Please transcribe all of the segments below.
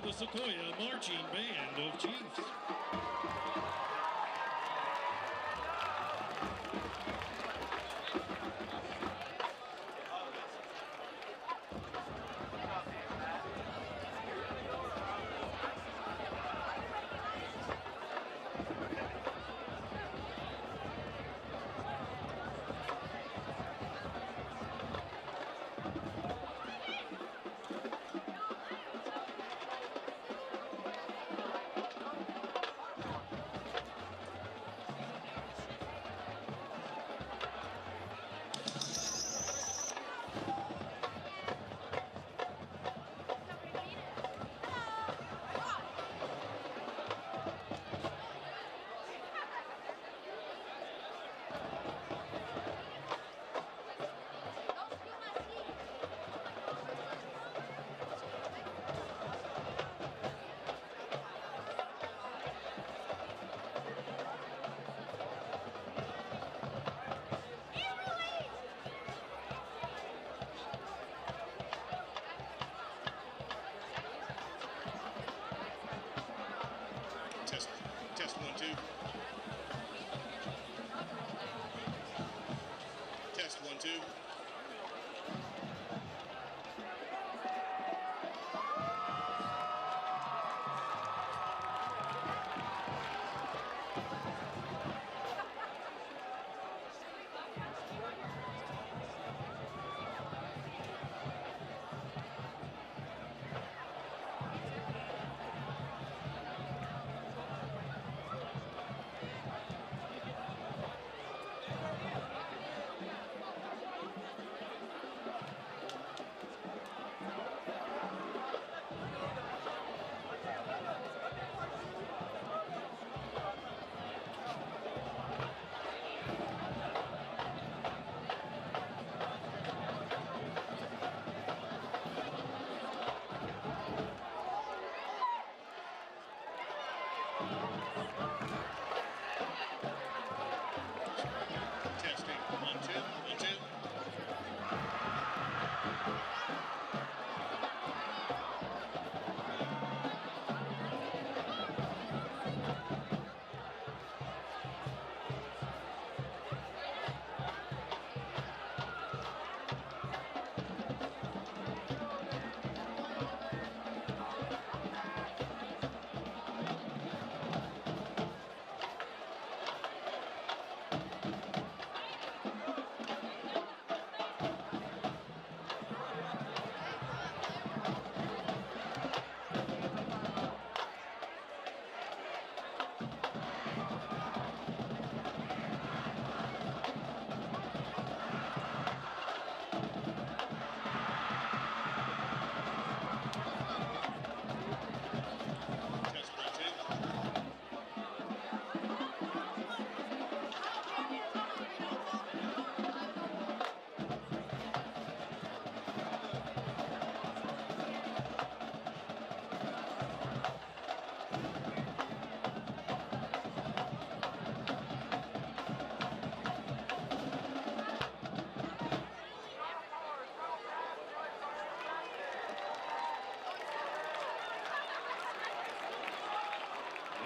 for the Sequoia Marching Band of Chiefs. Test 1, 2. Test 1, 2.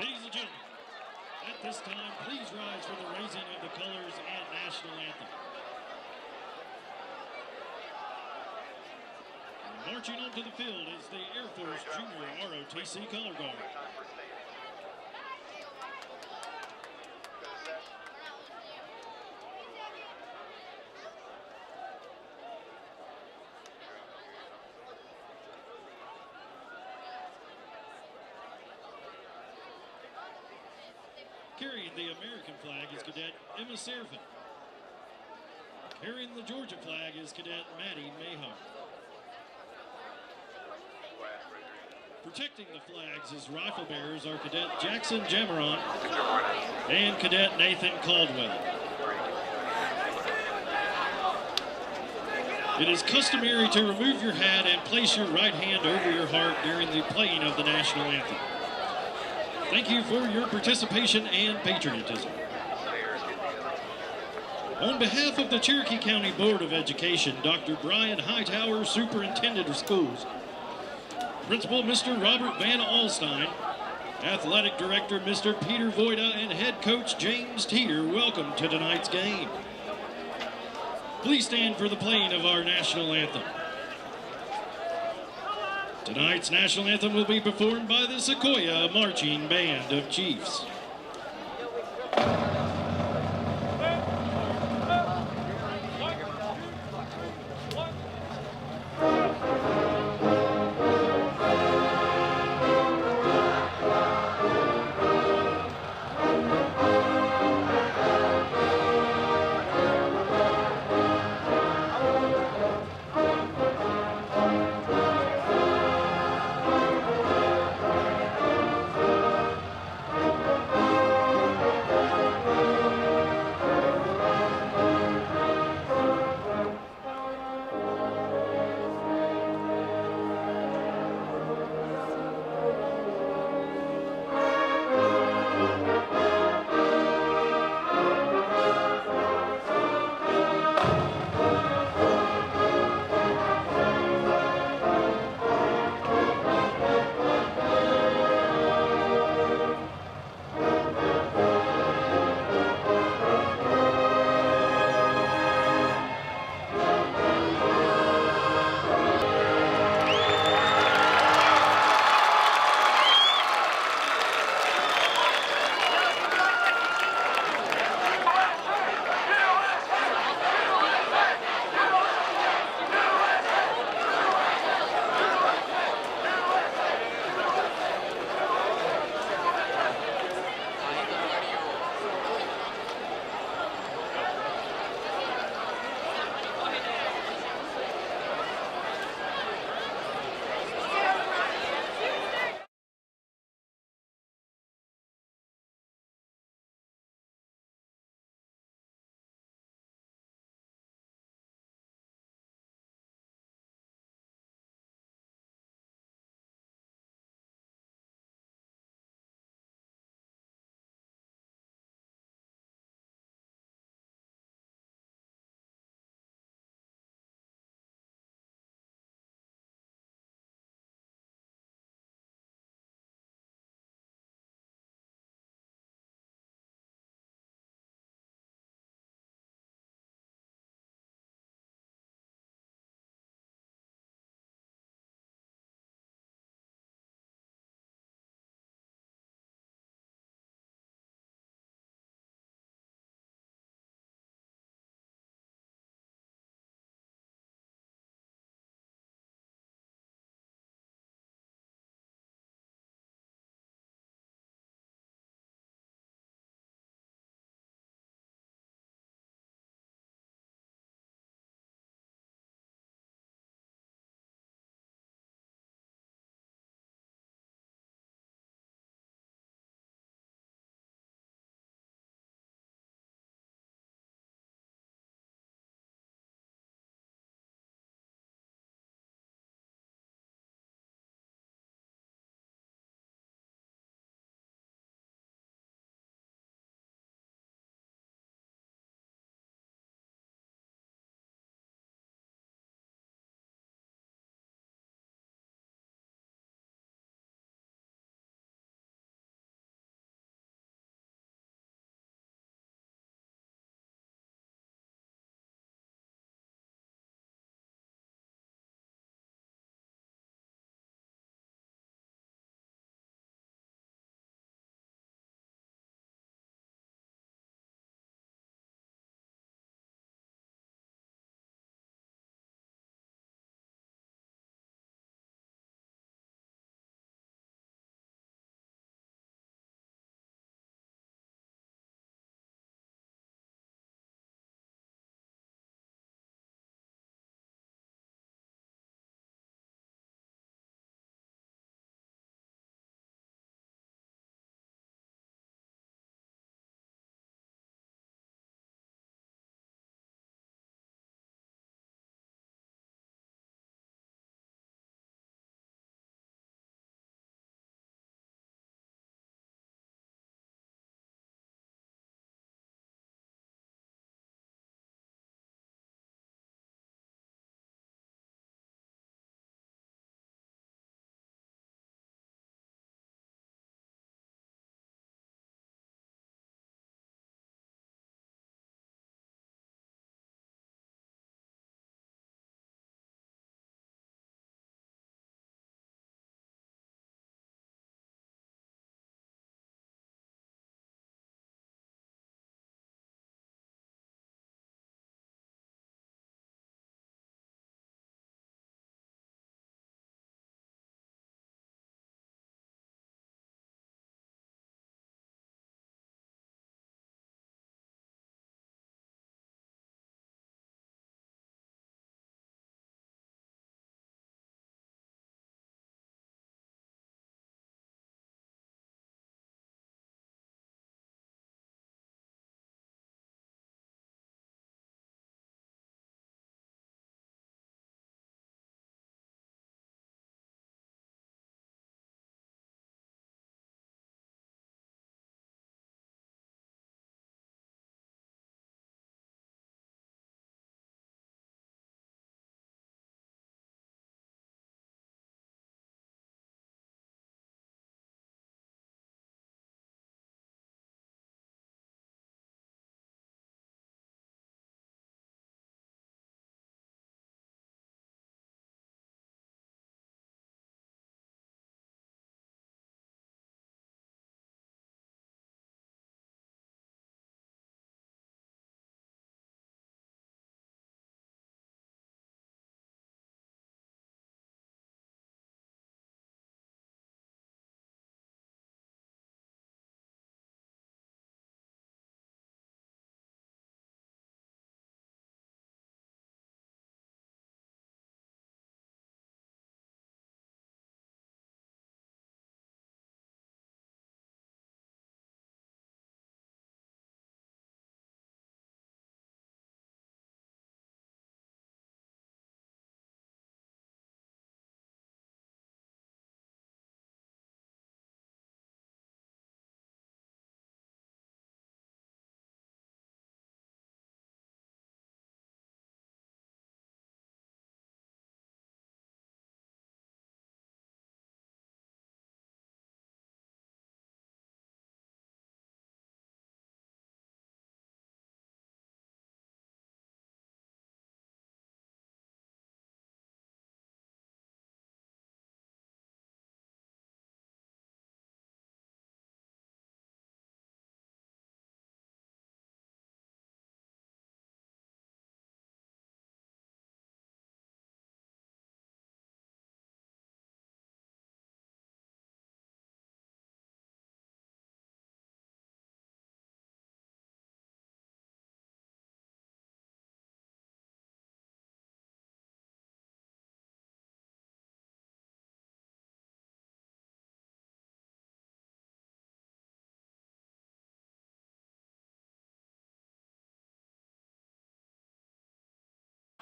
Ladies and gentlemen, at this time, please rise for the raising of the colors and national anthem. And marching onto the field is the Air Force Junior ROTC Color Guard. Carrying the American flag is Cadet Emma Serafin. Carrying the Georgia flag is Cadet Maddie Mayhart. Protecting the flags as rifle bearers are Cadet Jackson Jamaron and Cadet Nathan Caldwell. It is customary to remove your hat and place your right hand over your heart during the playing of the national anthem. Thank you for your participation and patriotism. On behalf of the Cherokee County Board of Education, Dr. Brian Hightower, Superintendent of Schools, Principal, Mr. Robert Van Alstein. Athletic Director, Mr. Peter Voida, and Head Coach James Teeter, welcome to tonight's game. Please stand for the playing of our national anthem. Tonight's national anthem will be performed by the Sequoia Marching Band of Chiefs.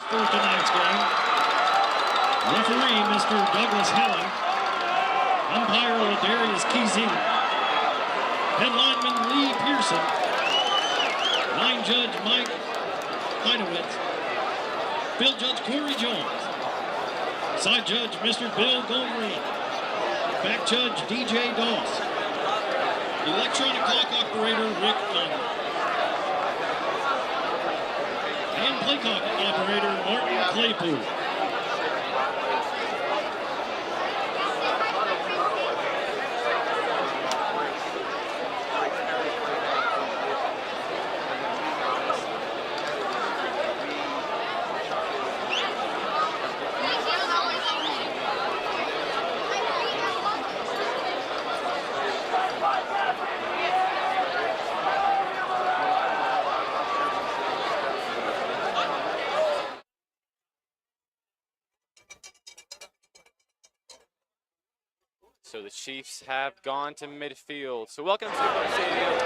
For tonight's game, referee Mr. Douglas Helen, umpire Ladarius Keezy, head lineman Lee Pearson, line judge Mike Heinowitz, field judge Corey Jones, side judge Mr. Bill Goldgreen, back judge DJ Doss, electronic clock operator Rick Conley, and play clock operator Martin Claypool. So the Chiefs have gone to midfield. So welcome to Sequoia Stadium.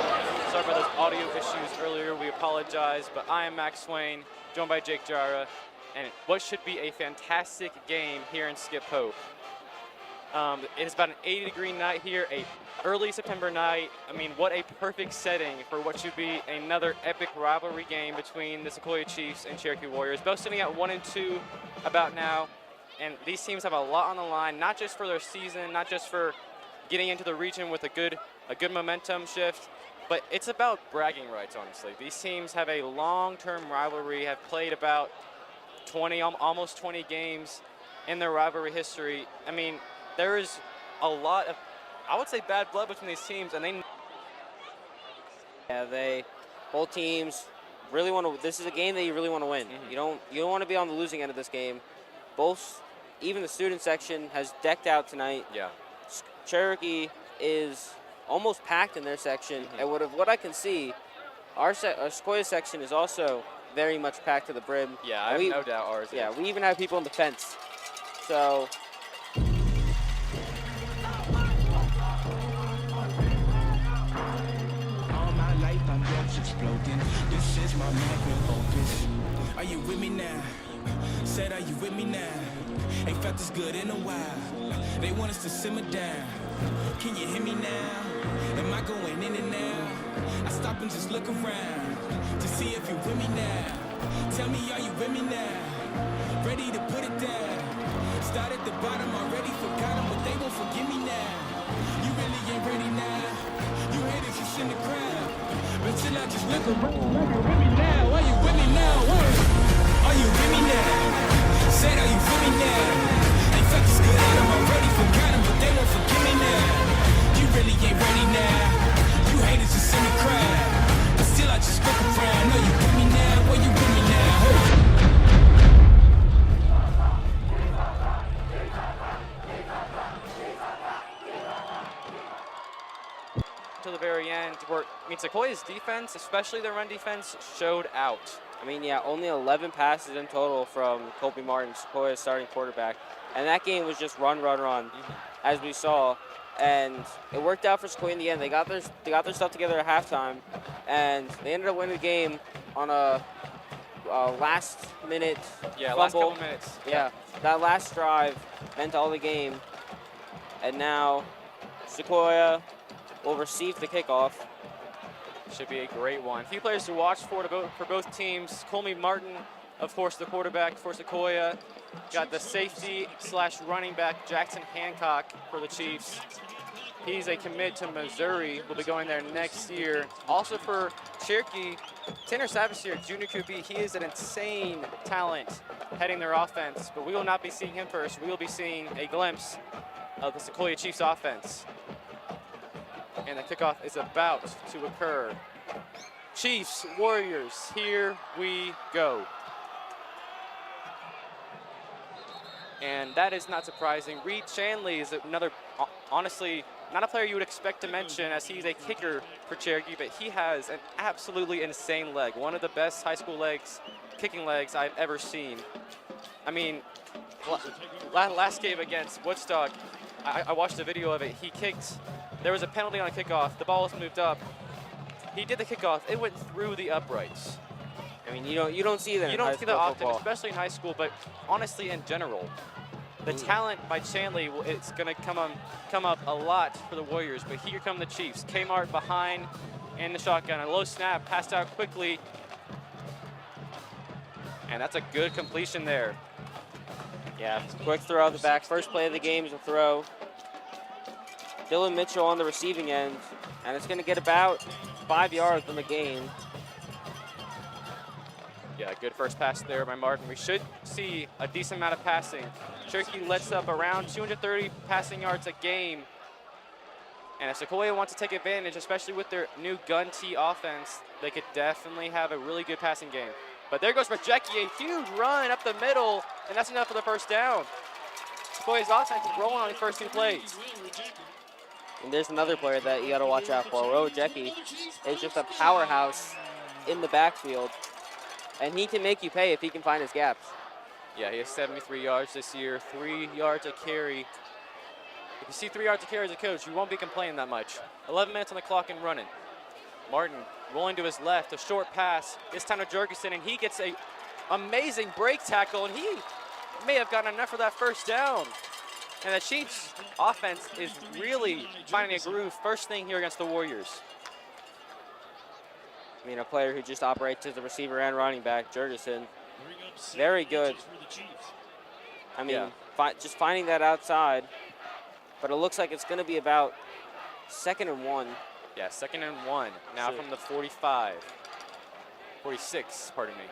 Sorry about those audio issues earlier. We apologize, but I am Max Swain, joined by Jake Jara, and what should be a fantastic game here in Skip Hope. It is about an 80-degree night here, a early September night. I mean, what a perfect setting for what should be another epic rivalry game between the Sequoia Chiefs and Cherokee Warriors. Both sitting at 1-2 about now. And these teams have a lot on the line, not just for their season, not just for getting into the region with a good momentum shift, but it's about bragging rights, honestly. These teams have a long-term rivalry, have played about 20, almost 20 games in their rivalry history. I mean, there is a lot of, I would say, bad blood between these teams, and both teams really want to. This is a game that you really want to win. Mm-hmm. You don't want to be on the losing end of this game. Even the student section has decked out tonight. Yeah. Cherokee is almost packed in their section, and what I can see, our Sequoia section is also very much packed to the brim. Yeah, I have no doubt ours is. Yeah, we even have people on the fence. So. All my life I'm just exploding. This is my magnum opus. Are you with me now? Said, are you with me now? Ain't felt this good in a while. They want us to simmer down. Can you hear me now? Am I going in and out? I stop and just look around to see if you're with me now. Tell me, are you with me now? Ready to put it down. Start at the bottom, already forgot them, but they won't forgive me now. You really ain't ready now. You haters just in the crowd. But till I just look around, are you with me now? Are you with me now? Are you with me now? Said, are you with me now? Ain't felt this good at them, already forgot them, but they won't forgive me now. You really ain't ready now. You haters just in the crowd. But still I just look around. Are you with me now? Are you with me now? To the very end, where Sequoia's defense, especially their run defense, showed out. I mean, yeah, only 11 passes in total from Colby Martin, Sequoia's starting quarterback. And that game was just run, as we saw. And it worked out for Sequoia in the end. They got their stuff together at halftime, and they ended up winning the game on a last-minute fumble. Last couple minutes. Yeah, that last drive meant all the game. And now Sequoia will receive the kickoff. Should be a great one. A few players to watch for both teams. Colby Martin, of course, the quarterback for Sequoia. Got the safety / running back Jackson Hancock for the Chiefs. He's a commit to Missouri. Will be going there next year. Also for Cherokee, Tanner Savage here, junior QB. He is an insane talent heading their offense, but we will not be seeing him first. We will be seeing a glimpse of the Sequoia Chiefs offense. And the kickoff is about to occur. Chiefs, Warriors, here we go. And that is not surprising. Reed Shanley is another, honestly, not a player you would expect to mention, as he's a kicker for Cherokee, but he has an absolutely insane leg. One of the best high school kicking legs I've ever seen. I mean, last game against Woodstock, I watched a video of it. He kicked, there was a penalty on a kickoff. The ball was moved up. He did the kickoff. It went through the uprights. mean, you don't see that. You in don't high see that school often, football. especially in high school, but honestly in general. The talent by Shanley, it's going to come up a lot for the Warriors, but here come the Chiefs. Kmart behind in the shotgun. A low snap, passed out quickly. And that's a good completion there. Yeah, quick throw out the back. First play of the game is a throw. Dylan Mitchell on the receiving end, and it's going to get about 5 yards from the gain. Yeah, good first pass there by Martin. We should see a decent amount of passing. Cherokee lets up around 230 passing yards a game. And if Sequoia wants to take advantage, especially with their new gun tee offense, they could definitely have a really good passing game. But there goes Cherokee, a huge run up the middle, and that's enough for the first down. Sequoia's offense is rolling on the first 2 plays. And there's another player that you got to watch out for. Cherokee is just a powerhouse in the backfield, and he can make you pay if he can find his gaps. Yeah, he has 73 yards this year, 3 yards a carry. If you see 3 yards a carry as a coach, you won't be complaining that much. 11 minutes on the clock and running. Martin rolling to his left, a short pass, this time to Jurgensen, and he gets a amazing break tackle, and he may have gotten enough for that first down. And the Chiefs offense is really finding a groove first thing here against the Warriors. I mean, a player who just operates as a receiver and running back, Jurgensen. Very good. I mean, yeah. Just finding that outside. But it looks like it's going to be about 2nd and 1. Yeah, 2nd and 1. Now from the 46, pardon me.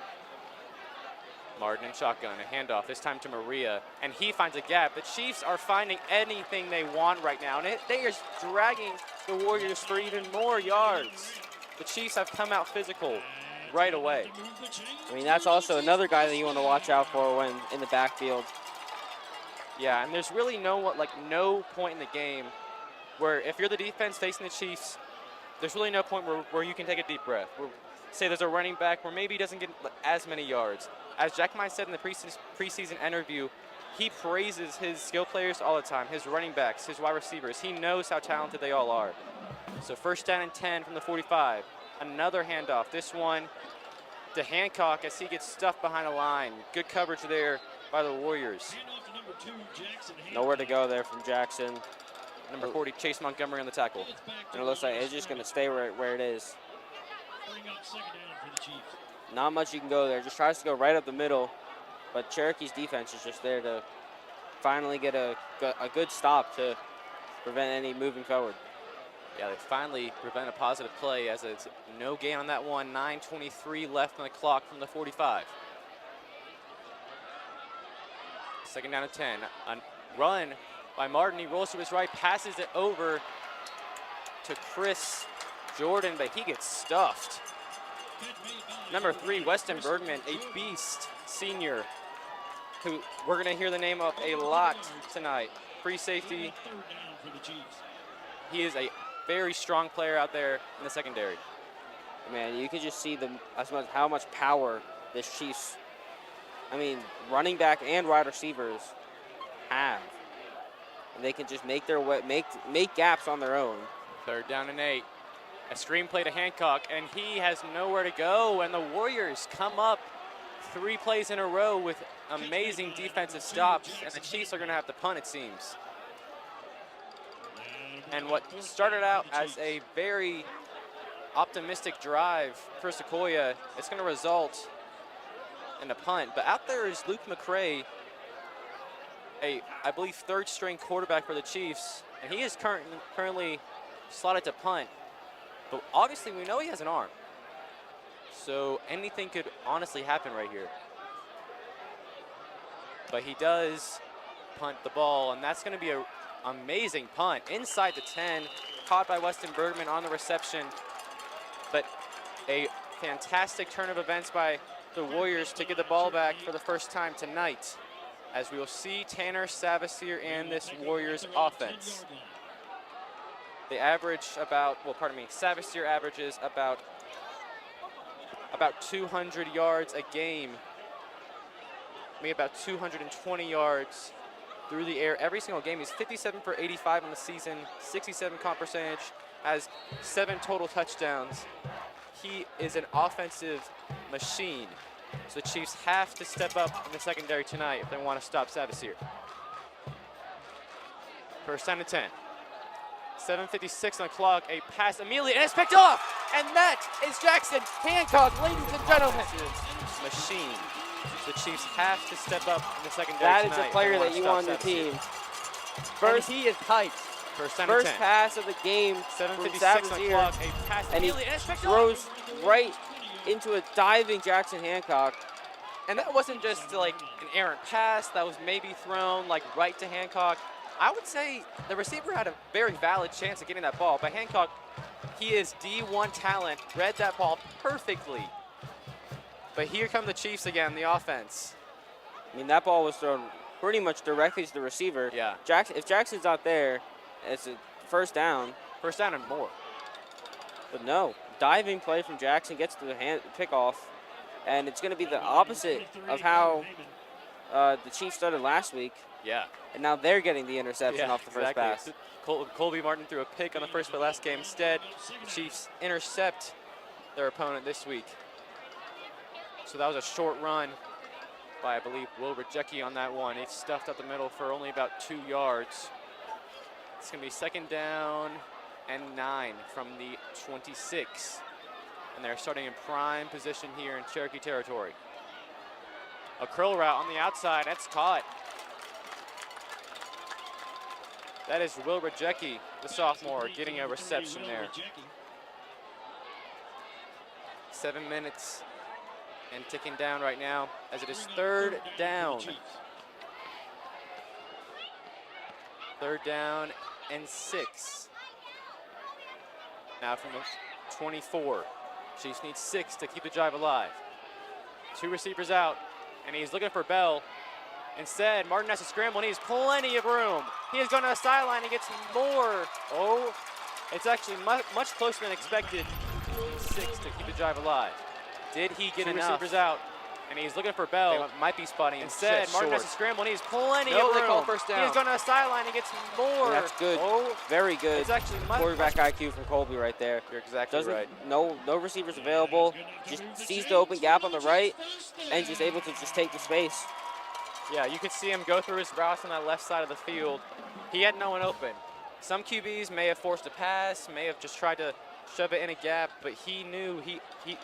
Martin in shotgun, a handoff, this time to Maria, and he finds a gap. The Chiefs are finding anything they want right now, and they are dragging the Warriors for even more yards. The Chiefs have come out physical right away. I mean, that's also another guy that you want to watch out for when in the backfield. Yeah, and there's really no point in the game where if you're the defense facing the Chiefs, there's really no point where you can take a deep breath. Say there's a running back where maybe he doesn't get as many yards. As Jack Mine said in the preseason interview, he praises his skill players all the time, his running backs, his wide receivers. He knows how talented they all are. So first down and 10 from the 45. Another handoff, this one to Hancock as he gets stuffed behind a line. Good coverage there by the Warriors. Nowhere to go there from Jackson. Number 40, Chase Montgomery on the tackle. And it looks like it's just going to stay where it is. Not much you can go there. Just tries to go right up the middle. But Cherokee's defense is just there to finally get a good stop to prevent any moving forward. Yeah, they finally prevent a positive play as it's no gain on that one. 9:23 left on the clock from the 45. 2nd down and 10. A run by Martin. He rolls to his right, passes it over to Chris Jordan, but he gets stuffed. Number 3, Weston Bergman, a beast senior, who we're going to hear the name of a lot tonight. Free safety. He is a very strong player out there in the secondary. Man, you could just see how much power this Chiefs, running back and wide receivers have. And they can just make their way, make gaps on their own. 3rd down and 8. A screen play to Hancock, and he has nowhere to go. And the Warriors come up 3 plays in a row with amazing defensive stops, and the Chiefs are going to have to punt, it seems. And what started out as a very optimistic drive for Sequoia, it's going to result in a punt. But out there is Luke McCray, I believe 3rd-string quarterback for the Chiefs, and he is currently slotted to punt. But obviously, we know he has an arm. So anything could honestly happen right here. But he does punt the ball, and that's going to be an amazing punt. Inside the 10, caught by Weston Bergman on the reception. But a fantastic turn of events by the Warriors to get the ball back for the first time tonight, as we will see Tanner Savasier and this Warriors offense. They average Savasier averages about 200 yards a game. Maybe about 220 yards through the air every single game. He's 57 for 85 on the season, 67 comp percentage, has 7 total touchdowns. he is an offensive machine. So the Chiefs have to step up in the secondary tonight if they want to stop Savasier. First down and 10. 7:56 on the clock. A pass immediately, and it's picked off. And that is Jackson Hancock, ladies and gentlemen. Machine. So the Chiefs have to step up in the secondary That tonight is a if player they wanna that you stop want on your Savasier. team. First, And he is hyped. First down and first 10. pass of the game from 7:56 on the Savasier, clock. A pass and he immediately, and it's picked throws off. right into a diving Jackson Hancock. And that wasn't just like an errant pass that was maybe thrown like right to Hancock. I would say the receiver had a very valid chance of getting that ball, but Hancock, he is D1 talent, read that ball perfectly. But here come the Chiefs again, the offense. I mean, that ball was thrown pretty much directly to the receiver. Yeah. If Jackson's not there, it's a first down. First down and more. But no, diving play from Jackson gets to the pick off, and it's going to be the opposite of how the Chiefs started last week. Yeah. And now they're getting the interception off the first pass. Colby Martin threw a pick on the first but last game. Instead, the Chiefs intercept their opponent this week. So that was a short run by, I believe, Will Rejecki on that one. He stuffed up the middle for only about 2 yards. It's going to be second down and 9 from the 26. And they're starting in prime position here in Cherokee territory. A curl route on the outside. That's caught. That is Will Rejecki, the sophomore, getting a reception there. 7 minutes and ticking down right now as it is third down. Third down and 6. Now from the 24. Chiefs need 6 to keep the drive alive. 2 receivers out, and he's looking for Bell. Instead, Martin has to scramble, and he has plenty of room. He is going to the sideline and gets more. Oh, it's actually much closer than expected. 6 to keep the drive alive. Did he get enough? 2 receivers out, and he's looking for Bell. They might be spotting him. Instead, Martin has to scramble, and he has plenty of room. They call first down. He is going to the sideline and gets more. And that's good. Oh, very good. It's actually quarterback IQ from Colby right there. You're exactly right. No receivers available. Just sees the open gap on the right, and just able to just take the space. Yeah, you could see him go through his routes on that left side of the field. He had no one open. Some QBs may have forced a pass, may have just tried to shove it in a gap, but he knew, he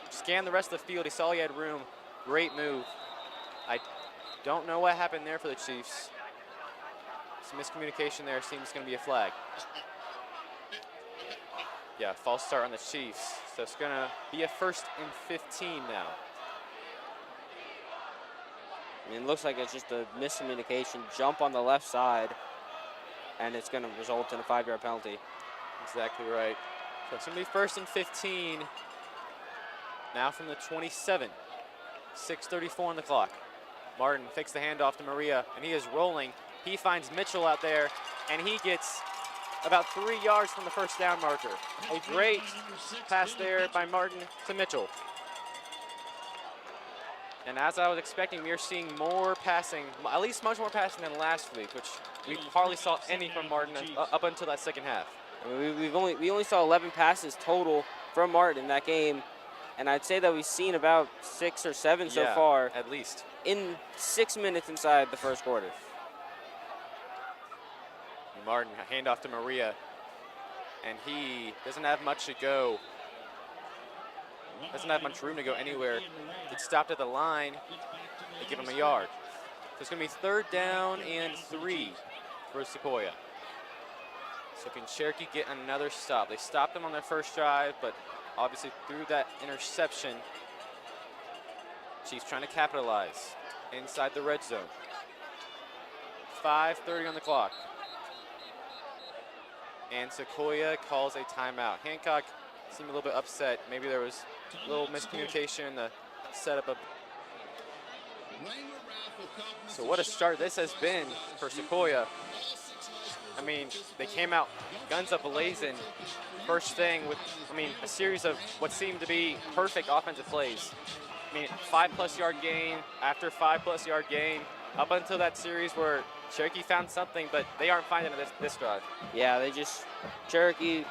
scanned the rest of the field. He saw he had room. Great move. I don't know what happened there for the Chiefs. Some miscommunication there. Seems going to be a flag. Yeah, false start on the Chiefs. So it's going to be a 1st and 15 now. I mean, it looks like it's just a miscommunication. Jump on the left side, and it's going to result in a 5-yard penalty. Exactly right. So it's going to be 1st and 15. Now from the 27. 6:34 on the clock. Martin fakes the handoff to Maria, and he is rolling. He finds Mitchell out there, and he gets about 3 yards from the first down marker. A great pass there by Martin to Mitchell. And as I was expecting, we are seeing more passing, at least much more passing than last week, which we hardly saw any from Martin up until that second half. I mean, we only saw 11 passes total from Martin in that game, and I'd say that we've seen about 6 or 7 so far. At least. In 6 minutes inside the first quarter. Martin, handoff to Maria, and he doesn't have much to go. Doesn't have much room to go anywhere. It stopped at the line. They give him a yard. So it's going to be 3rd down and 3 for Sequoia. So can Cherokee get another stop? They stopped them on their first drive, but obviously through that interception, Chiefs trying to capitalize inside the red zone. 5:30 on the clock. And Sequoia calls a timeout. Hancock seemed a little bit upset. Maybe there was a little miscommunication in the setup of. So what a start this has been for Sequoia. I mean, they came out guns up blazing. First thing with, a series of what seemed to be perfect offensive plays. 5+ yard gain after 5+ yard gain, up until that series where Cherokee found something, but they aren't finding it this drive. Yeah, Cherokee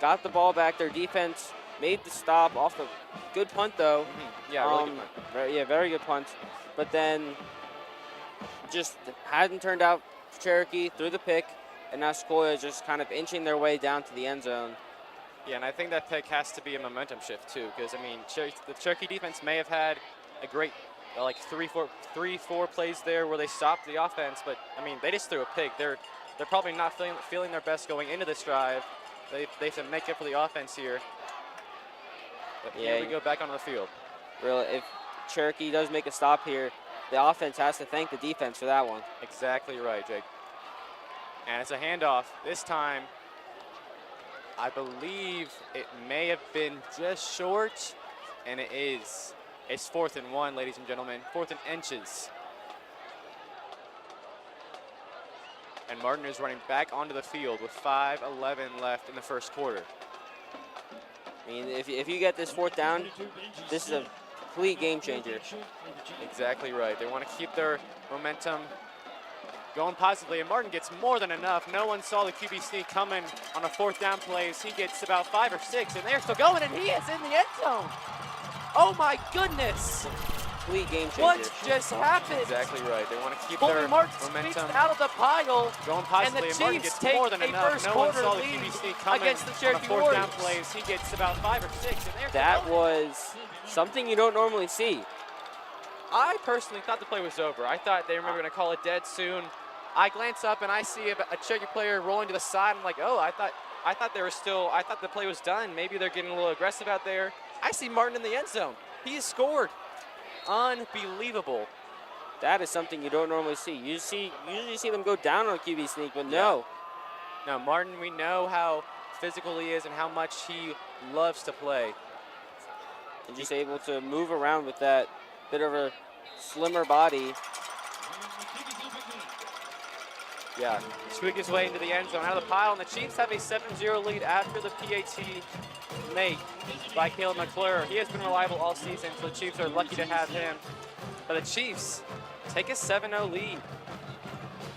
got the ball back. Their defense made the stop off the good punt though. Yeah, really good punt. Very good punt. But then just hadn't turned out for Cherokee, threw the pick, and now Sequoia is just kind of inching their way down to the end zone. Yeah, and I think that pick has to be a momentum shift too, because I mean, the Cherokee defense may have had a great like three, four plays there where they stopped the offense, but I mean, they just threw a pick. They're probably not feeling their best going into this drive. They have to make up for the offense here. But here we go back onto the field. Really, if Cherokee does make a stop here, the offense has to thank the defense for that one. Exactly right, Jake. And it's a handoff. This time, I believe it may have been just short, and it is. It's 4th and 1, ladies and gentlemen. 4th and inches. And Martin is running back onto the field with 5:11 left in the first quarter. I mean, if you get this 4th down, this is a complete game changer. Exactly right. They want to keep their momentum going positively, and Martin gets more than enough. No one saw the QB sneak coming on a 4th down plays. He gets about 5 or 6, and they're still going, and he is in the end zone. Oh my goodness! Complete game changer. What just happened? Exactly right. They want to keep their momentum out of the pile, going positively, and Martin gets more than enough. No one saw the QB sneak coming against the Cherokee on a 4th Warriors. down plays. He gets about 5 or 6, and they're That going. was something you don't normally see. I personally thought the play was over. I thought they were going to call it dead soon. I glance up and I see a Cherokee player rolling to the side. I'm like, oh, I thought the play was done. Maybe they're getting a little aggressive out there. I see Martin in the end zone. He has scored. Unbelievable. That is something you don't normally see. You usually see them go down on a QB sneak, but no. Now, Martin, we know how physical he is and how much he loves to play. And just able to move around with that bit of a slimmer body. Yeah, squeak his way into the end zone out of the pile, and the Chiefs have a 7-0 lead after the PAT make by Caleb McClure. He has been reliable all season, so the Chiefs are lucky to have him. But the Chiefs take a 7-0 lead.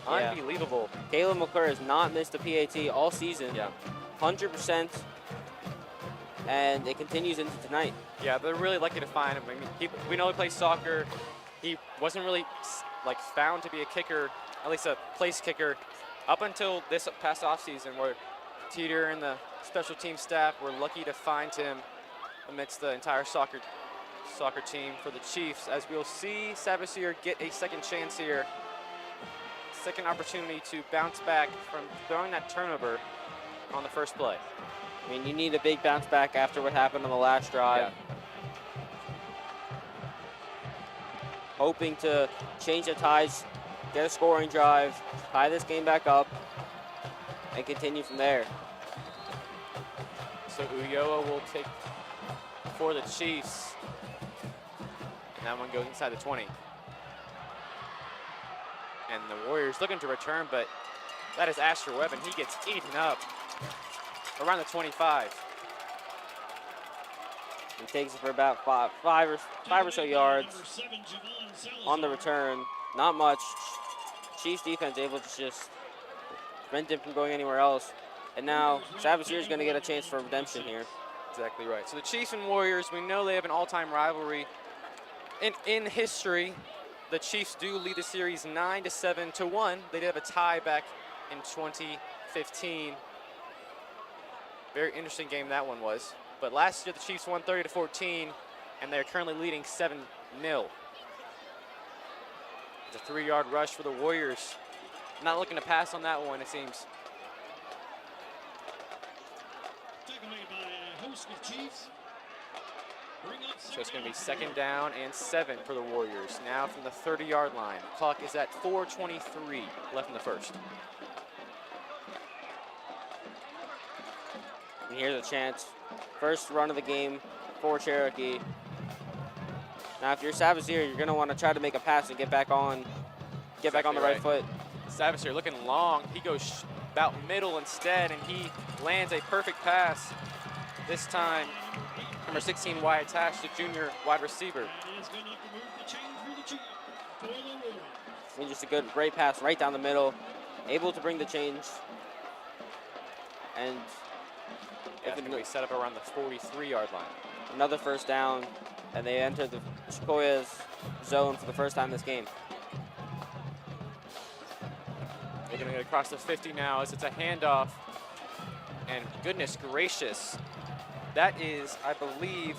Yeah. Unbelievable. Caleb McClure has not missed a PAT all season. Yeah. 100%. And it continues into tonight. Yeah, they're really lucky to find him. I mean, we know he plays soccer. He wasn't really found to be a kicker, at least a place kicker, up until this past offseason, where Teeter and the special team staff were lucky to find him amidst the entire soccer team for the Chiefs. As we'll see, Sabassier get a second chance here, second opportunity to bounce back from throwing that turnover on the first play. I mean, you need a big bounce back after what happened on the last drive. Yeah. Hoping to change the ties, get a scoring drive, tie this game back up, and continue from there. So Ulloa will take for the Chiefs. And that one goes inside the 20. And the Warriors looking to return, but that is Asher Webb, and he gets eaten up around the 25. He takes it for about five or so yards on the return. Not much. Chiefs defense able to just prevent him from going anywhere else. And now Sabassier is going to get a chance for redemption here. Exactly right. So the Chiefs and Warriors, we know they have an all-time rivalry. In history, the Chiefs do lead the series 9-7-1. They did have a tie back in 2015. Very interesting game that one was. But last year the Chiefs won 30-14, and they're currently leading 7-0. It's a 3-yard rush for the Warriors. Not looking to pass on that one, it seems. So it's going to be 2nd down and 7 for the Warriors. Now from the 30-yard line. Clock is at 4:23 left in the first. And here's a chance. First run of the game for Cherokee. Now, if you're Sabassier, you're going to want to try to make a pass and get back on the right foot. Sabassier looking long. He goes about middle instead, and he lands a perfect pass. This time, number 16 Wyatt Tash, the junior wide receiver. I mean, just a great pass right down the middle. Able to bring the change. And Yeah, it's going to be set up around the 43-yard line. Another first down, and they enter the Sequoia's zone for the first time this game. They're going to get across the 50 now as it's a handoff. And goodness gracious, that is, I believe,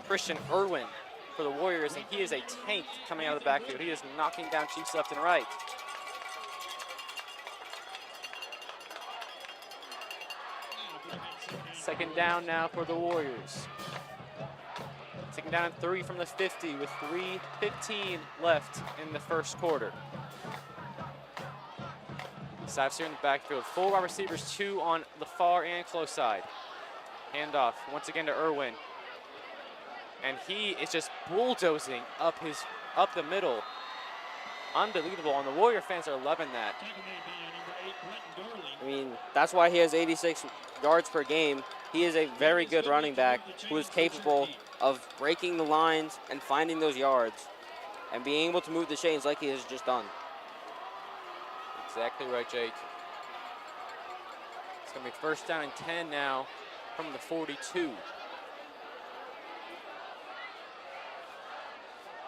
Christian Irwin for the Warriors, and he is a tank coming out of the backfield. He is knocking down Chiefs left and right. Second down now for the Warriors. Second down and 3 from the 50 with 3:15 left in the first quarter. Sept here in the backfield. 4 wide receivers, 2 on the far and close side. Handoff once again to Irwin. And he is just bulldozing up the middle. Unbelievable, and the Warrior fans are loving that. I mean, that's why he has 86 yards per game. He is a very good running back who is capable of breaking the lines and finding those yards and being able to move the chains like he has just done. Exactly right, Jake. It's going to be first down and 10 now from the 42.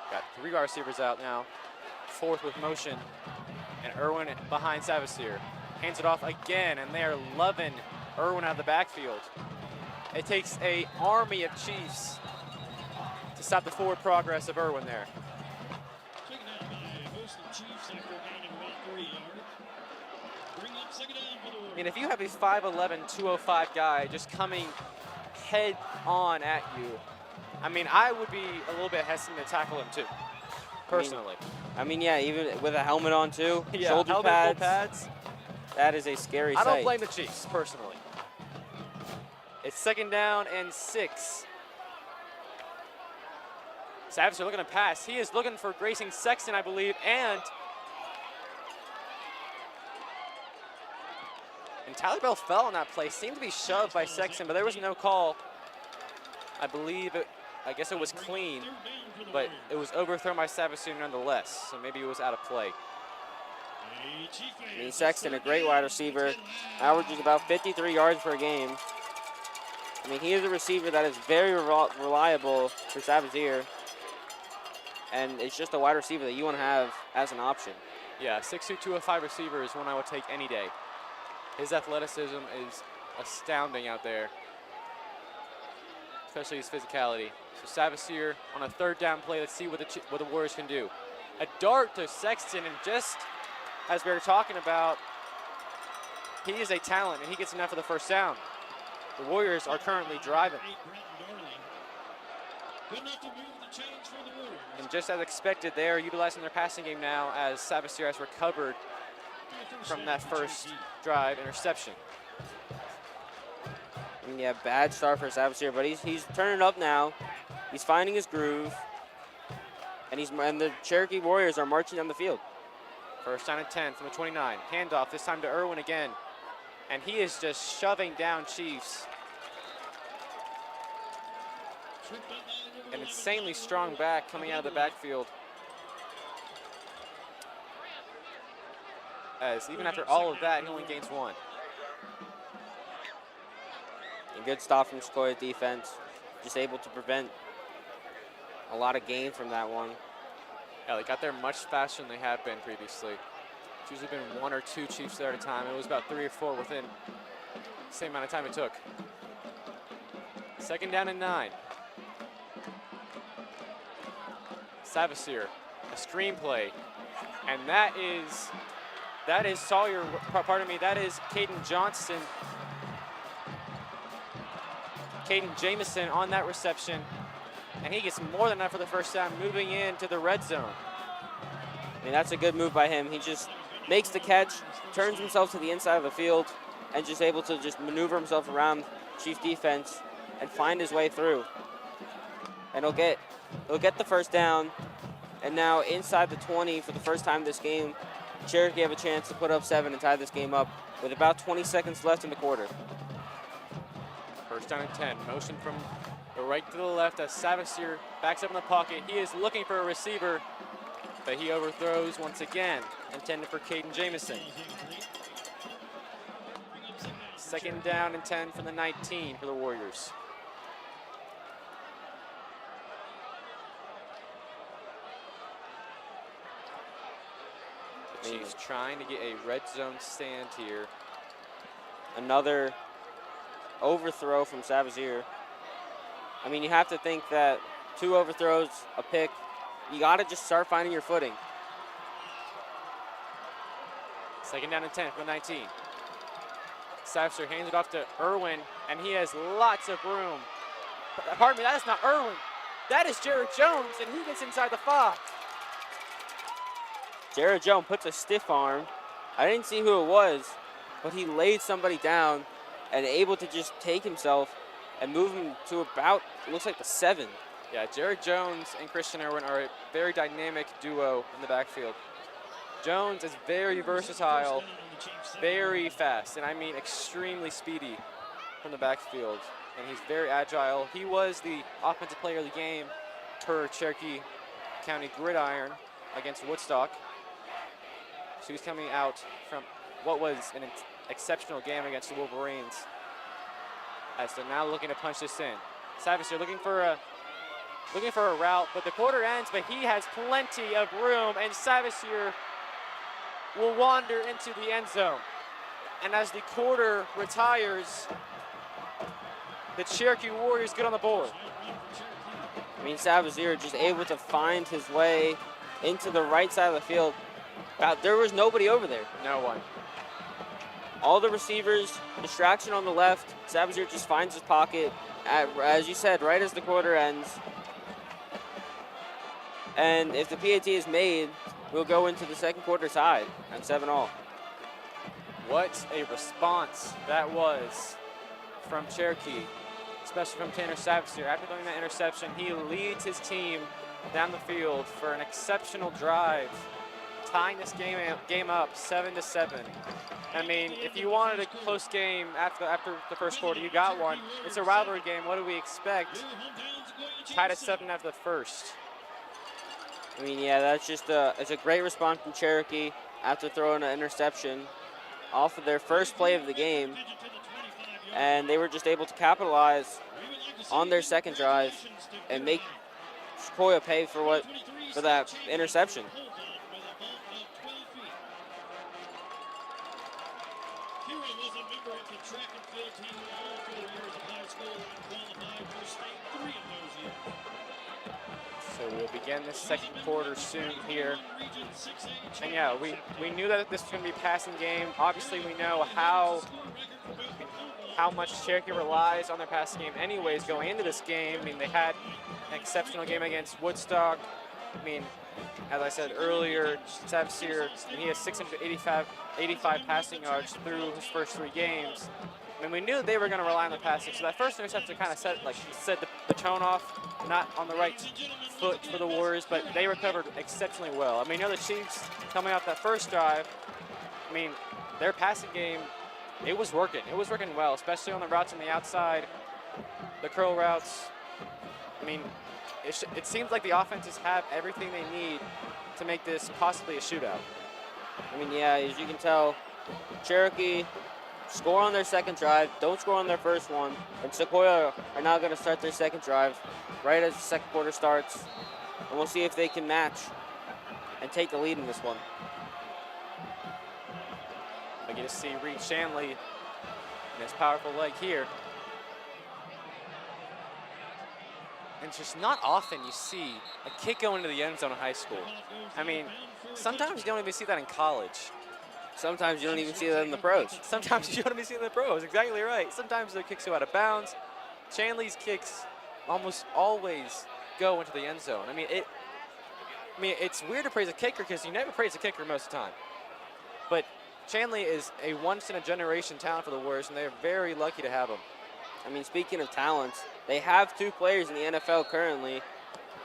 Got 3 wide receivers out now. 4th with motion. And Irwin behind Sept. Hands it off again, and they are loving Irwin out of the backfield. It takes an army of Chiefs to stop the forward progress of Irwin there. Taken out by most of the Chiefs after a gain of about 3 yards. Bring up second down for the Warriors. I mean, if you have a 5'11", 205 guy just coming head on at you, I mean, I would be a little bit hesitant to tackle him too, personally. I mean, yeah, even with a helmet on too, Yeah, shoulder helmet, full pads, pads. that is a scary I sight. don't blame the Chiefs, personally. It's second down and 6. Sept looking to pass. He is looking for Grayson Sexton, I believe, and Tyler Bell fell on that play. Seemed to be shoved by Sexton, but there was no call. I guess it was clean, but it was overthrown by Sept nonetheless, so maybe it was out of play. I mean, Sexton, a great wide receiver, averages about 53 yards per game. I mean, he is a receiver that is very reliable for Sept, and it's just a wide receiver that you want to have as an option. Yeah, 6'2", 205 receiver is one I would take any day. His athleticism is astounding out there, especially his physicality. So Sept on a third down play. Let's see what the Warriors can do. A dart to Sexton, and just as we were talking about, he is a talent, and he gets enough for the first down. The Warriors are currently driving. And just as expected, they are utilizing their passing game now as Sept has recovered from that first drive interception. And yeah, bad start for Sept, but he's turning up now. He's finding his groove, and the Cherokee Warriors are marching down the field. First down and 10 from the 29. Handoff this time to Irwin again, and he is just shoving down Chiefs. An insanely strong back coming out of the backfield. As even after all of that, he only gains 1. A good stop from Sequoia defense, just able to prevent a lot of gain from that one. Yeah, they got there much faster than they have been previously. It's usually been 1 or 2 Chiefs there at a time. It was about 3 or 4 within the same amount of time it took. Second down and 9. Sept, a screenplay, and that is Sawyer, pardon me, that is Caden Johnston. Caden Jamison on that reception, and he gets more than enough for the first down, moving into the red zone. I mean, that's a good move by him. He just makes the catch, turns himself to the inside of the field, and just able to just maneuver himself around Chief defense and find his way through. And he'll get the first down, and now inside the 20 for the first time this game, Cherokee have a chance to put up 7 and tie this game up with about 20 seconds left in the quarter. First down and 10. Motion from the right to the left as Sept backs up in the pocket. He is looking for a receiver, but he overthrows once again, intended for Caden Jamison. Second down and 10 from the 19 for the Warriors. The Chiefs trying to get a red zone stand here. Another overthrow from Savazier. I mean, you have to think that 2 overthrows, a pick, you got to just start finding your footing. Second down and 10 from the 19. Savazier hands it off to Irwin, and he has lots of room. Pardon me, that is not Irwin. That is Jared Jones, and he gets inside the 5. Jared Jones puts a stiff arm. I didn't see who it was, but he laid somebody down and able to just take himself and move him to about, it looks like the 7. Yeah, Jared Jones and Christian Irwin are a very dynamic duo in the backfield. Jones is very versatile, very fast, and I mean extremely speedy from the backfield. And he's very agile. He was the offensive player of the game per Cherokee County Gridiron against Woodstock. So he's coming out from what was an exceptional game against the Wolverines, as they're now looking to punch this in. Savazier looking for a route, but the quarter ends, but he has plenty of room, and Savazier will wander into the end zone. And as the quarter retires, the Cherokee Warriors get on the board. I mean, Savazier just able to find his way into the right side of the field. There was nobody over there. No one. All the receivers, distraction on the left. Savazier just finds his pocket, as you said, right as the quarter ends. And if the PAT is made, we'll go into the second quarter tied at 7-all. What a response that was from Cherokee, especially from Tanner Savazier. After throwing that interception, he leads his team down the field for an exceptional drive, tying this game up 7-7. I mean, if you wanted a close game after the first quarter, you got one. It's a rivalry game. What do we expect? Tied at 7 after the first. I mean, yeah, that's just it's a great response from Cherokee after throwing an interception off of their first play of the game. And they were just able to capitalize on their second drive and make Sequoia pay for that interception. So we'll begin the second quarter soon here. And yeah, we knew that this was going to be a passing game. Obviously, we know how much Cherokee relies on their passing game anyways going into this game. I mean, they had an exceptional game against Woodstock. I mean, as I said earlier, Savazier, he has 685 passing yards through his first 3 games. I mean, we knew they were going to rely on the passing, so that first interception kind of set the tone off, not on the right foot for the Warriors, but they recovered exceptionally well. I mean, you know, the Chiefs coming out that first drive, I mean, their passing game, it was working. It was working well, especially on the routes on the outside, the curl routes. I mean, it seems like the offenses have everything they need to make this possibly a shootout. I mean, yeah, as you can tell, Cherokee score on their second drive, don't score on their first one, and Sequoia are now going to start their second drive right as the second quarter starts, and we'll see if they can match and take the lead in this one. I get to see Reed Shanley and his powerful leg here. And it's just not often you see a kick go into the end zone in high school. I mean, sometimes you don't even see that in college. Sometimes you don't even see that in the pros. Sometimes you don't even see it in the pros, exactly right. Sometimes their kicks go out of bounds. Shanley's kicks almost always go into the end zone. I mean, it's weird to praise a kicker because you never praise a kicker most of the time. But Shanley is a once-in-a-generation talent for the Warriors, and they're very lucky to have him. I mean, speaking of talents, they have 2 players in the NFL currently.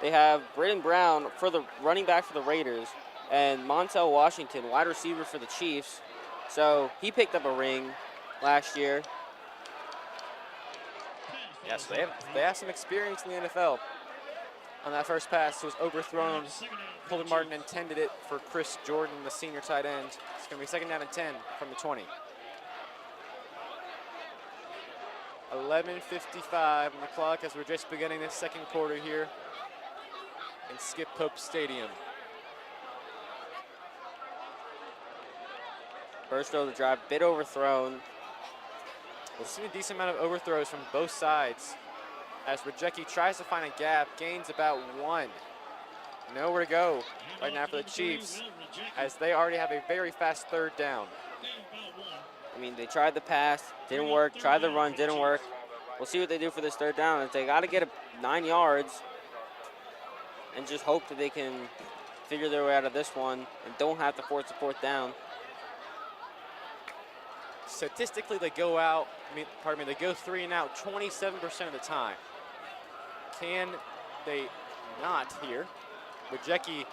They have Britton Brown for the running back for the Raiders, and Montel Washington, wide receiver for the Chiefs. So he picked up a ring last year. Yes, they have some experience in the NFL. On that first pass, it was overthrown. Colby Martin intended it for Chris Jordan, the senior tight end. It's going to be second down and 10 from the 20. 11:55 on the clock as we're just beginning the second quarter here in Skip Pope Stadium. First throw of the drive, bit overthrown. We'll see a decent amount of overthrows from both sides as Rajecki tries to find a gap, gains about 1. Nowhere to go right now for the Chiefs as they already have a very fast third down. I mean, they tried the pass, didn't work. Tried the run, didn't work. We'll see what they do for this third down. They got to get 9 yards and just hope that they can figure their way out of this one and don't have to force the fourth down. Statistically, they go out, they go 3 and out 27% of the time. Can they not here? Rajecki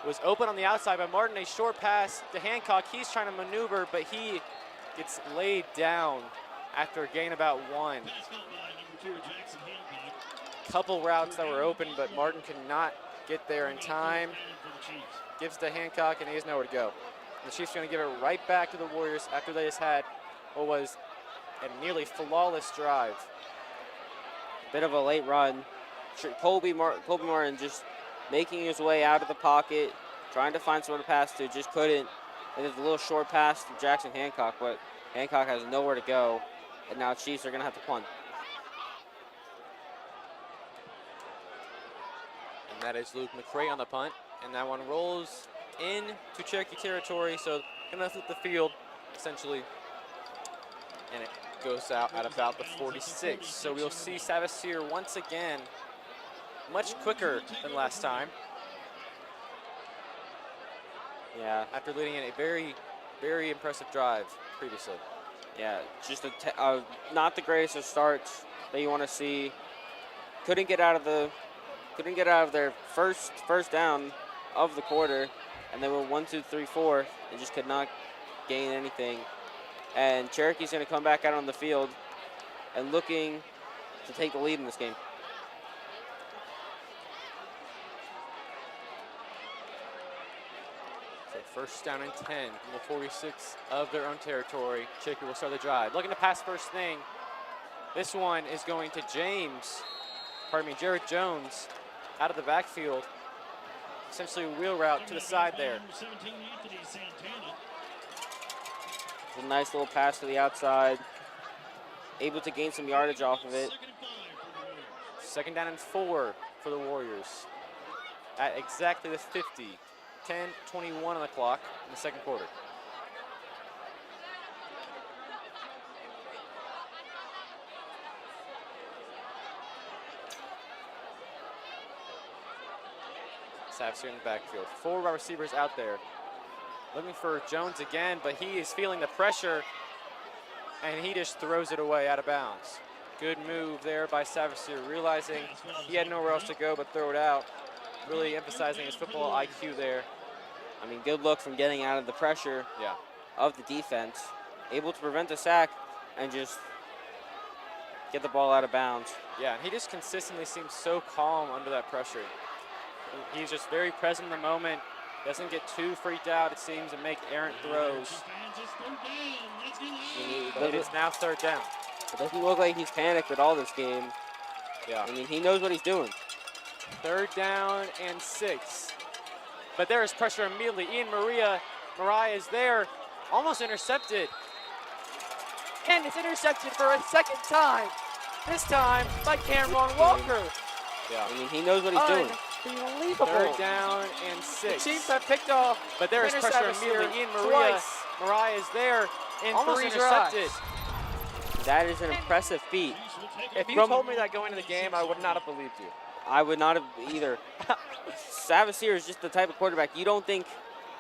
was open on the outside by Martin, a short pass to Hancock. He's trying to maneuver, but he gets laid down after a gain about 1. Couple routes that were open, but Martin could not get there in time. Gives to Hancock, and he has nowhere to go. The Chiefs are going to give it right back to the Warriors after they just had what was a nearly flawless drive. Bit of a late run. Colby Martin just making his way out of the pocket, trying to find someone to pass to, just couldn't. And there's a little short pass to Jackson Hancock, but Hancock has nowhere to go. And now Chiefs are going to have to punt. And that is Luke McCray on the punt. And that one rolls into Cherokee territory, so going to flip the field, essentially. And it goes out at about the 46. So we'll see Savasier once again much quicker than last time. Yeah. After leading in a very, very impressive drive previously. Yeah, just not the greatest of starts that you want to see. Couldn't get out of their first down of the quarter, and they went 1, 2, 3, 4, and just could not gain anything. And Cherokee's going to come back out on the field and looking to take the lead in this game. So first down and 10 from the 46 of their own territory. Cherokee will start the drive. Looking to pass first thing. This one is going to Jared Jones out of the backfield. Essentially a wheel route to the side there. A nice little pass to the outside. Able to gain some yardage off of it. Second down and 4 for the Warriors at exactly the 50. 10:21 on the clock in the second quarter. Savs here in the backfield. 4 wide receivers out there. Looking for Jones again, but he is feeling the pressure, and he just throws it away out of bounds. Good move there by Savasier, realizing he had nowhere else to go but throw it out. Really emphasizing his football IQ there. I mean, good look from getting out of the pressure of the defense. Able to prevent the sack and just get the ball out of bounds. Yeah, and he just consistently seems so calm under that pressure. He's just very present in the moment. Doesn't get too freaked out, it seems, and make errant throws. It is now third down. It doesn't look like he's panicked at all this game. Yeah. I mean, he knows what he's doing. Third down and 6. But there is pressure immediately. Mariah is there, almost intercepted. And it's intercepted for a second time. This time by Cameron Walker. Yeah. I mean, he knows what he's doing. Unbelievable. Third down and 6. The Chiefs have picked off. But there is pressure immediately. Mariah is there and almost intercepted. That is an impressive feat. If you told me that going into the game, I would not have believed you. I would not have either. Savasier is just the type of quarterback you don't think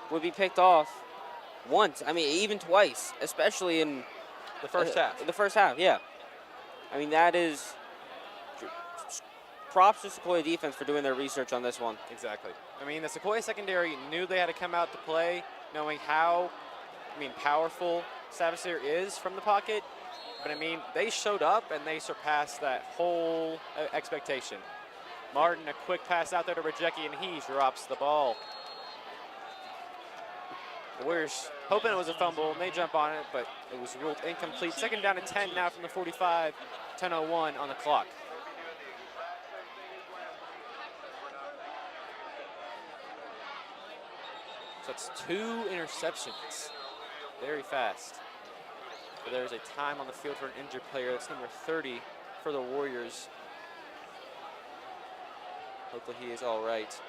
would be picked off once. I mean, even twice, especially in the first half. The first half, yeah. I mean, that is props to Sequoia defense for doing their research on this one. Exactly. I mean, the Sequoia secondary knew they had to come out to play, knowing how, powerful Savasier is from the pocket. But, they showed up and they surpassed that whole expectation. Martin, a quick pass out there to Rajecki, and he drops the ball. The Warriors hoping it was a fumble, and they jump on it, but it was ruled incomplete. Second down and 10 now from the 45. 10:01 on the clock. So it's 2 interceptions. Very fast. But there's a time on the field for an injured player. That's number 30 for the Warriors. Hopefully he is all right.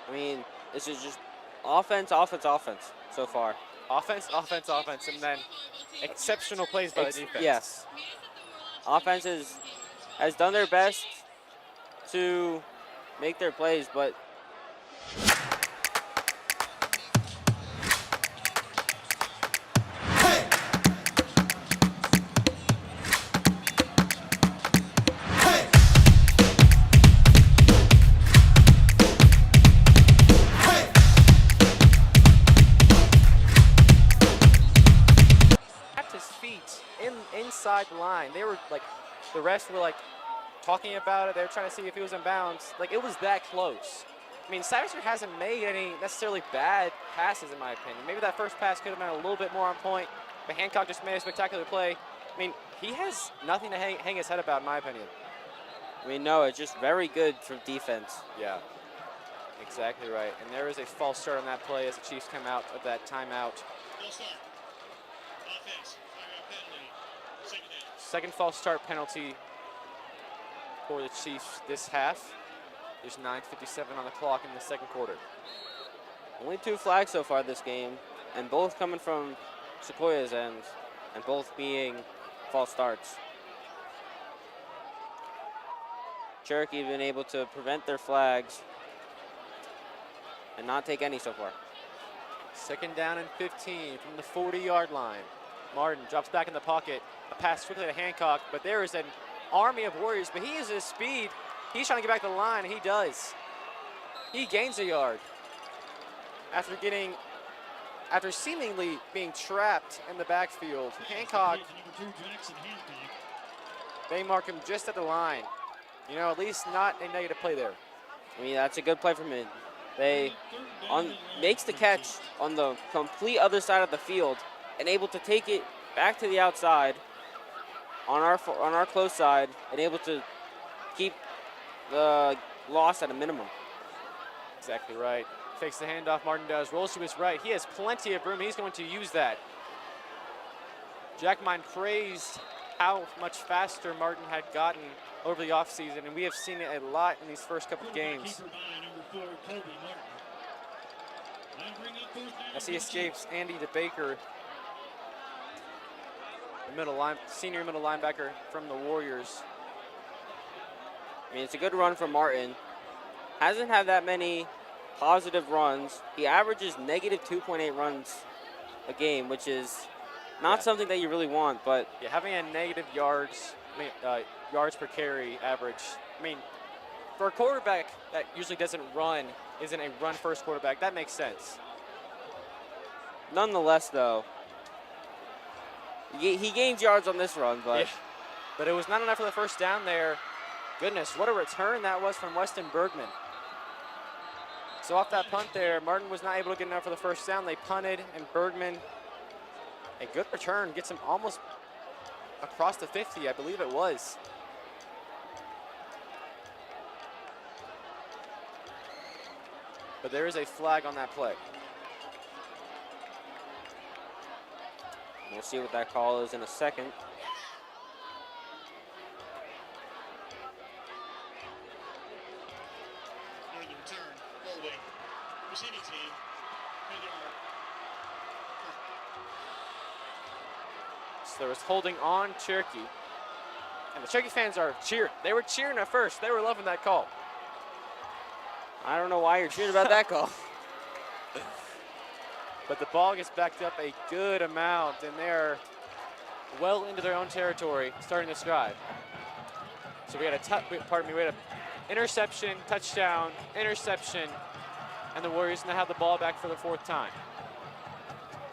I mean, this is just offense, offense, offense so far. Offense, offense, offense, and then exceptional plays by the defense. Yes. Offense has done their best to make their plays, but Tapped his feet inside the line. They were like, the rest were like talking about it. They were trying to see if he was in bounds. Like, it was that close. I mean, Savage hasn't made any necessarily bad passes, in my opinion. Maybe that first pass could have been a little bit more on point, but Hancock just made a spectacular play. I mean, he has nothing to hang his head about, in my opinion. I mean, no, it's just very good for defense. Yeah, exactly right. And there is a false start on that play as the Chiefs come out of that timeout. False start. Offense. Timeout penalty. Second down. Second false start penalty for the Chiefs this half. There's 9:57 on the clock in the second quarter. Only 2 flags so far this game, and both coming from Sequoia's end, and both being false starts. Cherokee been able to prevent their flags and not take any so far. Second down and 15 from the 40-yard line. Martin drops back in the pocket. A pass quickly to Hancock, but there is an army of Warriors, but he is his speed. He's trying to get back to the line, and he does. He gains a yard after seemingly being trapped in the backfield. Hancock, they mark him just at the line. You know, at least not a negative play there. I mean, that's a good play from him. They makes the catch on the complete other side of the field and able to take it back to the outside on our close side and able to keep the loss at a minimum. Exactly right. Fakes the handoff, Martin does. Rolls to his right. He has plenty of room. He's going to use that. Jack Mine praised how much faster Martin had gotten over the offseason, and we have seen it a lot in these first couple of games. As he escapes Andy DeBaker, the senior middle linebacker from the Warriors. I mean, it's a good run from Martin. Hasn't had that many positive runs. He averages negative 2.8 runs a game, which is not something that you really want, but yeah, having a negative yards per carry average. I mean, for a quarterback that usually doesn't run, isn't a run-first quarterback, that makes sense. Nonetheless, though, he gains yards on this run, but yeah. But it was not enough for the first down there. Goodness, what a return that was from Weston Bergman. So off that punt there, Martin was not able to get enough for the first down. They punted, and Bergman, a good return, gets him almost across the 50, I believe it was. But there is a flag on that play. We'll see what that call is in a second. During the return, holding. Receiving team. So there was holding on Cherokee. And the Cherokee fans are cheering. They were cheering at first. They were loving that call. I don't know why you're cheering about that call. But the ball gets backed up a good amount, and they're well into their own territory, starting this drive. So we had an interception, touchdown, interception, and the Warriors now have the ball back for the 4th time.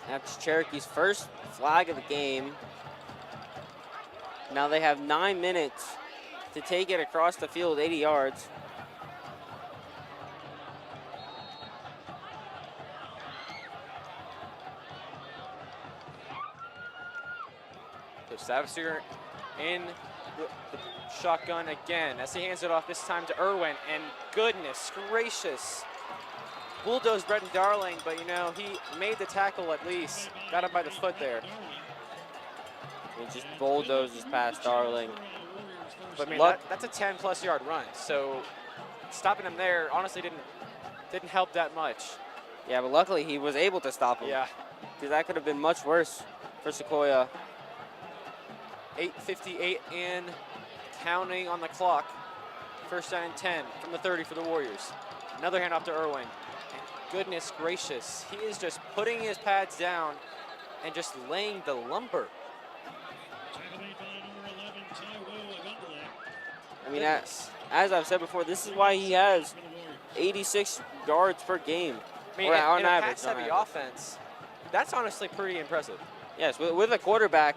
That's Cherokee's first flag of the game. Now they have 9 minutes to take it across the field, 80 yards. Savasier in the shotgun again as he hands it off, this time to Irwin, and goodness gracious. Bulldozed Bretton Darling, but you know, he made the tackle at least. Got him by the foot there. He just bulldozes past Darling. But I mean, Luck- that's a 10-plus yard run, so stopping him there honestly didn't help that much. Yeah, but luckily he was able to stop him. Yeah. Because that could have been much worse for Sequoia. 8:58 in, counting on the clock. First down and 10 from the 30 for the Warriors. Another handoff to Irwin. And goodness gracious, he is just putting his pads down and just laying the lumber. I mean, as I've said before, this is why he has 86 yards per game. I mean, or in on a average. pass-heavy offense, that's honestly pretty impressive. Yes, with a quarterback,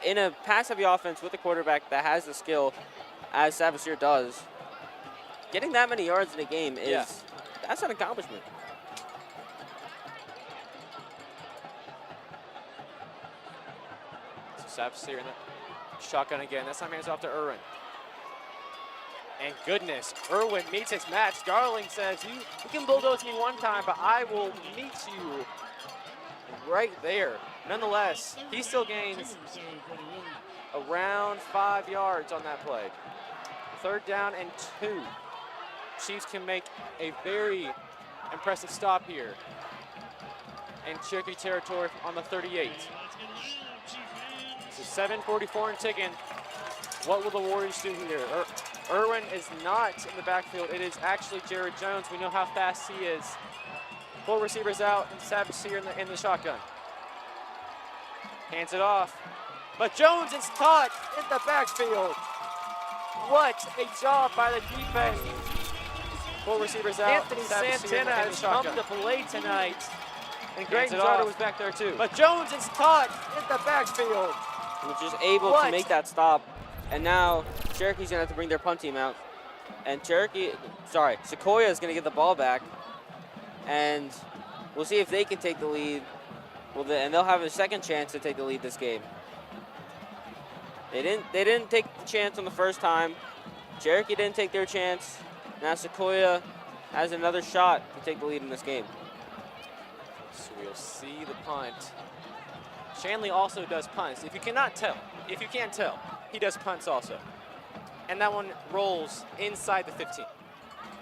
in a pass-heavy offense with a quarterback that has the skill, as Savasier does, getting that many yards in a game that's an accomplishment. So Savasier in the shotgun again. This time hands off to Irwin. And goodness, Irwin meets his match. Darling says, you can bulldoze me one time, but I will meet you right there. Nonetheless, he still gains around 5 yards on that play. Third down and 2. Chiefs can make a very impressive stop here in Cherokee territory on the 38. So 7:44 and ticking. What will the Warriors do here? Irwin is not in the backfield. It is actually Jared Jones. We know how fast he is. 4 receivers out, and Savasier in the shotgun. Hands it off. But Jones is caught in the backfield. What a job by the defense. 4 receivers out. Anthony Savasier Santana in the has come shotgun. to play tonight. And Greg Hands it off. Zarda was back there too. But Jones is caught in the backfield. Which is able to make that stop. And now Cherokee's gonna have to bring their punt team out. And Sequoia is gonna get the ball back. And we'll see if they can take the lead. And they'll have a second chance to take the lead this game. They didn't take the chance on the first time. Cherokee didn't take their chance. Now Sequoia has another shot to take the lead in this game. So we'll see the punt. Shanley also does punts. If you can't tell, he does punts also. And that one rolls inside the 15.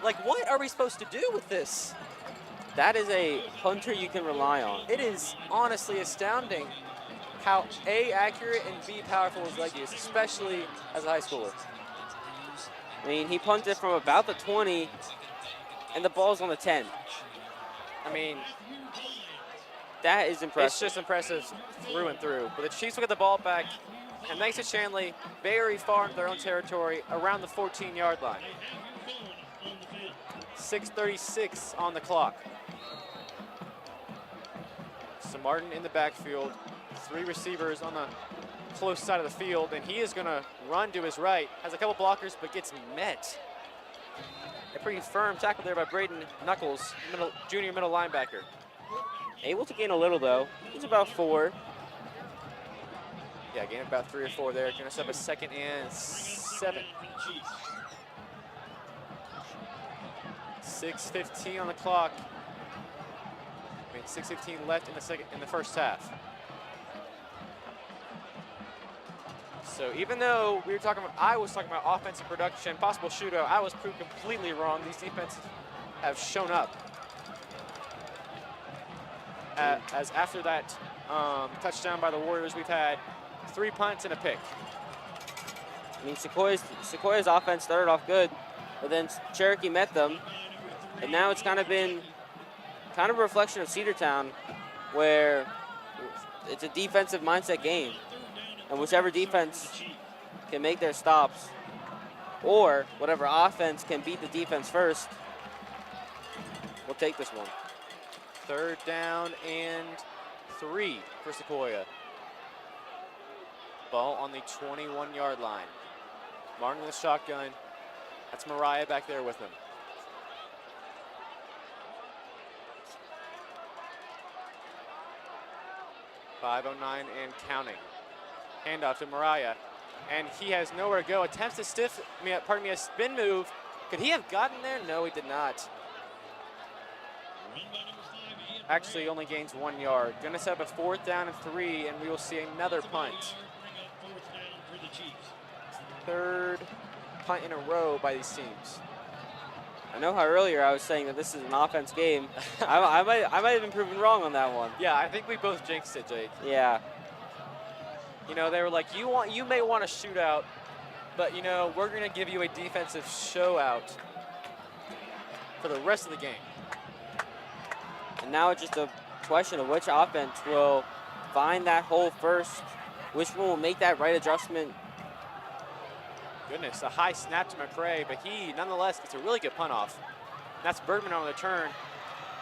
Like, what are we supposed to do with this? That is a punter you can rely on. It is honestly astounding how A, accurate, and B, powerful his leg is, especially as a high schooler. I mean, he punted from about the 20, and the ball's on the 10. I mean, that is impressive. it's just impressive through and through. But the Chiefs will get the ball back, and thanks to Shanley, very far into their own territory, around the 14-yard line. 6:36 on the clock. So Martin in the backfield, 3 receivers on the close side of the field, and he is going to run to his right. Has a couple blockers, but gets met. A pretty firm tackle there by Braden Knuckles, junior middle linebacker. Able to gain a little, though. He's about 4. Yeah, gain about 3 or 4 there. Going to set up a 2nd and 7. 6:15 on the clock. 6:15 left in the first half. So even though I was talking about offensive production, possible shootout, I was proved completely wrong. These defenses have shown up. As after that touchdown by the Warriors, we've had 3 punts and a pick. I mean, Sequoia's offense started off good, but then Cherokee met them, and now it's kind of been a reflection of Cedartown, where it's a defensive mindset game, and whichever defense can make their stops, or whatever offense can beat the defense first, will take this one. 3rd down and 3 for Sequoia. Ball on the 21-yard line. Martin with a shotgun. That's Mariah back there with him. .509 and counting. Handoff to Mariah. And he has nowhere to go. Attempts to a spin move. Could he have gotten there? No, he did not. Actually only gains 1 yard. Gonna set up a 4th down and 3, and we will see another punt. 3rd punt in a row by these teams. I know how earlier I was saying that this is an offense game. I might have been proven wrong on that one. Yeah, I think we both jinxed it, Jake. Yeah. You know, they were like, you may want a shootout, but you know, we're gonna give you a defensive showout for the rest of the game. And now it's just a question of which offense will find that hole first, which one will make that right adjustment. Goodness, a high snap to McRae, but he nonetheless gets a really good punt off. That's Bergman on the turn,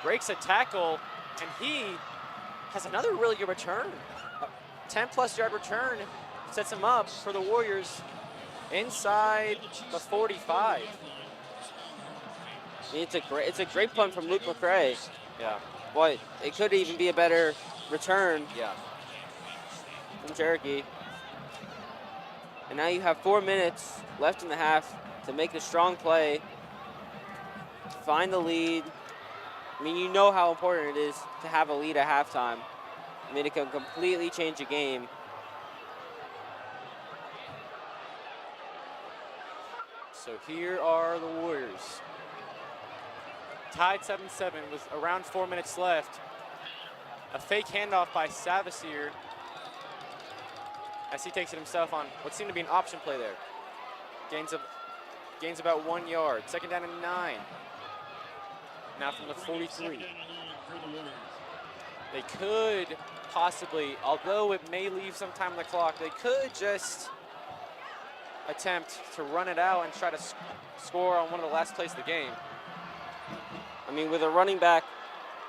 breaks a tackle, and he has another really good return. 10+ yard return sets him up for the Warriors inside the 45. I mean, it's a great punt from Luke McRae. Yeah. But it could even be a better return Yeah. from Cherokee. And now you have 4 minutes left in the half to make a strong play, find the lead. I mean, you know how important it is to have a lead at halftime. I mean, it can completely change a game. So here are the Warriors. Tied 7-7 with around 4 minutes left. A fake handoff by Savasier as he takes it himself on what seemed to be an option play there. Gains about 1 yard. 2nd down and 9. Now from the 43. They could possibly, although it may leave some time on the clock, they could just attempt to run it out and try to score on one of the last plays of the game. I mean, with a running back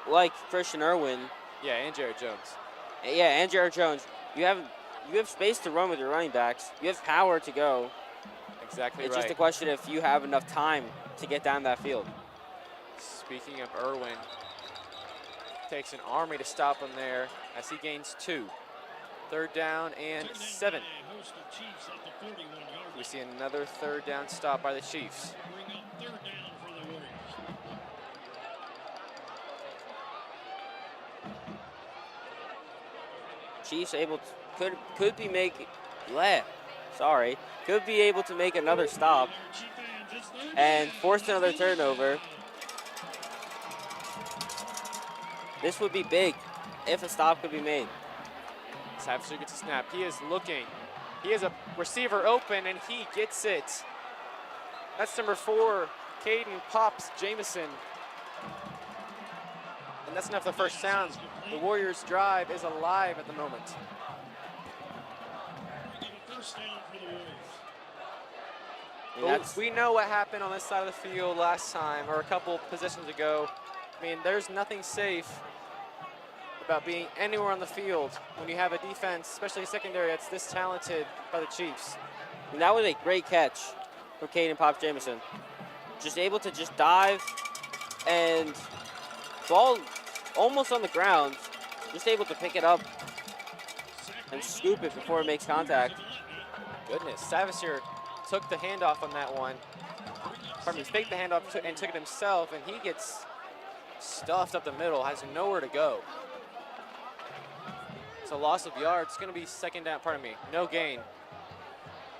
like Christian Irwin. Yeah, and Jared Jones. Yeah, and Jared Jones. You have space to run with your running backs. You have power to go. Exactly It's right. just a question if you have enough time to get down that field. Speaking of Irwin, takes an army to stop him there as he gains 2. 3rd down and 7. We see another 3rd down stop by the Chiefs. Chiefs could be able to make another stop and force another turnover. This would be big if a stop could be made. Savasier gets a snap. He is looking. He has a receiver open, and he gets it. That's number 4, Caden Pops Jamison. And that's enough for the first down. The Warriors' drive is alive at the moment. We know what happened on this side of the field last time, or a couple possessions ago. I mean, there's nothing safe about being anywhere on the field when you have a defense, especially a secondary, that's this talented by the Chiefs. And that was a great catch from Caden Pops Jamison. Just able to just dive and ball almost on the ground, just able to pick it up and scoop it before it makes contact. Goodness, Savasier took the handoff on that one. Pardon me, faked the handoff and took it himself, and he gets stuffed up the middle, has nowhere to go. It's a loss of yards. It's going to be 2nd down, pardon me, no gain.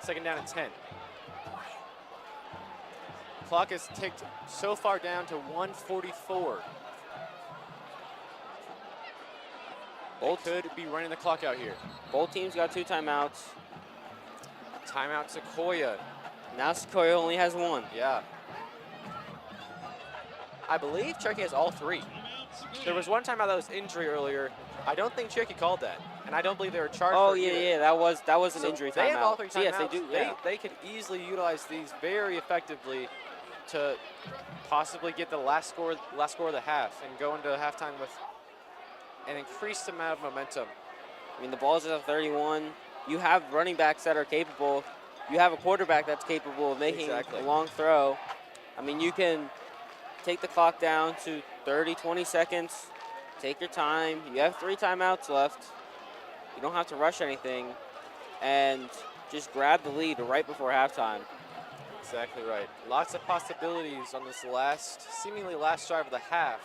2nd down and 10. Clock is ticked so far down to 1:44. Both could be running the clock out here. Both teams got 2 timeouts. Timeout Sequoia. Now Sequoia only has 1. Yeah. I believe Cherokee has all 3. There was one timeout that was injury earlier. I don't think Cherokee called that, and I don't believe they were charged Oh for it yeah, either. yeah, that was an injury timeout. They have all 3 timeouts. So yes, they do. Yeah. They could easily utilize these very effectively to possibly get the last score of the half and go into halftime with an increased amount of momentum. I mean, the ball's at 31. You have running backs that are capable. You have a quarterback that's capable of making a long throw. I mean, you can take the clock down to 30, 20 seconds. Take your time. You have 3 timeouts left. You don't have to rush anything. and just grab the lead right before halftime. Exactly right. Lots of possibilities on this seemingly last drive of the half.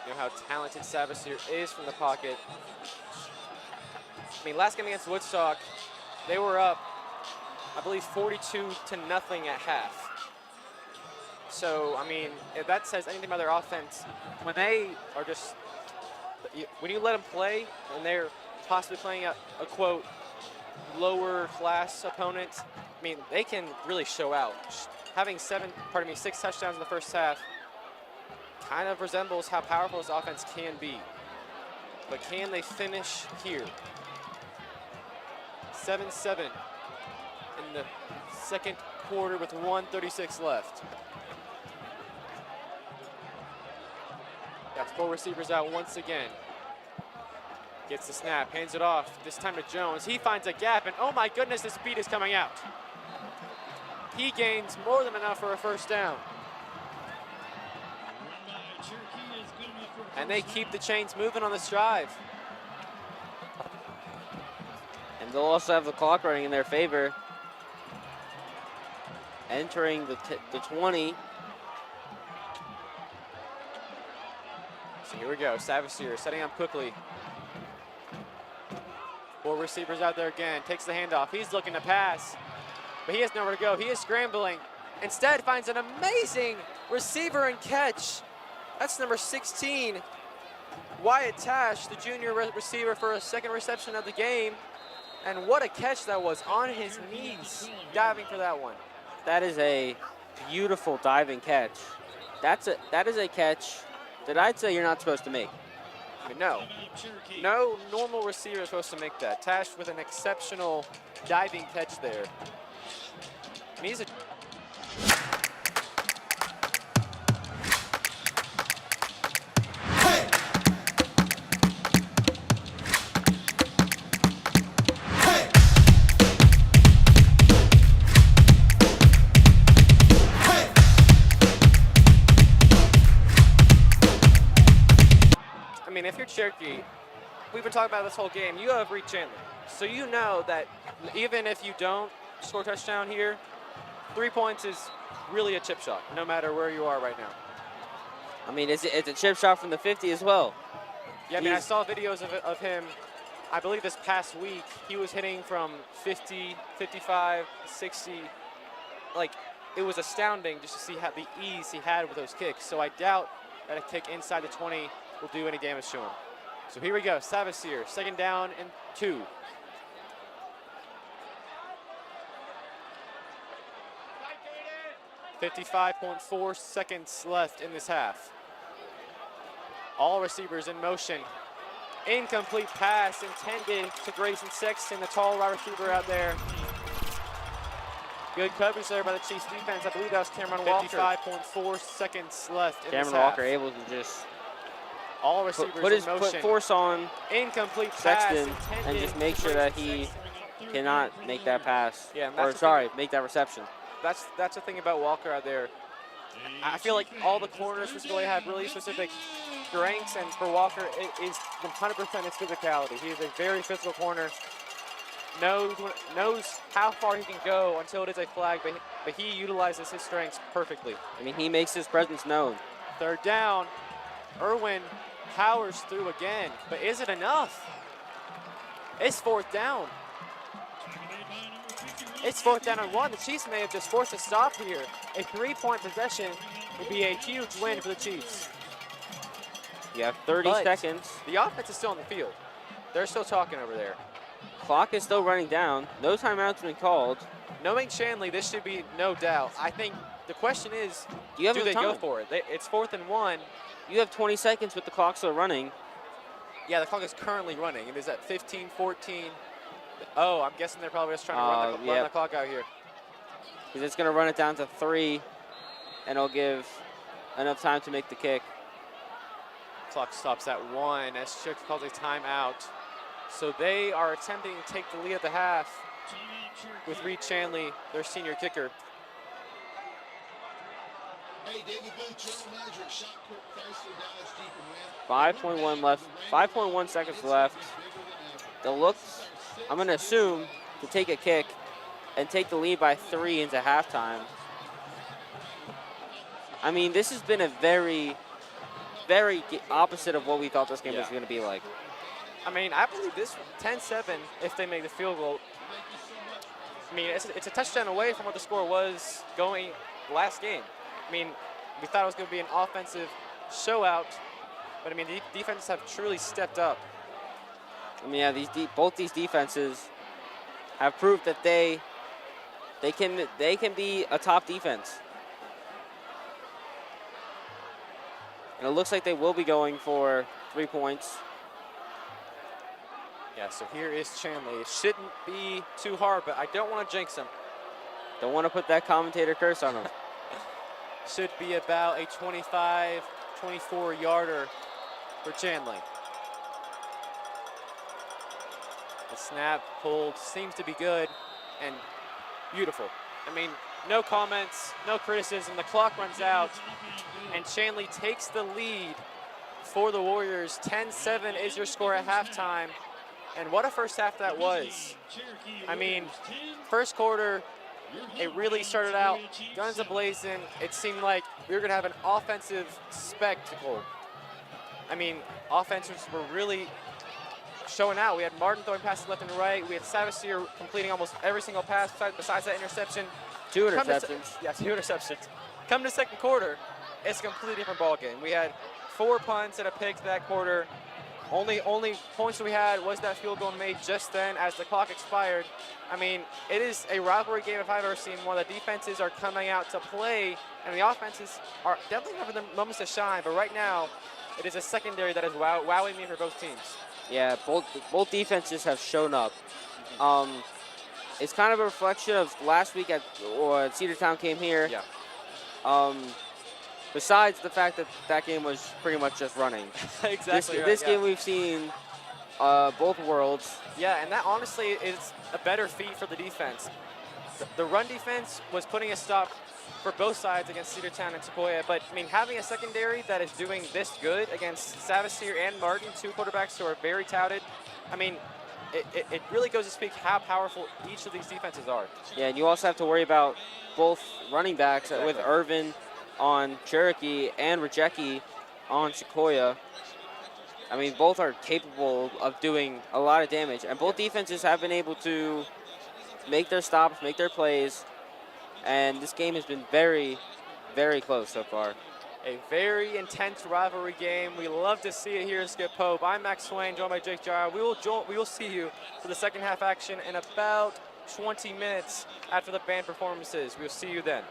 You know how talented Savasier is from the pocket. I mean, last game against Woodstock, they were up, I believe, 42-0 at half. So, I mean, if that says anything about their offense, when they are just, when you let them play and they're possibly playing a quote, lower class opponent, I mean, they can really show out. Having 6 touchdowns in the first half kind of resembles how powerful this offense can be. But can they finish here? 7-7 in the second quarter with 1:36 left. Got 4 receivers out once again. Gets the snap, hands it off, this time to Jones. He finds a gap, and oh my goodness, the speed is coming out. He gains more than enough for a first down. And they keep the chains moving on this drive. And they'll also have the clock running in their favor. Entering the 20. So here we go, Savasier setting up quickly. 4 receivers out there again, takes the handoff. He's looking to pass, but he has nowhere to go. He is scrambling. Instead finds an amazing receiver and catch. That's number 16, Wyatt Tash, the junior receiver for a second reception of the game. And what a catch that was, on his knees, diving for that one. That is a beautiful diving catch. That is a catch that I'd say you're not supposed to make. I mean, no normal receiver is supposed to make that. Tash with an exceptional diving catch there. And he's a if you're Cherokee, we've been talking about this whole game, you have Reed Chandler. So you know that even if you don't score a touchdown here, 3 points is really a chip shot, no matter where you are right now. I mean, it's a chip shot from the 50 as well. Yeah, I mean, I saw videos of him, I believe this past week, he was hitting from 50, 55, 60. Like, it was astounding just to see how the ease he had with those kicks. So I doubt that a kick inside the 20 will do any damage to him. So here we go, Savasier, 2nd down and 2. .4 seconds left in this half. All receivers in motion. Incomplete pass intended to Grayson Sexton, the tall wide receiver out there. Good coverage there by the Chiefs defense. I believe that was Cameron Walker. 55.4 seconds left in this half. Cameron Walker able to just all receivers in motion. Put force on incomplete Sexton pass and just make sure that he cannot make that pass. Yeah, make that reception. That's the thing about Walker out there. I feel like all the corners for Sequoia have really specific strengths, and for Walker, it is 100% his physicality. He is a very physical corner. Knows how far he can go until it is a flag, but he utilizes his strengths perfectly. I mean, he makes his presence known. 3rd down. Irwin powers through again, but is it enough? It's 4th down. It's 4th down and 1. The Chiefs may have just forced a stop here. A 3-point possession would be a huge win for the Chiefs. You have 30 seconds. The offense is still on the field. They're still talking over there. Clock is still running down. No timeouts been called. Knowing Shanley, this should be no doubt. I think the question is, do they go for it? It's 4th and 1. You have 20 seconds with the clock still running. Yeah, the clock is currently running. It is at 15, 14. Oh, I'm guessing they're probably just trying to run the clock out here. Because it's going to run it down to 3, and it'll give enough time to make the kick. Clock stops at 1 as Cherokee calls a timeout. So they are attempting to take the lead at the half with Reed Shanley, their senior kicker. Hey, David Booth, general manager at Shot Chrysler Dodge Jeep and Ram. 5.1 left. 5.1 seconds left. The looks, I'm going to assume, to take a kick and take the lead by 3 into halftime. I mean, this has been a very opposite of what we thought this game was going to be like. I mean, I believe this 10-7 if they make the field goal. I mean, it's a touchdown away from what the score was going last game. I mean, we thought it was going to be an offensive showout, but I mean, the defenses have truly stepped up. I mean, yeah, both these defenses have proved that they can be a top defense. And it looks like they will be going for 3 points. Yeah, so here is Chandley. It shouldn't be too hard, but I don't want to jinx him. Don't want to put that commentator curse on him. Should be about a 25, 24-yarder for Chandley. The snap pulled seems to be good and beautiful. I mean, no comments, no criticism. The clock runs out, and Chandley takes the lead for the Warriors. 10-7 is your score at halftime. And what a first half that was. I mean, first quarter, it really started out guns a-blazing. It seemed like we were going to have an offensive spectacle. I mean, offenses were really showing out. We had Martin throwing passes left and right. We had Savasier completing almost every single pass besides that interception. 2 interceptions. Yeah, 2 interceptions. Come to second quarter, it's a completely different ballgame. We had 4 punts and a pick that quarter. Only points we had was that field goal made just then as the clock expired. I mean, it is a rivalry game if I've ever seen one. The defenses are coming out to play, and the offenses are definitely having their moments to shine. But right now, it is a secondary that is wowing me for both teams. Yeah, both defenses have shown up. It's kind of a reflection of last week or Cedartown came here. Yeah. Besides the fact that that game was pretty much just running. Exactly. This game we've seen both worlds. Yeah, and that honestly is a better feat for the defense. The run defense was putting a stop for both sides against Cedartown and Sequoia, but I mean, having a secondary that is doing this good against Savasier and Martin, 2 quarterbacks who are very touted, I mean, it really goes to speak how powerful each of these defenses are. Yeah, and you also have to worry about both running backs with Irvin on Cherokee and Rajecki on Sequoia. I mean, both are capable of doing a lot of damage, and both defenses have been able to make their stops, make their plays, and this game has been very, very close so far. A very intense rivalry game. We love to see it here at Skip Pope. I'm Max Swain, joined by Jake Jara. We will see you for the second half action in about 20 minutes after the band performances. We'll see you then.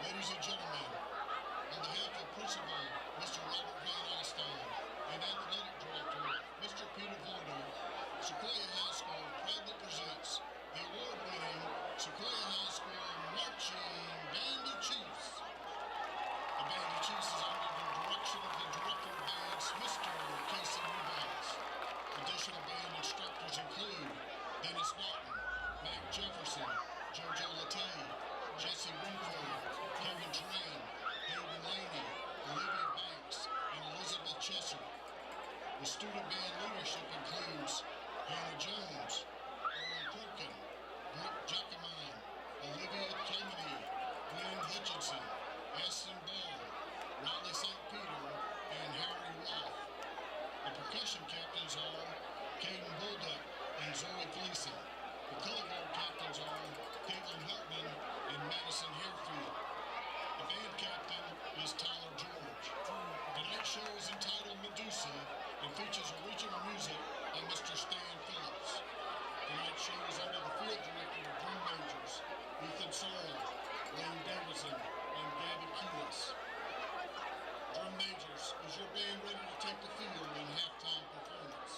Ladies and gentlemen, on behalf of Principal Mr. Robert Van Alstyne and Athletic Director Mr. Peter Voida, Sequoia High School proudly presents the award-winning Sequoia High School Marching Band of Chiefs. The Band of Chiefs is under the direction of the Director of Bands, Mr. Casey Eubanks. Additional band instructors include Dennis Martin, Mac Jefferson, JoJo Latay, Jesse Winfield, Kevin Tran, Hayden Laney, Olivia Banks, and Elizabeth Chesser. The student band leadership includes Hannah Jones, Owen Perkin, Brooke Jacomine, Olivia Kennedy, Glenn Hutchinson, Aston Ball, Riley St. Peter, and Harry Roth. The percussion captains are Caden Bulduck and Zoe Gleason. The color guard captains are Caitlin Hartman and Madison Harefield. The band captain is Tyler George. Tonight's show is entitled Medusa and features original music by Mr. Stan Phillips. Tonight's show is under the field director of drum majors, Ethan Sorrell, Lane Davidson, and Gabby Keelis. Drum majors, is your band ready to take the field in halftime performance?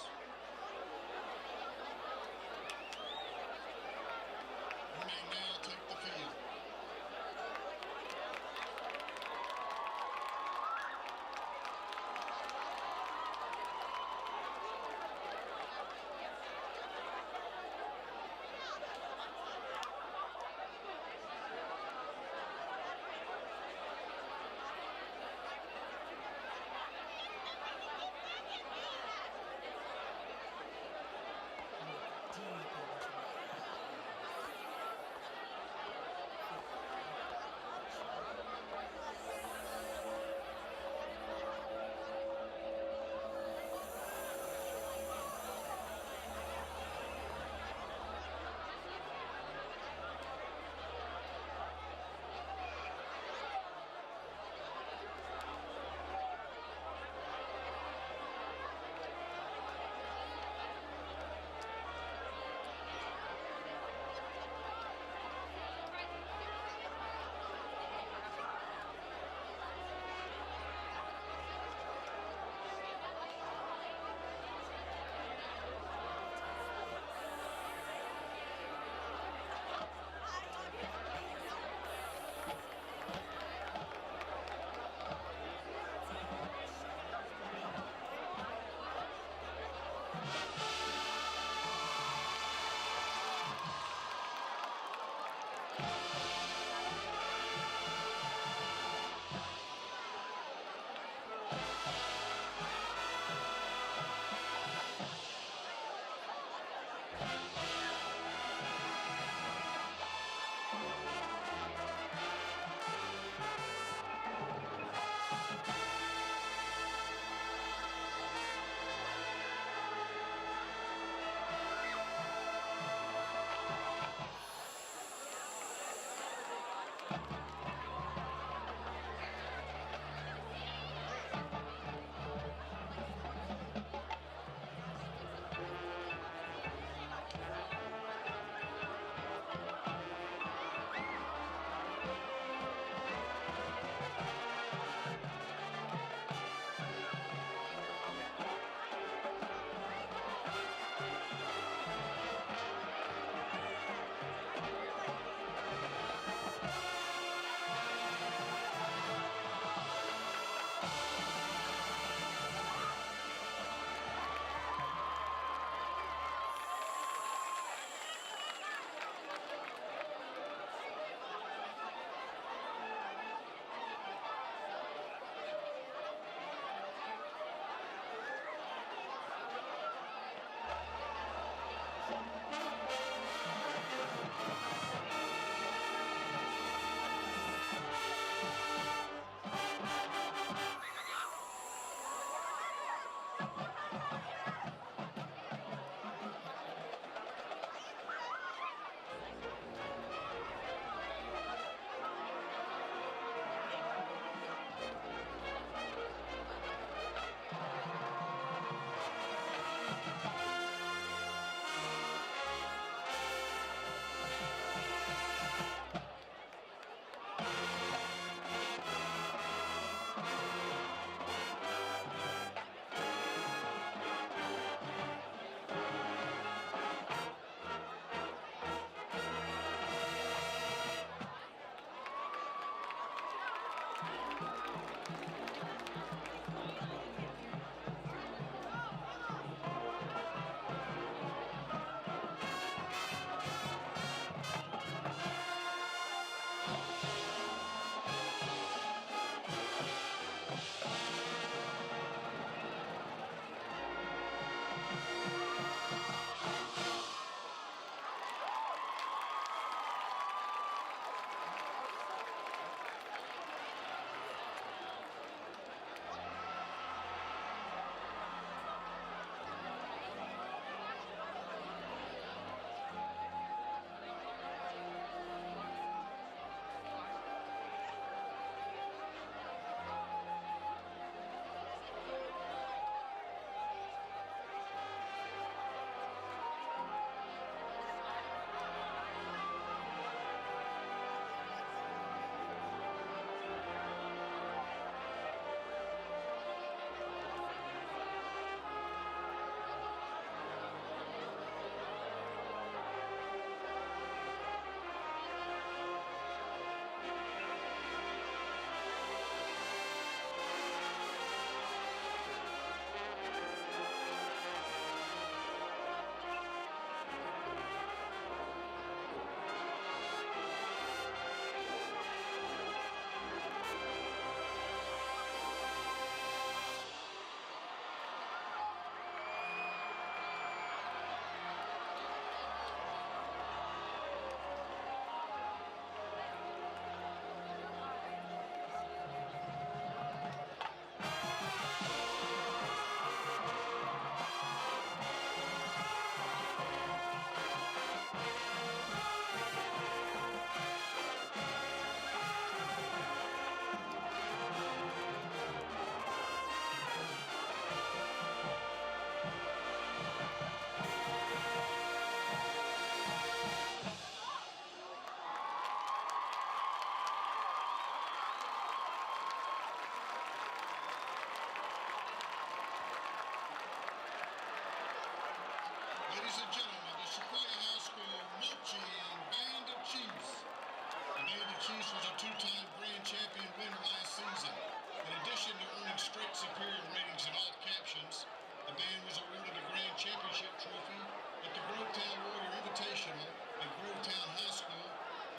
You may now take the field.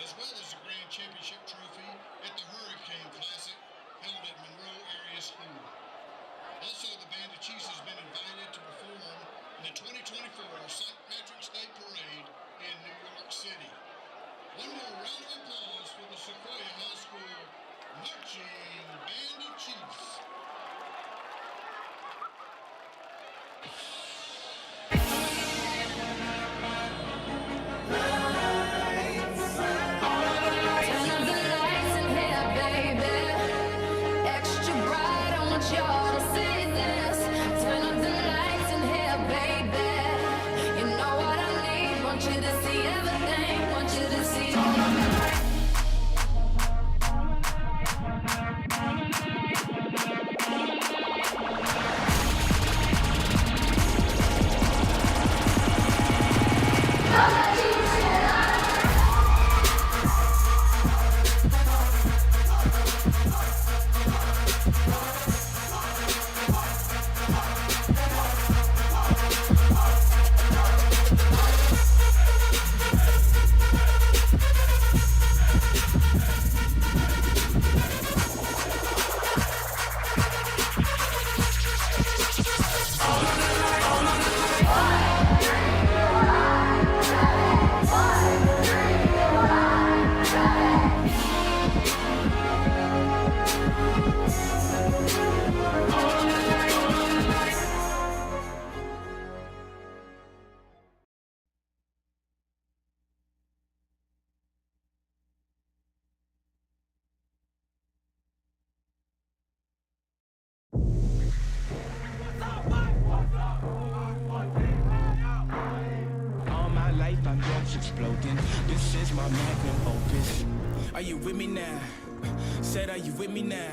as well as the Grand Championship trophy at the Hurricane Classic held at Monroe Area School. Also, the Band of Chiefs has been invited to perform in the 2024 St. Patrick's Day Parade in New York City. One more round of applause for the Sequoia High School Marching Band of Chiefs. All my life I'm drugs exploding. This is my magnum opus. Are you with me now? Said, are you with me now?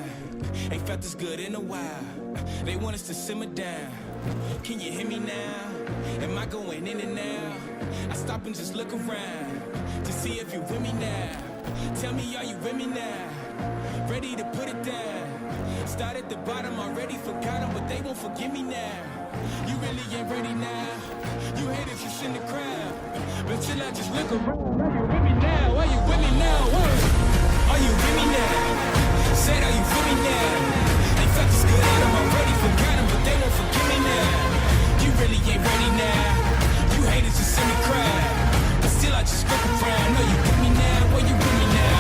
Ain't felt this good in a while. They want us to simmer down. Can you hear me now? Am I going in and out? I stop and just look around to see if you with me now. Tell me, are you with me now? Ready to put it down. Start at the bottom, already forgot them, but they won't forgive me now. You really ain't ready now. You haters just in the crowd, but till I just look around. Are you with me now? Are you with me now? Are you with me now? Said, are you with me now? Ain't felt this good at them, already forgot them, but they won't forgive me now. You really ain't ready now. You haters just in the crowd, but still I just look around. Are you with me now? Are you with me now?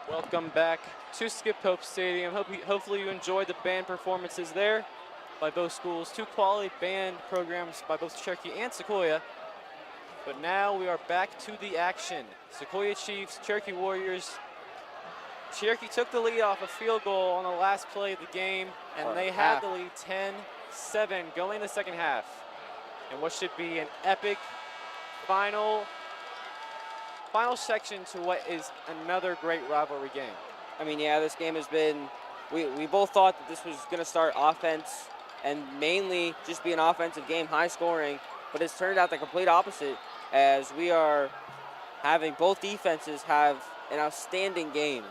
Welcome back to Skip Hope Stadium. Hopefully you enjoyed the band performances there by both schools. Two quality band programs by both Cherokee and Sequoia. But now we are back to the action. Sequoia Chiefs, Cherokee Warriors. Cherokee took the lead off a field goal on the last play of the game, and they had the lead 10-7 going in the second half. And what should be an epic final section to what is another great rivalry game. I mean, yeah, this game has been, we both thought that this was going to start offense and mainly just be an offensive game, high scoring, but it's turned out the complete opposite as we are having both defenses have an outstanding game.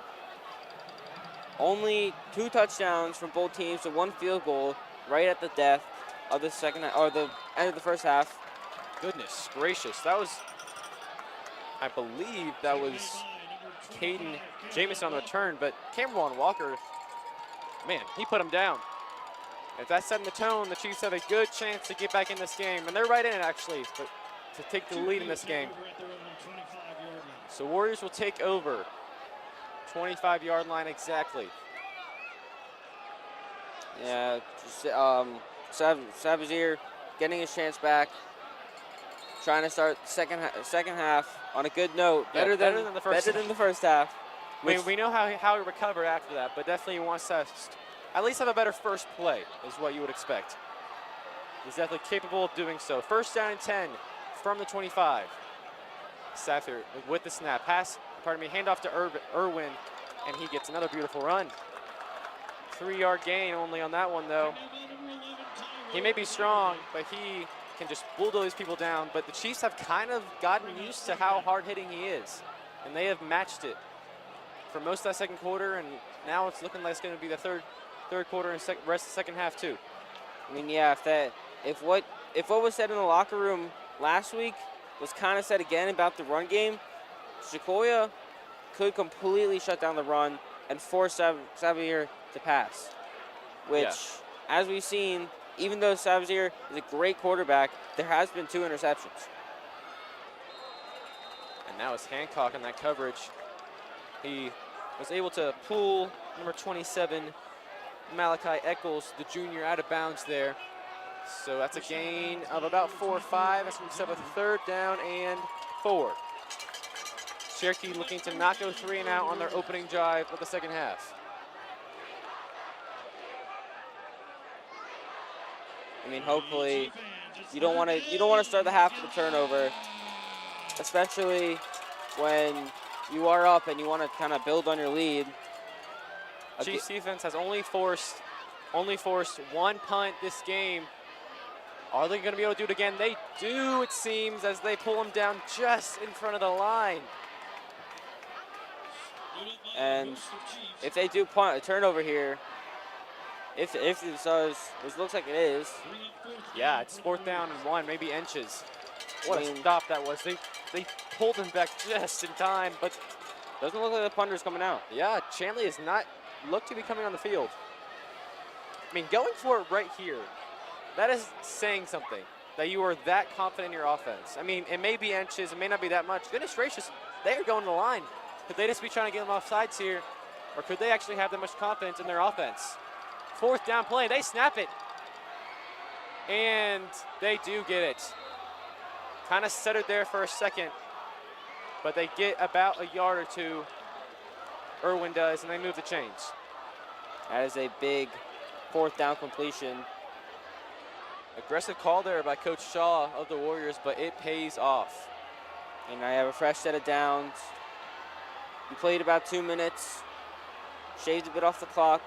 Only 2 touchdowns from both teams and 1 field goal right at the death of the the end of the first half. Goodness gracious, that was, I believe that was Caden Jamison on the return, but Cameron Walker, man, he put him down. If that's setting the tone, the Chiefs have a good chance to get back in this game, and they're right in it actually, but to take the lead in this game. So Warriors will take over. 25-yard line exactly. Yeah, Savizier getting his chance back. Trying to start second half on a good note. Better than the first half. I mean, we know how he recovered after that, but definitely he wants to at least have a better first play is what you would expect. He's definitely capable of doing so. First down and 10 from the 25. Savizier with the snap. Handoff to Irwin, and he gets another beautiful run. 3-yard gain only on that one, though. He may be strong, but he can just bulldoze people down. But the Chiefs have kind of gotten used to how hard-hitting he is, and they have matched it for most of that second quarter, and now it's looking like it's going to be the third quarter and rest of the second half, too. I mean, yeah, if what was said in the locker room last week was kind of said again about the run game, Sequoia could completely shut down the run and force Savizier to pass, which, as we've seen, even though Savizier is a great quarterback, there has been 2 interceptions. And now it's Hancock in that coverage. He was able to pull number 27, Malachi Eccles, the junior, out of bounds there. So that's a gain of about 4 or 5. That's going to set up a 3rd down and 4. Cherokee looking to not go 3 and out on their opening drive of the second half. I mean, hopefully, you don't want to start the half with a turnover, especially when you are up and you want to kind of build on your lead. Chiefs defense has only forced 1 punt this game. Are they going to be able to do it again? They do, it seems, as they pull them down just in front of the line. And if they do punt a turnover here, if it does, which looks like it is. Yeah, it's 4th down and 1, maybe inches. What a stop that was. They pulled him back just in time, but doesn't look like the punter's coming out. Yeah, Chamley is not looked to be coming on the field. I mean, going for it right here, that is saying something, that you are that confident in your offense. I mean, it may be inches, it may not be that much. Goodness gracious, they are going to the line. Could they just be trying to get them off sides here, or could they actually have that much confidence in their offense? 4th down play, they snap it. And they do get it. Kind of centered there for a second, but they get about a yard or 2. Irwin does, and they move the chains. That is a big 4th down completion. Aggressive call there by Coach Shaw of the Warriors, but it pays off. And I have a fresh set of downs. We played about 2 minutes, shaved a bit off the clock.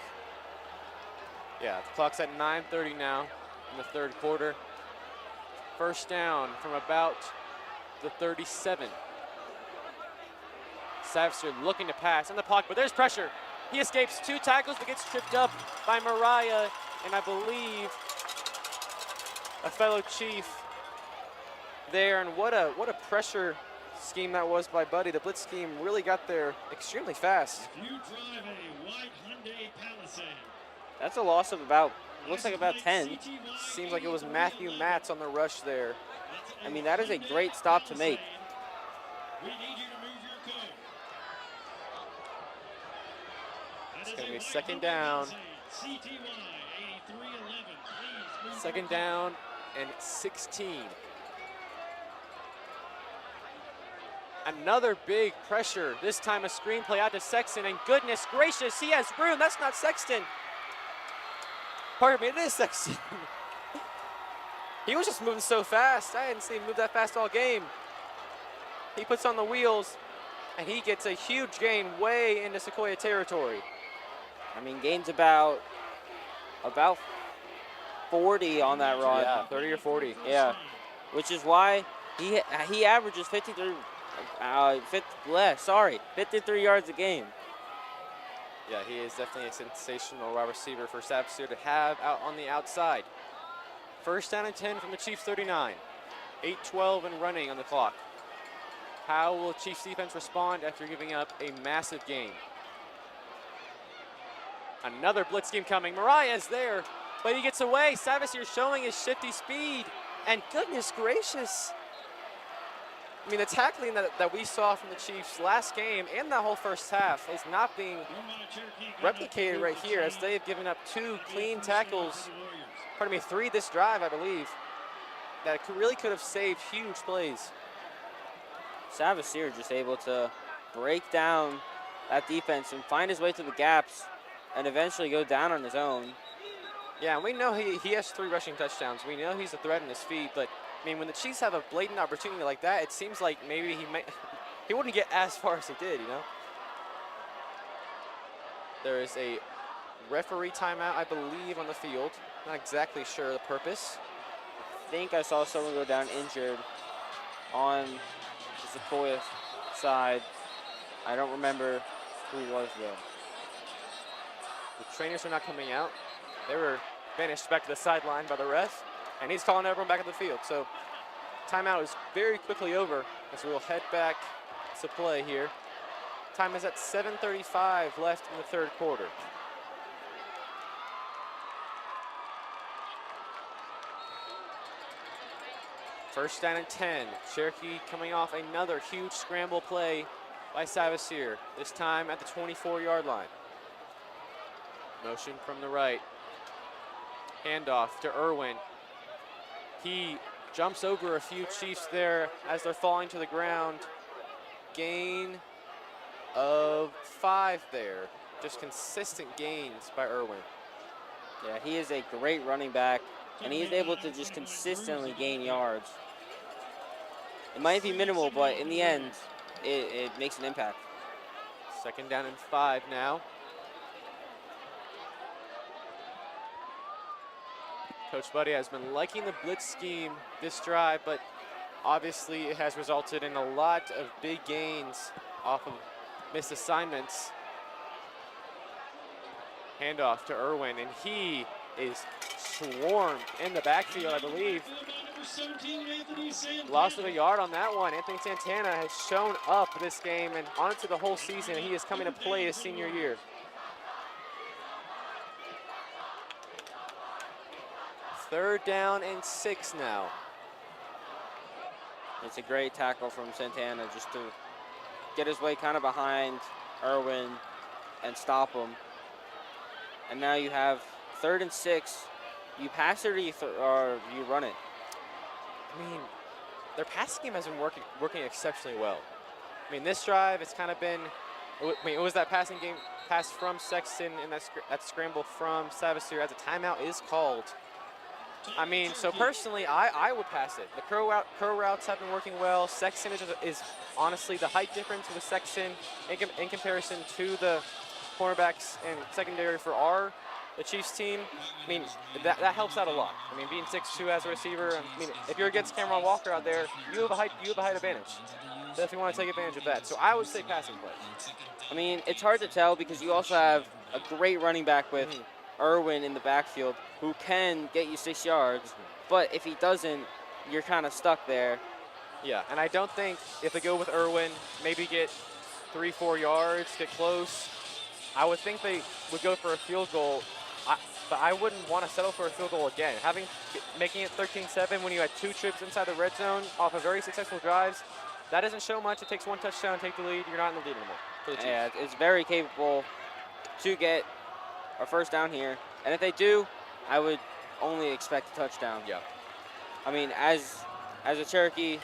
Yeah, the clock's at 9:30 now in the 3rd quarter. First down from about the 37. Savizier looking to pass in the pocket, but there's pressure. He escapes 2 tackles, but gets tripped up by Mariah, and I believe a fellow Chief there. And what a pressure scheme that was by Buddy. The blitz scheme really got there extremely fast. If you drive a white Hyundai Palisade, that's a loss of about, looks like about 10. Seems like it was Matthew Matz on the rush there. I mean, that is a great stop to make. we need you to move your code. It's going to be 2nd down. CTY 8311, please move 2nd down and 16. Another big pressure. This time a screen play out to Sexton, and goodness gracious, he has room. That's not Sexton. Pardon me, it is Sexton. He was just moving so fast. I hadn't seen him move that fast all game. He puts on the wheels, and he gets a huge gain way into Sequoia territory. I mean, gains about 40 on that run. Yeah, 30 or 40. Yeah, which is why he averages 53 53 yards a game. Yeah, he is definitely a sensational wide receiver for Sept to have out on the outside. First down and 10 from the Chiefs 39. 8:12 and running on the clock. How will Chiefs defense respond after giving up a massive gain? Another blitz scheme coming. Mariah is there, but he gets away. Savasier showing his shifty speed. And goodness gracious. I mean, the tackling that we saw from the Chiefs last game and that whole first half is not being replicated right here, as they've given up 2 clean tackles, pardon me, 3 this drive, I believe, that really could have saved huge plays. Savasier just able to break down that defense and find his way to the gaps and eventually go down on his own. Yeah, and we know he has 3 rushing touchdowns. We know he's a threat in his feet, but I mean, when the Chiefs have a blatant opportunity like that, it seems like maybe he wouldn't get as far as he did, you know? There is a referee timeout, I believe, on the field. Not exactly sure the purpose. I think I saw someone go down injured on the Sequoia side. I don't remember who it was, though. The trainers are not coming out. They were banished back to the sideline by the ref, and he's calling everyone back on the field. So timeout is very quickly over as we'll head back to play here. Time is at 7:35 left in the third quarter. First down and 10. Cherokee coming off another huge scramble play by Savasier, this time at the 24-yard line. Motion from the right. Handoff to Irwin. He jumps over a few Chiefs there as they're falling to the ground. Gain of 5 there. Just consistent gains by Irwin. Yeah, he is a great running back, and he is able to just consistently gain yards. It might be minimal, but in the end, it makes an impact. Second down and 5 now. Coach Buddy has been liking the blitz scheme this drive, but obviously it has resulted in a lot of big gains off of missed assignments. Handoff to Irwin, and he is swarmed in the backfield, I believe. Loss of a yard on that one. Anthony Santana has shown up this game and honestly the whole season. He is coming to play his senior year. Third down and 6 now. It's a great tackle from Santana just to get his way kind of behind Irwin and stop him. And now you have 3rd and 6. You pass it or you run it? I mean, their passing game has been working exceptionally well. I mean, this drive, it's kind of been, it was that passing game pass from Sexton and that scramble from Savasier as a timeout is called. I mean, so personally, I would pass it. The curl routes have been working well. Sexton is honestly the height difference with Sexton in comparison to the cornerbacks and secondary for the Chiefs team. I mean, that helps out a lot. I mean, being 6'2" as a receiver, I mean, if you're against Cameron Walker out there, you have a height advantage. Definitely want to take advantage of that. So I would say passing play. I mean, it's hard to tell because you also have a great running back with Irwin in the backfield who can get you 6 yards, but if he doesn't, you're kind of stuck there. Yeah, and I don't think if they go with Irwin, maybe get 3-4 yards, get close, I would think they would go for a field goal, but I wouldn't want to settle for a field goal again. Making it 13-7 when you had 2 trips inside the red zone off of very successful drives, that doesn't show much. It takes 1 touchdown to take the lead. You're not in the lead anymore for the Chiefs. Yeah, it's very capable to get a first down here. And if they do, I would only expect a touchdown. Yeah. I mean, as a Cherokee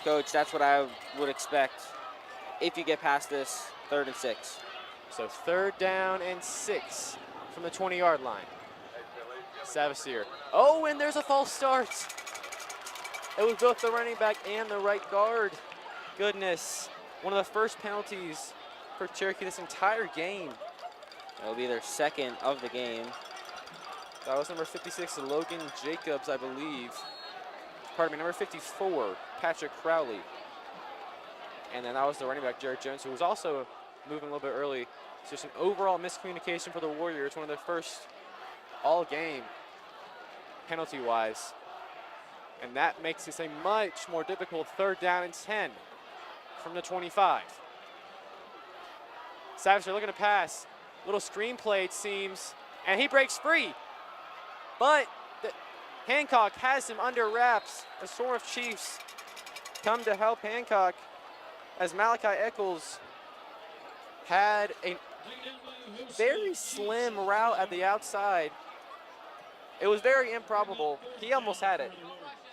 coach, that's what I would expect if you get past this 3rd and 6. So 3rd down and 6 from the 20-yard line. Savasier. Oh, and there's a false start. It was both the running back and the right guard. Goodness. One of the first penalties for Cherokee this entire game. It'll be their 2nd of the game. That was number 56, Logan Jacobs, I believe. Pardon me, number 54, Patrick Crowley. And then that was the running back, Jared Jones, who was also moving a little bit early. So just an overall miscommunication for the Warriors, one of their first all game penalty-wise. And that makes this a much more difficult 3rd down and 10 from the 25. Savage are looking to pass. Little screen play, it seems, and he breaks free. But Hancock has him under wraps. The Storm of Chiefs come to help Hancock as Malachi Eccles had a very slim route at the outside. It was very improbable. He almost had it.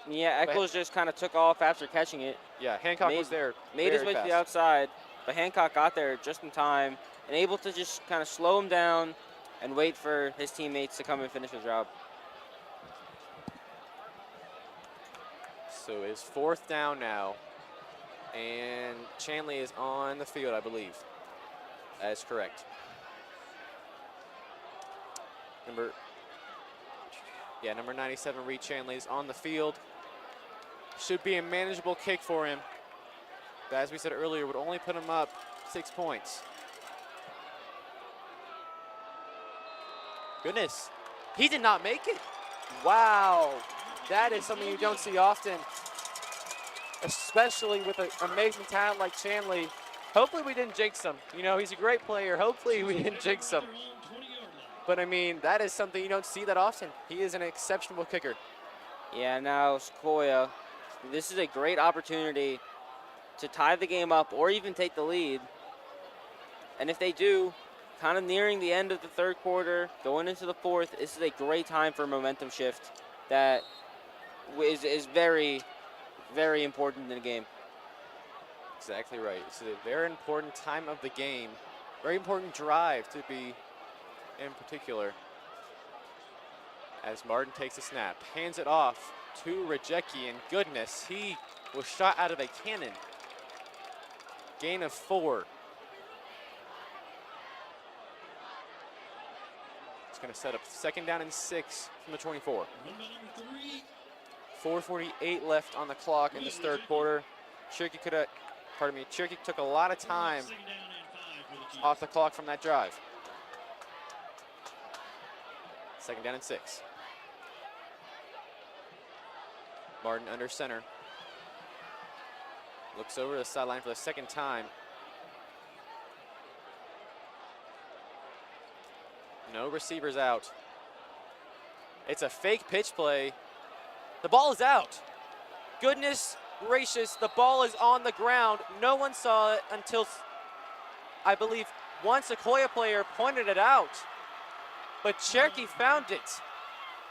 Yeah, Eccles just kind of took off after catching it. Yeah, Hancock was there. Made his way to the outside, but Hancock got there just in time and able to just kind of slow him down and wait for his teammates to come and finish the job. So it's 4th down now, and Chanley is on the field, I believe. That is correct. Number 97, Reed Chanley, is on the field. Should be a manageable kick for him. But as we said earlier, would only put him up 6 points. Goodness, he did not make it. Wow, that is something you don't see often, especially with an amazing talent like Chanley. Hopefully we didn't jinx him. You know, he's a great player. Hopefully we didn't jinx him. But I mean, that is something you don't see that often. He is an exceptional kicker. Yeah, now Sequoia, this is a great opportunity to tie the game up or even take the lead. And if they do, kind of nearing the end of the 3rd quarter, going into the 4th, this is a great time for a momentum shift that is very, very important in the game. Exactly right. This is a very important time of the game. Very important drive to be in particular. As Martin takes a snap, hands it off to Rajecki, and goodness, he was shot out of a cannon. Gain of 4. It's going to set up 2nd down and 6 from the 24. 4:48 left on the clock in this 3rd quarter. Cherokee took a lot of time off the clock from that drive. 2nd down and 6. Martin under center. Looks over the sideline for the 2nd time. No receivers out. It's a fake pitch play. The ball is out. Goodness gracious, the ball is on the ground. No one saw it until, I believe, one Sequoia player pointed it out. But Cherokee found it.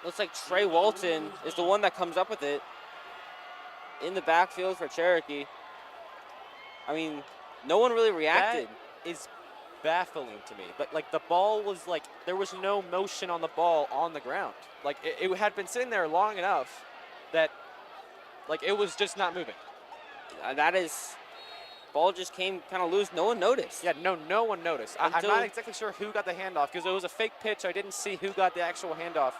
Looks like Trey Walton is the one that comes up with it in the backfield for Cherokee. I mean, no one really reacted. That is baffling to me. But like the ball was like, there was no motion on the ball on the ground. Like it had been sitting there long enough that like it was just not moving. That is, ball just came kind of loose. No one noticed. Yeah, no one noticed. I'm not exactly sure who got the handoff because it was a fake pitch. I didn't see who got the actual handoff.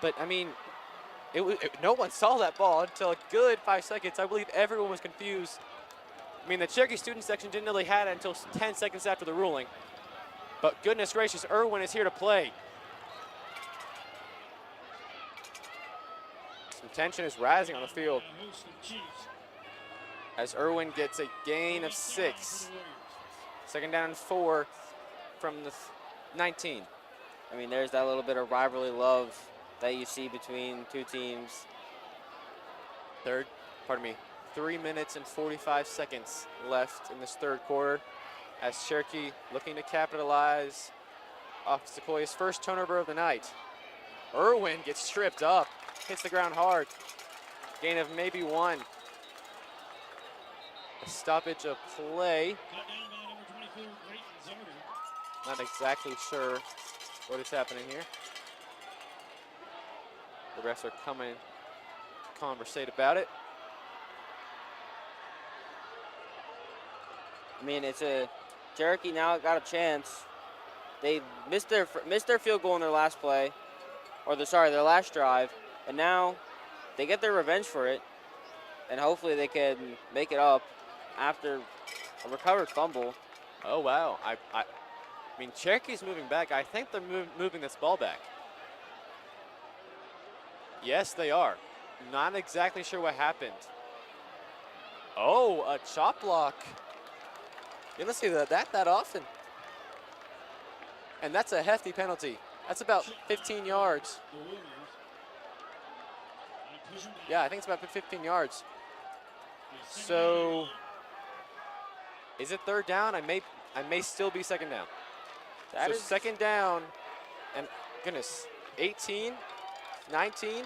But I mean, no one saw that ball until a good 5 seconds. I believe everyone was confused. I mean, the Cherokee student section didn't really have it until 10 seconds after the ruling. But goodness gracious, Irwin is here to play. Some tension is rising on the field as Irwin gets a gain of 6. 2nd down and 4 from the 19. I mean, there's that little bit of rivalry love that you see between two teams. 3 minutes and 45 seconds left in this 3rd quarter as Cherokee looking to capitalize off Sequoia's first turnover of the night. Irwin gets tripped up, hits the ground hard. Gain of maybe 1. A stoppage of play. Not exactly sure what is happening here. The refs are coming to conversate about it. I mean, it's a Cherokee now got a chance. They missed their field goal in their last play, or their last drive, and now they get their revenge for it, and hopefully they can make it up after a recovered fumble. Oh, wow. I mean, Cherokee's moving back. I think they're moving this ball back. Yes, they are. Not exactly sure what happened. Oh, a chop block. You don't see that often. And that's a hefty penalty. That's about 15 yards. Yeah, I think it's about 15 yards. So, is it third down? I may still be second down. That So is second down, and goodness, 18, 19.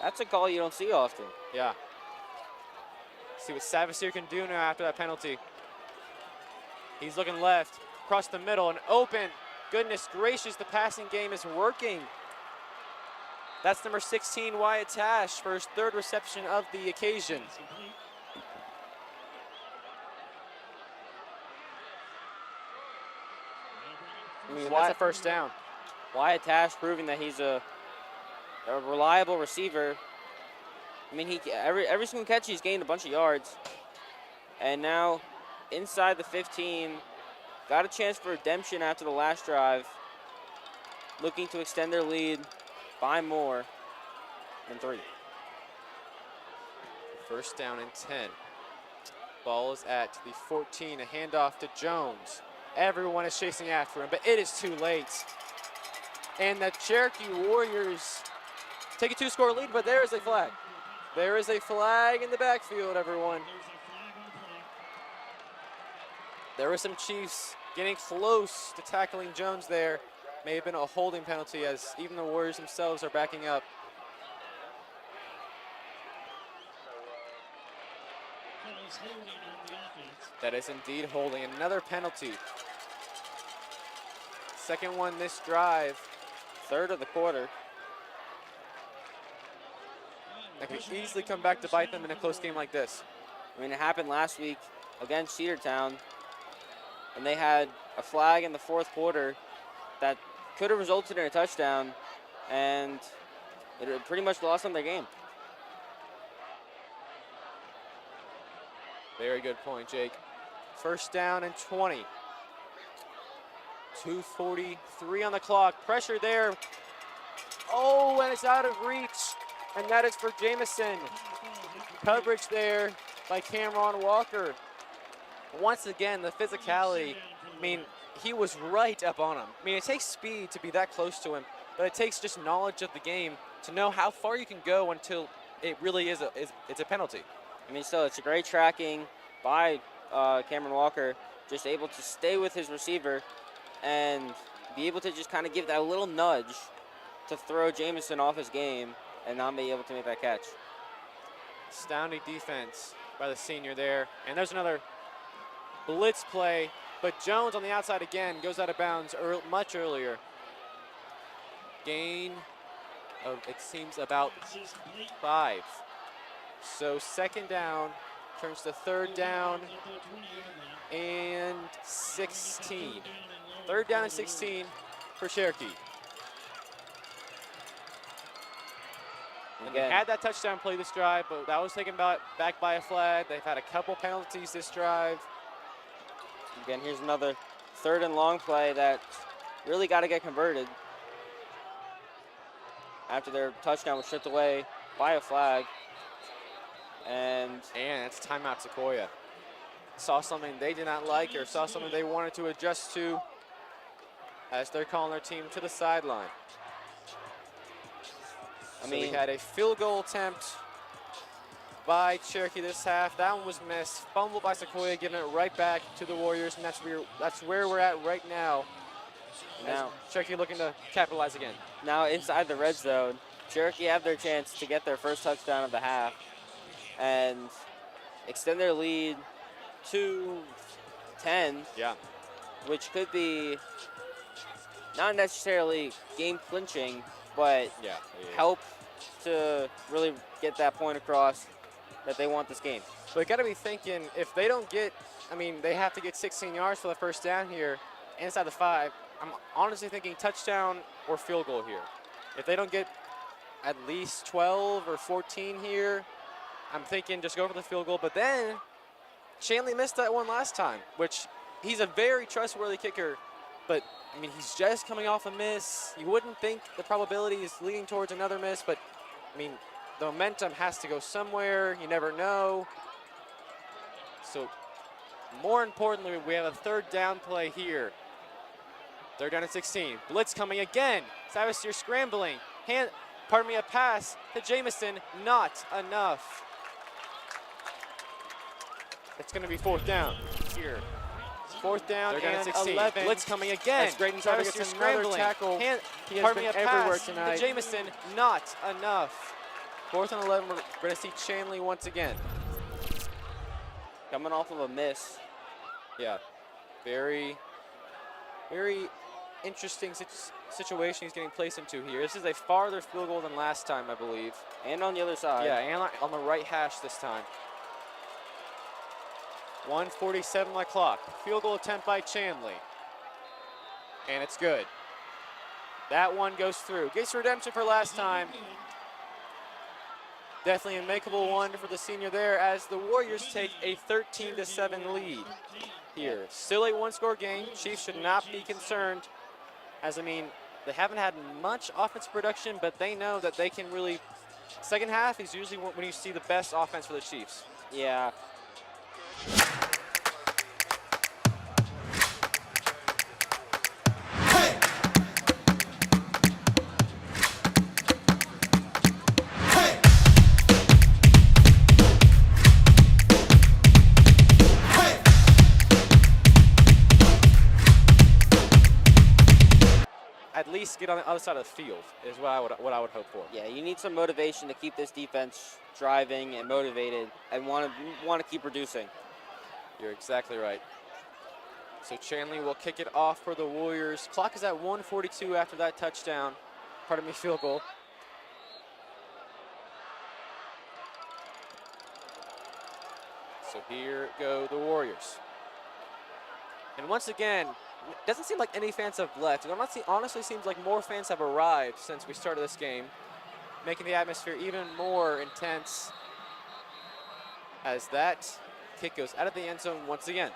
That's a call you don't see often. Yeah. See what Savasier can do now after that penalty. He's looking left, across the middle, and open. Goodness gracious, the passing game is working. That's number 16, Wyatt Tash, for his third reception of the occasion. I mean, That's a first down. Wyatt Tash proving that he's a reliable receiver. I mean, every single catch he's gained a bunch of yards. And now inside the 15, got a chance for redemption after the last drive. Looking to extend their lead by more than 3. First down and 10. Ball is at the 14, a handoff to Jones. Everyone is chasing after him, but it is too late. And the Cherokee Warriors take a 2-score lead, but there is a flag. There is a flag in the backfield, everyone. There were some Chiefs getting close to tackling Jones there. May have been a holding penalty, as even the Warriors themselves are backing up. That is indeed holding. Another penalty. Second one this drive. Third of the quarter. That could easily come back to bite them in a close game like this. I mean, it happened last week against Cedartown, and they had a flag in the fourth quarter that could have resulted in a touchdown, and it pretty much lost them their game. Very good point, Jake. First down and 20. 2:43 on the clock. Pressure there. Oh, and it's out of reach. And that is for Jamison. Coverage there by Cameron Walker. Once again, the physicality. I mean, he was right up on him. I mean, it takes speed to be that close to him, but it takes just knowledge of the game to know how far you can go until it really is it's a penalty. I mean, still, it's a great tracking by Cameron Walker, just able to stay with his receiver and be able to just kind of give that little nudge to throw Jamison off his game and not be able to make that catch. Astounding defense by the senior there. And there's another blitz play, but Jones on the outside again goes out of bounds much earlier. Gain of, it seems, about 5. So second down turns to third down and 16. Third down and 16 for Cherokee. And they Again. had that touchdown play this drive, but that was taken back by a flag. They've had a couple penalties this drive. Again, here's another third and long play that really got to get converted after their touchdown was stripped away by a flag. And it's timeout Sequoia. Saw something they did not like or saw something they wanted to adjust to as they're calling their team to the sideline. So we had a field goal attempt by Cherokee this half. That one was missed. Fumbled by Sequoia, giving it right back to the Warriors, and that's where we're at right now. Now Cherokee looking to capitalize again. Now inside the red zone, Cherokee have their chance to get their first touchdown of the half and extend their lead to 10. Yeah. Which could be not necessarily game clinching, but help to really get that point across that they want this game. But they got to be thinking, if they don't get, I mean, they have to get 16 yards for the first down here inside the 5. I'm honestly thinking touchdown or field goal here. If they don't get at least 12 or 14 here, I'm thinking just go for the field goal. But then Shanley missed that one last time, which he's a very trustworthy kicker, but I mean, he's just coming off a miss. You wouldn't think the probability is leaning towards another miss, but I mean, the momentum has to go somewhere. You never know. So more importantly, we have a third down play here. Third down and 16. Blitz coming again. Savasier scrambling. A pass to Jamison. Not enough. It's going to be fourth down here. Fourth down and 11. Blitz coming again. Savasier scrambling. Tackle. He has been A everywhere pass tonight. to Jamison. Not enough. Fourth and 11. We're going to see Shanley once again. Coming off of a miss. Yeah, very interesting situation he's getting placed into here. This is a farther field goal than last time, I believe. And on the other side. Yeah, and on the right hash this time. 1:47 on the clock. Field goal attempt by Shanley. And it's good. That one goes through. Gets redemption for last time. Definitely a makeable one for the senior there as the Warriors take a 13-7 lead here. Still a one-score game. Chiefs should not be concerned, as I mean, they haven't had much offensive production, but they know that they can really. Second half is usually when you see the best offense for the Chiefs. Yeah. At least get on the other side of the field is what I would hope for. Yeah, you need some motivation to keep this defense driving and motivated and want to keep producing. You're exactly right. So Shanley will kick it off for the Warriors. Clock is at 1:42 after that touchdown. Field goal. So here go the Warriors. And once again, doesn't seem like any fans have left. It honestly seems like more fans have arrived since we started this game, making the atmosphere even more intense as that kick goes out of the end zone once again.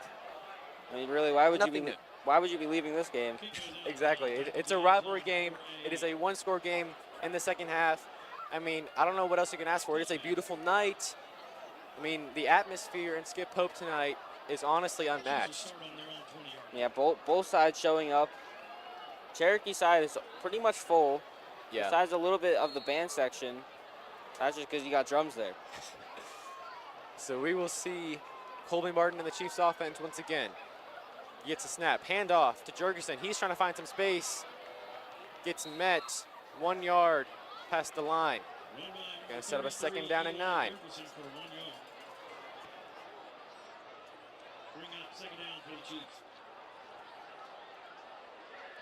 I mean, really, why would Nothing you be leaving this game? Exactly. It's a rivalry game. It is a one-score game in the second half. I mean, I don't know what else you can ask for. It's a beautiful night. I mean, the atmosphere in Skip Pope tonight is honestly unmatched. Yeah, both sides showing up. Cherokee side is pretty much full. Yeah. Besides a little bit of the band section. That's just because you got drums there. So we will see Colby Martin and the Chiefs offense once again. Gets a snap, handoff to Jurgensen. He's trying to find some space. Gets met, 1 yard past the line. Gonna set up a second down and 9.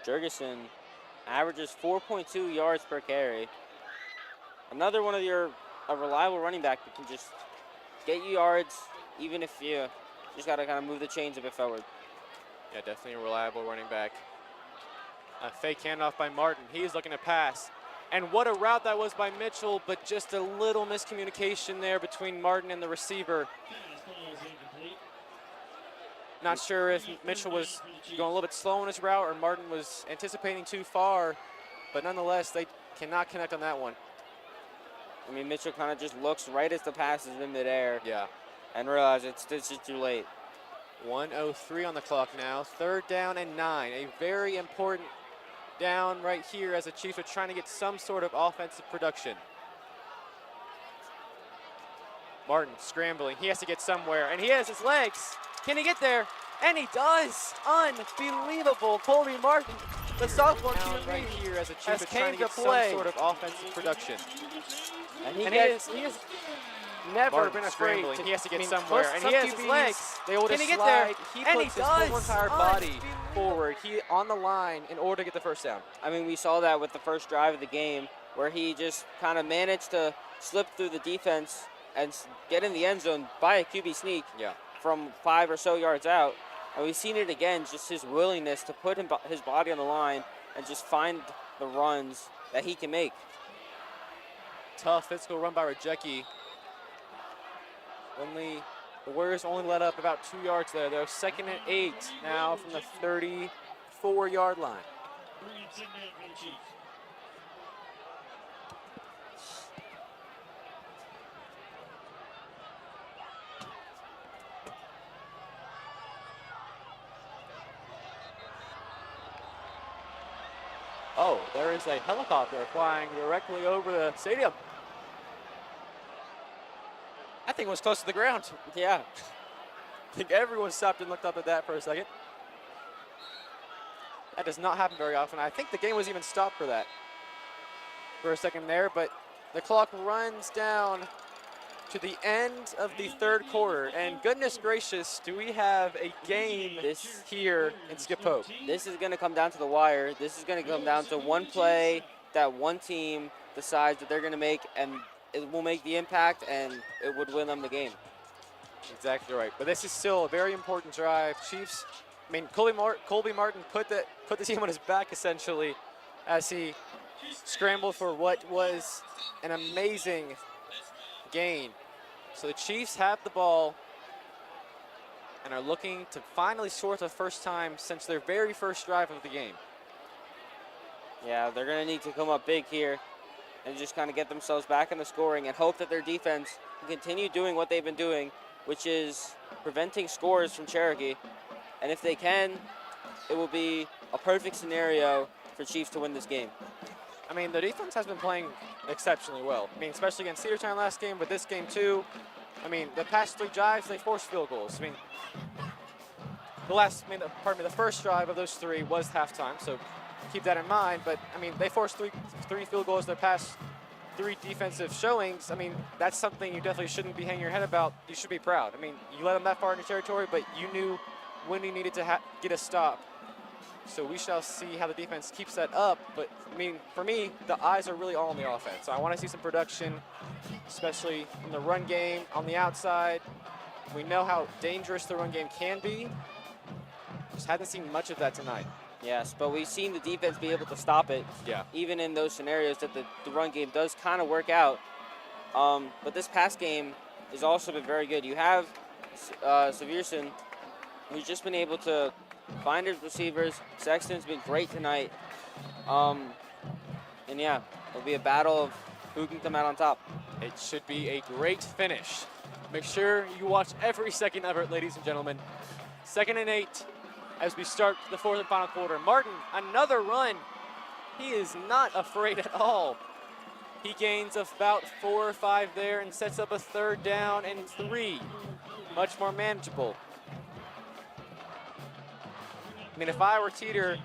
Jurgensen averages 4.2 yards per carry. Another one of a reliable running back that can just get you yards, even if you just got to kind of move the chains a bit forward. Yeah, definitely a reliable running back. A fake handoff by Martin. He's looking to pass. And what a route that was by Mitchell, but just a little miscommunication there between Martin and the receiver. Not sure if Mitchell was going a little bit slow on his route or Martin was anticipating too far, but nonetheless, they cannot connect on that one. I mean, Mitchell kind of just looks right as the pass is in midair. Yeah. And realizes it's just too late. 1:03 on the clock now. Third down and 9. A very important down right here as the Chiefs are trying to get some sort of offensive production. Martin scrambling. He has to get somewhere, and he has his legs. Can he get there? And he does. Unbelievable. Colby Martin, the sophomore QB right here as the Chiefs are trying to get some sort of offensive production. And he is Never Martin been afraid scrambling. to, He has to get I mean, somewhere, most and he has his QBs, legs. They able to Can he get slide. there? He And puts he his does. whole entire body forward. He on the line in order to get the first down. I mean, we saw that with the first drive of the game where he just kind of managed to slip through the defense and get in the end zone by a QB sneak from 5 or so yards out. And we've seen it again, just his willingness to put his body on the line and just find the runs that he can make. Tough physical run by Rajecki. Only The Warriors only let up about 2 yards there, though. 2nd and 8 now from the 34-yard line. 3 and 7 down for the Chiefs. Oh, there is a helicopter flying directly over the stadium. That thing was close to the ground. Yeah. I think everyone stopped and looked up at that for a second. That does not happen very often. I think the game was even stopped for that for a second there, but the clock runs down to the end of the 3rd quarter, and goodness gracious, do we have a game here in Skip Pope. This is going to come down to the wire. This is going to come down to one play that one team decides that they're going to make, and it will make the impact, and it would win them the game. Exactly right. But this is still a very important drive. Chiefs, I mean, Colby Martin put the team on his back essentially as he scrambled for what was an amazing gain. So the Chiefs have the ball and are looking to finally score for the first time since their very first drive of the game. Yeah, they're going to need to come up big here and just kind of get themselves back in the scoring and hope that their defense can continue doing what they've been doing, which is preventing scores from Cherokee. And if they can, it will be a perfect scenario for Chiefs to win this game. I mean, the defense has been playing exceptionally well. I mean, especially against Cedartown last game, but this game too. I mean, the past 3 drives, they forced field goals. I mean, the first drive of those 3 was halftime, so keep that in mind. But I mean, they forced three field goals their past 3 defensive showings. I mean, that's something you definitely shouldn't be hanging your head about. You should be proud. I mean, you let them that far into territory, but you knew when you needed to get a stop. So we shall see how the defense keeps that up. But, I mean, for me, the eyes are really all on the offense. So I want to see some production, especially in the run game on the outside. We know how dangerous the run game can be. Just haven't seen much of that tonight. Yes, but we've seen the defense be able to stop it. Yeah. Even in those scenarios that the run game does kind of work out. But this pass game has also been very good. You have Severson, who's just been able to find his receivers. Sexton's been great tonight. And yeah, it'll be a battle of who can come out on top. It should be a great finish. Make sure you watch every second of it, ladies and gentlemen. 2nd and 8 as we start the 4th and final quarter. Martin, another run. He is not afraid at all. He gains about 4 or 5 there and sets up a 3rd down and 3. Much more manageable. I mean, if I were Teeter,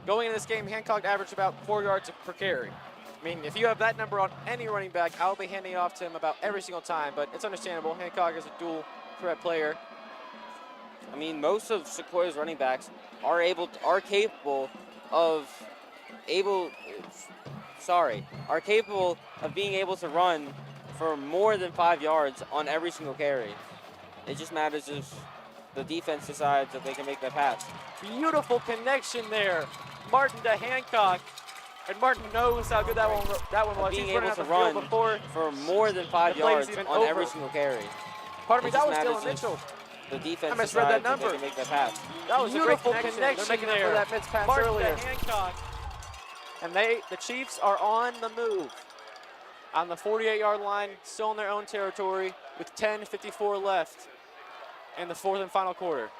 going into this game, Hancock averaged about 4 yards per carry. I mean, if you have that number on any running back, I'll be handing it off to him about every single time, but it's understandable. Hancock is a dual threat player. I mean, most of Sequoia's running backs are capable of being able to run for more than 5 yards on every single carry. It just matters if the defense decides that they can make that pass. Beautiful connection there. Martin to Hancock. And Martin knows how good that one was. Being He's able to run for more than 5 yards on every single carry. Pardon me, It that just was matters Dylan if Mitchell. The defense I misread that decides that they number. can make that pass. That was Beautiful a great connection. They're making up there. for that missed pass Martin earlier. to Hancock. And the Chiefs are on the move. On the 48-yard line, still in their own territory with 10:54 left in the 4th and final quarter.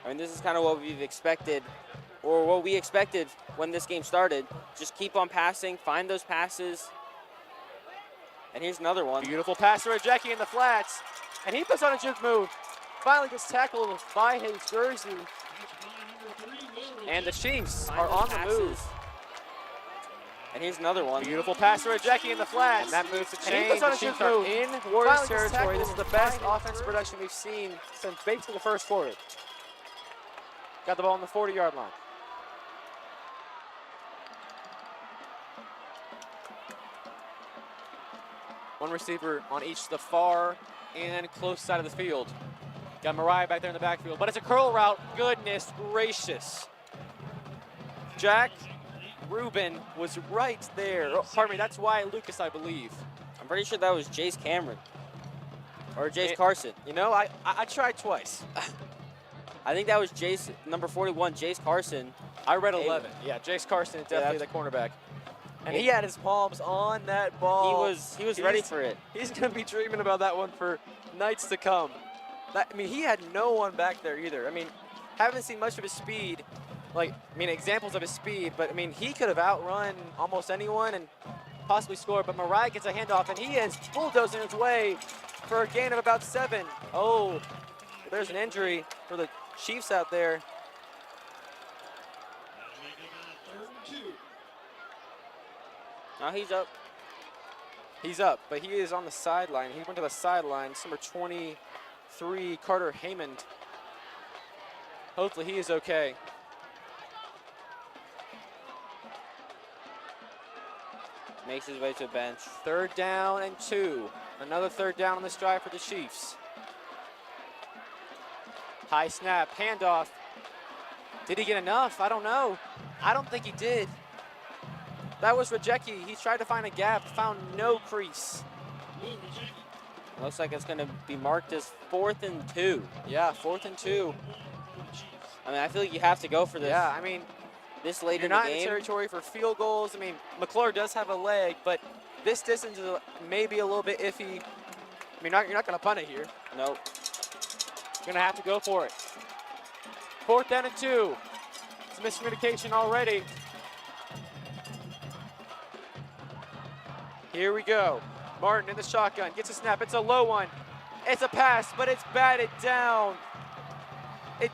I mean, this is kind of what we've expected, or what we expected when this game started. Just keep on passing, find those passes. And here's another one. Beautiful pass to Jackie in the flats. And he puts on a juke move. Finally gets tackled by his jersey. And the Chiefs are on the move. And here's another one. Beautiful pass to Jackie in the flats. And that moves the chain. And he puts on a juke move. In Warriors territory. This is the best offensive production we've seen since basically the first quarter. Got the ball on the 40-yard line. One receiver on each the far and close side of the field. Got Mariah back there in the backfield, but it's a curl route. Goodness gracious. Jack Rubin was right there. Oh, pardon me, that's Wyatt Lucas, I believe. I'm pretty sure that was Jace Cameron. Or Jace It- Carson. You know, I tried twice. I think that was Jace, number 41, Jace Carson. I read Hey. 11. Yeah, Jace Carson is Yeah, definitely the cornerback. And Hey. he had his palms on that ball. He was ready for it. He's going to be dreaming about that one for nights to come. I mean, he had no one back there either. I mean, haven't seen much of his speed. Like, I mean, examples of his speed, but I mean, he could have outrun almost anyone and possibly scored. But Mariah gets a handoff, and he is bulldozing his way for a gain of about 7. Oh, there's an injury for the Chiefs out there. Now he's up. He's up, but he is on the sideline. He went to the sideline. Number 23, Carter Haymond. Hopefully he is okay. Makes his way to the bench. 3rd down and 2. Another 3rd down on this drive for the Chiefs. High snap, handoff. Did he get enough? I don't know. I don't think he did. That was Rajecki. He tried to find a gap, found no crease. Looks like it's going to be marked as 4th and 2. Yeah, 4th and 2. I mean, I feel like you have to go for this. Yeah, I mean, This late you're in the not in game. territory for field goals. I mean, McClure does have a leg, but this distance is maybe a little bit iffy. I mean, you're not going to punt it here. Nope. You're going to have to go for it. 4th down and 2. It's miscommunication already. Here we go. Martin in the shotgun, gets a snap. It's a low one. It's a pass, but it's batted down.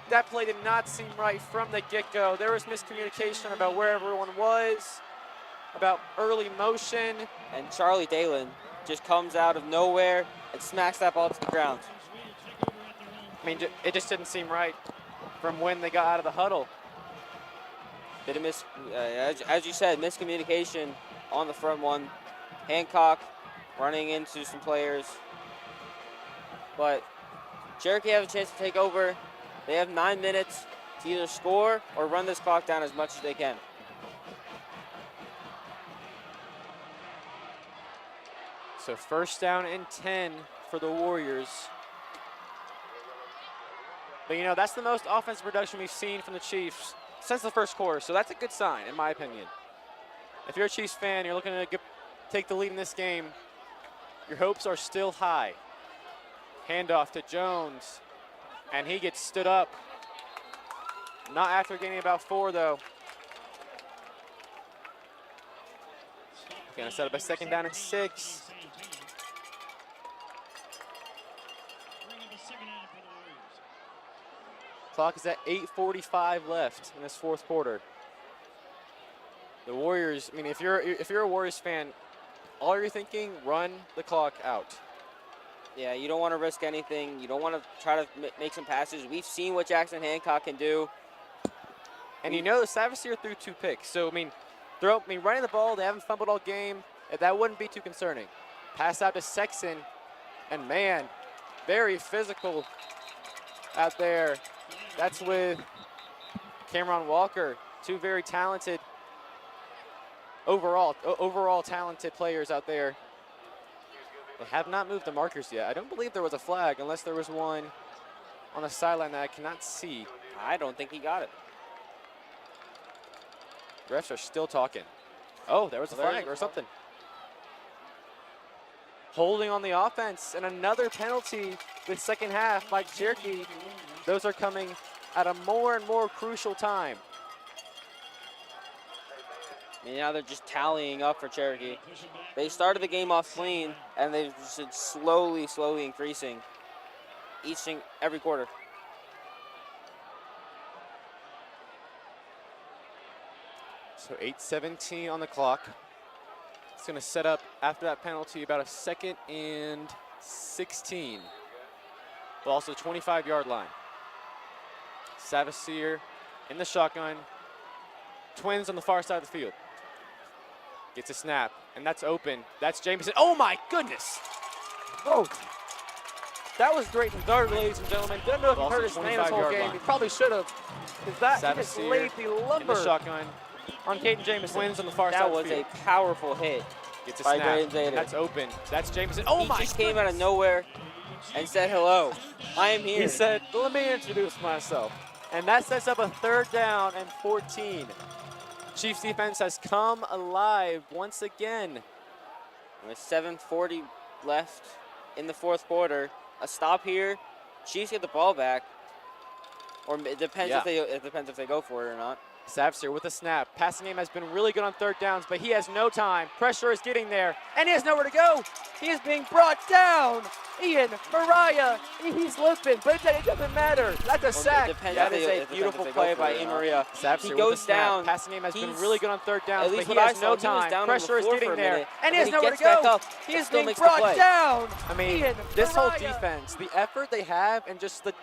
That play did not seem right from the get-go. There was miscommunication about where everyone was, about early motion. And Charlie Dalen just comes out of nowhere and smacks that ball to the ground. I mean, it just didn't seem right from when they got out of the huddle. Did it as you said, miscommunication on the front one. Hancock running into some players. But Cherokee have a chance to take over. They have 9 minutes to either score or run this clock down as much as they can. So 1st down and 10 for the Warriors. But, you know, that's the most offensive production we've seen from the Chiefs since the first quarter, so that's a good sign, in my opinion. If you're a Chiefs fan, you're looking to take the lead in this game, your hopes are still high. Handoff to Jones, and he gets stood up. Not after gaining about 4, though. Gonna set up a 2nd down and 6. Clock is at 8:45 left in this 4th quarter. The Warriors, I mean, if you're a Warriors fan, all you're thinking, run the clock out. Yeah, you don't want to risk anything. You don't want to try to make some passes. We've seen what Jackson Hancock can do. And you know, Savasier threw 2 picks. So, I mean, running the ball, they haven't fumbled all game. That wouldn't be too concerning. Pass out to Sexton. And, man, very physical out there. That's with Cameron Walker. 2 very talented, overall talented players out there. They have not moved the markers yet. I don't believe there was a flag unless there was one on the sideline that I cannot see. I don't think he got it. Refs are still talking. Oh, there was a flag or something. Holding on the offense and another penalty with 2nd half by Cherokee. Those are coming at a more and more crucial time. And now they're just tallying up for Cherokee. They started the game off clean, and they've just been slowly increasing every quarter. So 8:17 on the clock. It's going to set up, after that penalty, about a 2nd and 16. But also 25-yard line. Savasier in the shotgun. Twins on the far side of the field. Gets a snap, and that's open. That's Jameson. Oh, my goodness. Oh. That was great and dark, ladies and gentlemen. Don't know if you heard his name this whole game. He probably should have. Because that he just laid the lumber in the shotgun on Caden Jameson. Twins on the far side That of the was field. a powerful hit. Gets a by snap. Graham Zader. That's open. That's Jameson. Oh He my just came out of goodness. nowhere and said hello. I am here. He said, let me introduce myself. And that sets up a 3rd down and 14. Chiefs defense has come alive once again. With 7:40 left in the 4th quarter, a stop here. Chiefs get the ball back, or it depends if they go for it or not. Sept's here with a snap. Passing game has been really good on 3rd downs, but he has no time. Pressure is getting there, and he has nowhere to go. He is being brought down. Ian Mariah, he's limping, but it doesn't matter. That's a sack. That is a beautiful play by Ian Mariah. Sept's He here with goes a snap. down. Passing game has been He's- really good on 3rd downs, At but least he what I has saw, no he was time. down on the Pressure is floor getting for a there, minute, and he has then nowhere gets to go. back up He and is still being makes the brought play. down. I mean, Ian this whole Mariah. defense, the effort they have, and just the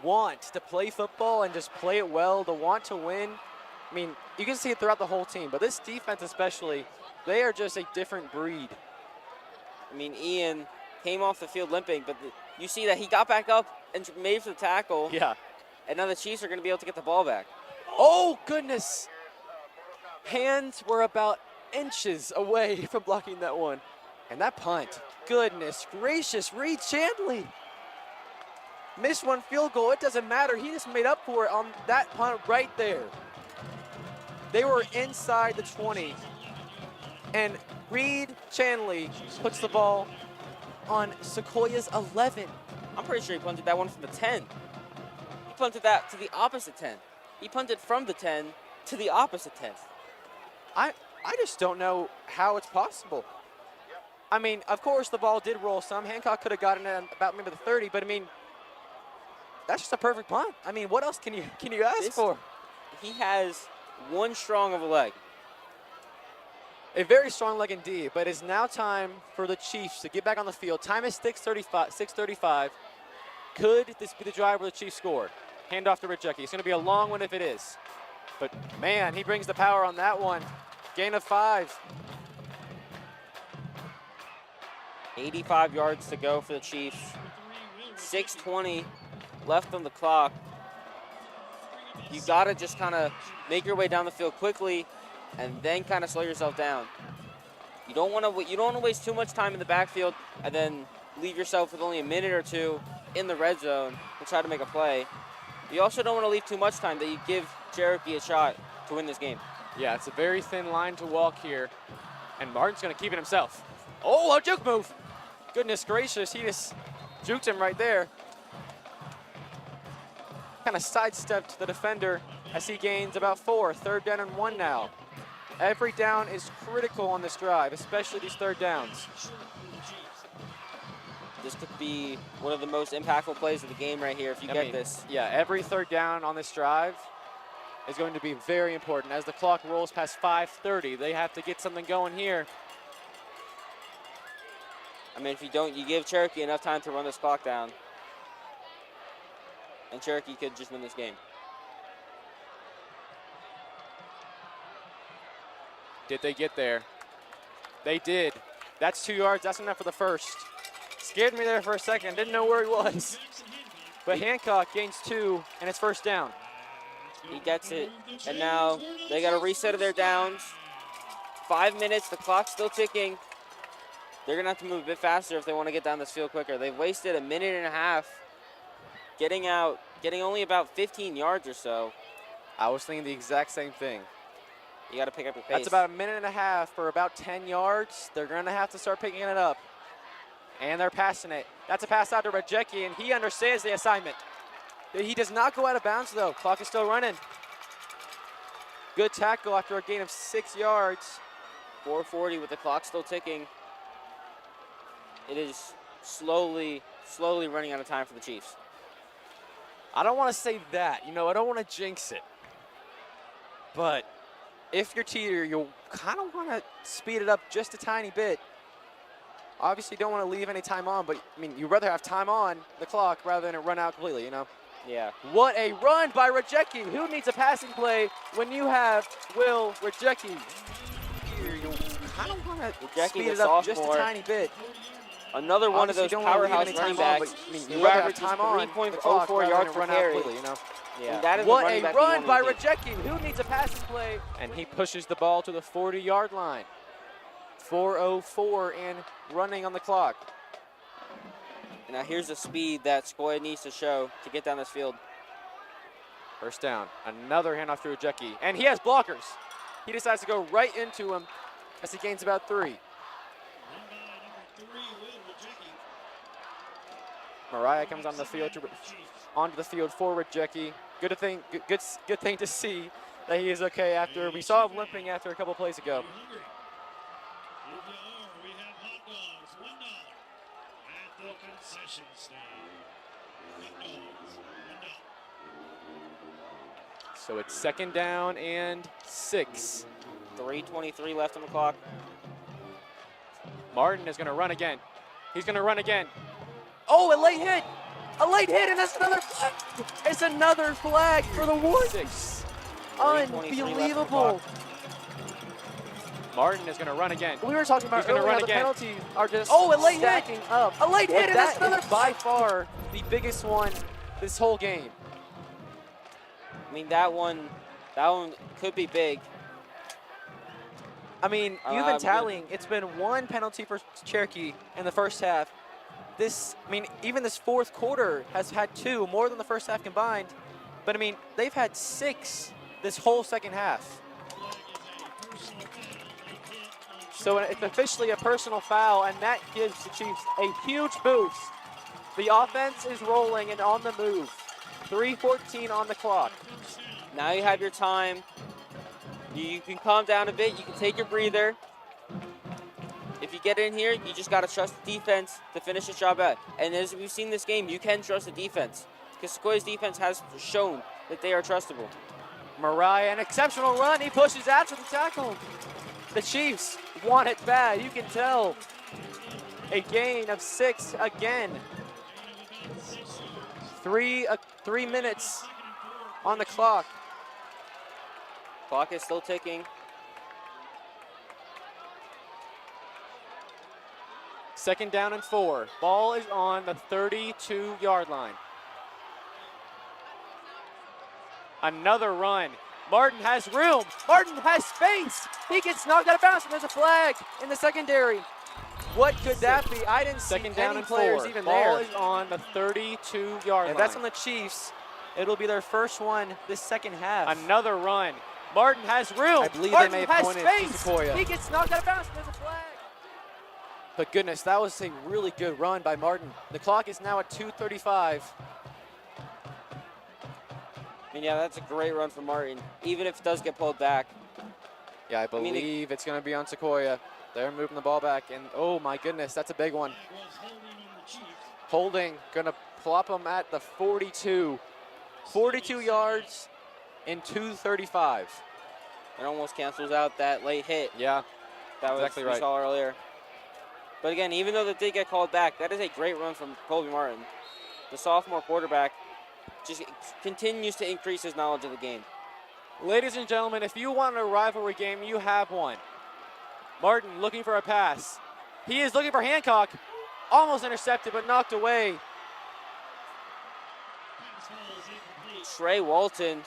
want to play football and just play it well, the want to win. I mean, you can see it throughout the whole team, but this defense especially, they are just a different breed. I mean, Ian came off the field limping, but you see that he got back up and made for the tackle. Yeah. And now the Chiefs are going to be able to get the ball back. Oh, goodness. Hands were about inches away from blocking that one. And that punt, goodness gracious, Reed Chandley. Missed one field goal, it doesn't matter. He just made up for it on that punt right there. They were inside the 20. And Reed Chandley puts the ball on Sequoia's 11. I'm pretty sure he punted that one from the 10. He punted that to the opposite 10. He punted from the 10 to the opposite 10. I just don't know how it's possible. I mean, of course, the ball did roll some. Hancock could have gotten it about maybe the 30, but I mean, that's just a perfect punt. I mean, what else can you ask for? He has one strong of a leg. A very strong leg indeed, but it's now time for the Chiefs to get back on the field. Time is 6:35. Could this be the drive where the Chiefs scored? Hand off to Rajecki. It's going to be a long one if it is. But, man, he brings the power on that one. Gain of 5. 85 yards to go for the Chiefs. 6:20 left on the clock. You got to just kind of make your way down the field quickly and then kind of slow yourself down. You don't want to waste too much time in the backfield and then leave yourself with only a minute or two in the red zone to try to make a play. You also don't want to leave too much time that you give Cherokee a shot to win this game. Yeah, it's a very thin line to walk here, and Martin's going to keep it himself. Oh, a juke move. Goodness gracious, he just juked him right there. Kind of sidestepped the defender as he gains about 4. 3rd down and 1 now. Every down is critical on this drive, especially these 3rd downs. This could be one of the most impactful plays of the game right here if you get this. Yeah, every 3rd down on this drive is going to be very important. As the clock rolls past 5:30, they have to get something going here. I mean, if you don't, you give Cherokee enough time to run this clock down, and Cherokee could just win this game. Did they get there? They did. That's 2 yards. That's enough for the first. Scared me there for a second. Didn't know where he was. But Hancock gains 2, and it's 1st down. He gets it, and now they got a reset of their downs. 5 minutes, the clock's still ticking. They're going to have to move a bit faster if they want to get down this field quicker. They've wasted a minute and a half getting only about 15 yards or so. I was thinking the exact same thing. You got to pick up your pace. That's about a minute and a half for about 10 yards. They're going to have to start picking it up. And they're passing it. That's a pass out to Rajecki, and he understands the assignment. He does not go out of bounds, though. Clock is still running. Good tackle after a gain of 6 yards. 4:40 with the clock still ticking. It is slowly running out of time for the Chiefs. I don't want to say that. You know, I don't want to jinx it. But if you're Teeter, you'll kind of want to speed it up just a tiny bit. Obviously, you don't want to leave any time on, but, I mean, you'd rather have time on the clock rather than it run out completely, you know? Yeah. What a run by Rajecki. Who needs a passing play when you have Will Rajecki? Here, you'll kind of want to speed it up just a tiny bit. Another one of those powerhouse running backs. You averages time on 3.04 yards per carry. You know? Yeah. That is What a run by Rajecki. Who needs a passing play? And he pushes the ball to the 40-yard line. 4:04 and running on the clock. And now here's the speed that Sequoia needs to show to get down this field. First down. Another handoff to Cherokee. And he has blockers. He decides to go right into him as he gains about 3. Mariah comes on the field onto the field for Cherokee. Good thing to see that he is okay after we saw him limping after a couple plays ago. We have hot dogs, $1 at the concession stand. Hot dogs, $1. So it's second down and 6. 3:23 left on the clock. Martin is going to run again. He's going to run again. Oh, a late hit! A late hit, and that's another flag! It's another flag for the Wardens! 3:23 left on the Unbelievable! clock. Martin is going to run again. We were talking about He's gonna earlier run how the again. penalties are just Oh, a late hit. stacking up. A late hit, But and that's that another is by far the biggest one this whole game. I mean, that one could be big. I mean, you've been tallying. It's been 1 penalty for Cherokee in the first half. Even this fourth quarter has had 2, more than the first half combined. But I mean, they've had 6 this whole second half. So it's officially a personal foul, and that gives the Chiefs a huge boost. The offense is rolling and on the move. 3:14 on the clock. Now you have your time. You can calm down a bit. You can take your breather. If you get in here, you just got to trust the defense to finish the job out. And as we've seen this game, you can trust the defense because Sequoia's defense has shown that they are trustable. Mariah, an exceptional run. He pushes after the tackle. The Chiefs want it bad. You can tell. A gain of 6 again. 3 minutes on the clock. Clock is still ticking. Second down and 4. Ball is on the 32-yard line. Another run. Martin has room. Martin has space. He gets knocked out of bounds, and there's a flag in the secondary. What could that be? I didn't see Second down any and players 4. even Ball there. is On the 32-yard line. If that's on the Chiefs, it'll be their first one this second half. Another run. Martin has room. I believe Martin they may have has pointed to space. Sequoia. He gets knocked out of bounds, and there's a flag. But goodness, that was a really good run by Martin. The clock is now at 2:35. And yeah, that's a great run for Martin, even if it does get pulled back. Yeah, I believe it's going to be on Sequoia. They're moving the ball back, and oh my goodness, that's a big one. Holding, going to plop him at the 42. 42 yards in 2:35. It almost cancels out that late hit. Yeah, That was exactly we right. saw earlier. But again, even though that did get called back, that is a great run from Colby Martin. The sophomore quarterback just continues to increase his knowledge of the game. Ladies and gentlemen, if you want a rivalry game, you have one. Martin looking for a pass. He is looking for Hancock. Almost intercepted, but knocked away. Trey Walton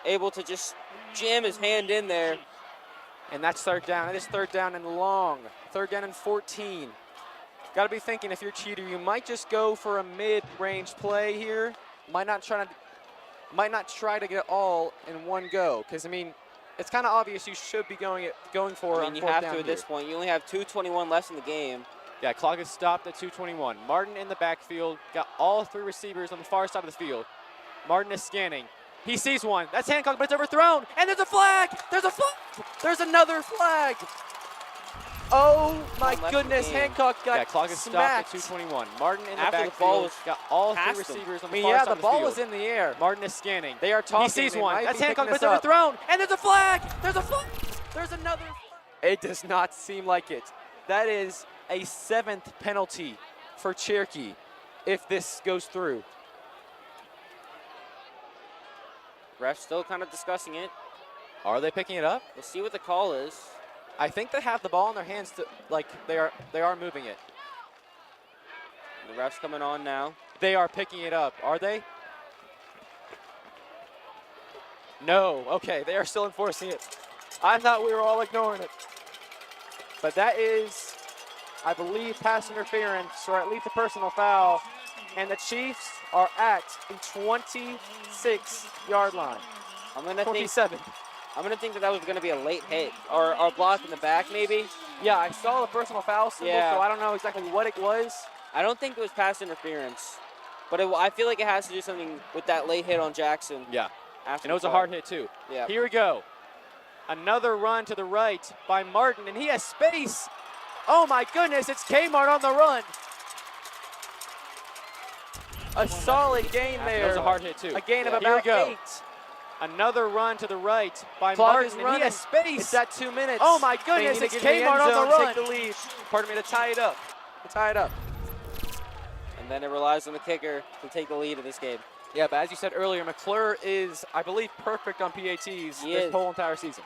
able to just jam his hand in there. And that's third down. It is third down and long. Third down and 14. Got to be thinking if you're a cheater, you might just go for a mid-range play here. Might not try to get it all in one go. Because I mean, it's kind of obvious you should be going for. I mean, you on fourth have down to at here. this point. You only have 2:21 left in the game. Yeah, clock is stopped at 2:21. Martin in the backfield, got all 3 receivers on the far side of the field. Martin is scanning. He sees one. That's Hancock, but it's overthrown. And there's a flag. There's a flag. There's another flag. Oh my Left goodness, the game. Hancock got Yeah, clock is stopped at smacked. 2:21. Martin in the After the backfield, ball was got all 3 past him. receivers on I the mean, far yeah, side the of the ball field. was in the air. Martin is scanning. They are talking. He sees They one. might That's be Hancock, picking but it's this up. overthrown. And there's a flag. There's a flag. There's another flag. It does not seem like it. That is a 7th penalty for Cherokee if this goes through. Ref's still kind of discussing it. Are they picking it up? We'll see what the call is. I think they have the ball in their hands to, like, they are moving it. The ref's coming on now. They are picking it up, are they? No, okay, they are still enforcing it. I thought we were all ignoring it. But that is, I believe, pass interference, or at least a personal foul. And the Chiefs are at the 26-yard line. I'm gonna think 27. that was gonna be a late hit or a block in the back, maybe. Yeah, I saw the personal foul symbol, Yeah. so I don't know exactly what it was. I don't think it was pass interference, but I feel like it has to do something with that late hit on Jackson. Yeah. After And it was the a play. hard hit, too. Yeah. Here we go. Another run to the right by Martin, and he has space. Oh, my goodness, it's Kmart on the run. A solid gain there. That was a hard hit, too. A gain of Yeah. about Here we go. 8. Another run to the right by Clock Martin, is and running. he has space. It's at 2 minutes. Oh, my They goodness, need it's to get in the Kmart end on zone, the run. Take the lead. Pardon me, to tie it up. And then it relies on the kicker to take the lead in this game. Yeah, but as you said earlier, McClure is, I believe, perfect on PATs He this is. whole entire season.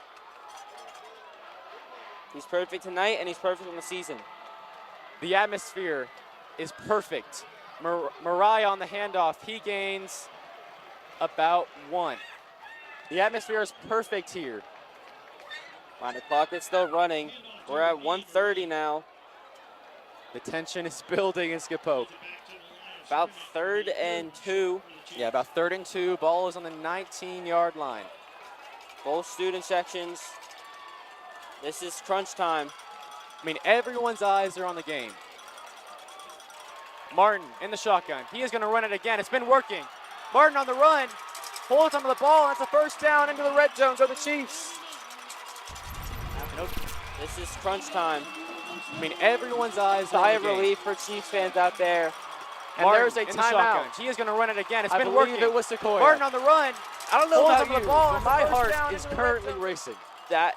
He's perfect tonight, and he's perfect on the season. The atmosphere is perfect. Mariah on the handoff, he gains about 1. The atmosphere is perfect here. Wow, the clock is still running. We're at 1:30 now. The tension is building in Skip-Pope. About 3rd and 2. Yeah, about 3rd and 2. Ball is on the 19-yard line. Both student sections. This is crunch time. I mean, everyone's eyes are on the game. Martin in the shotgun. He is going to run it again. It's been working. Martin on the run. Holds onto the ball. That's a first down into the red zone. Go the Chiefs. This is crunch time. I mean, everyone's eyes are Sigh on of the game. relief for Chiefs fans out there. And Martin there's a in the timeout. shotgun. He is going to run it again. It's I been believe working. it was Sequoia. Martin on the run. I don't know Holds about onto you, the ball. but It's my first heart down is into the red currently zone. racing.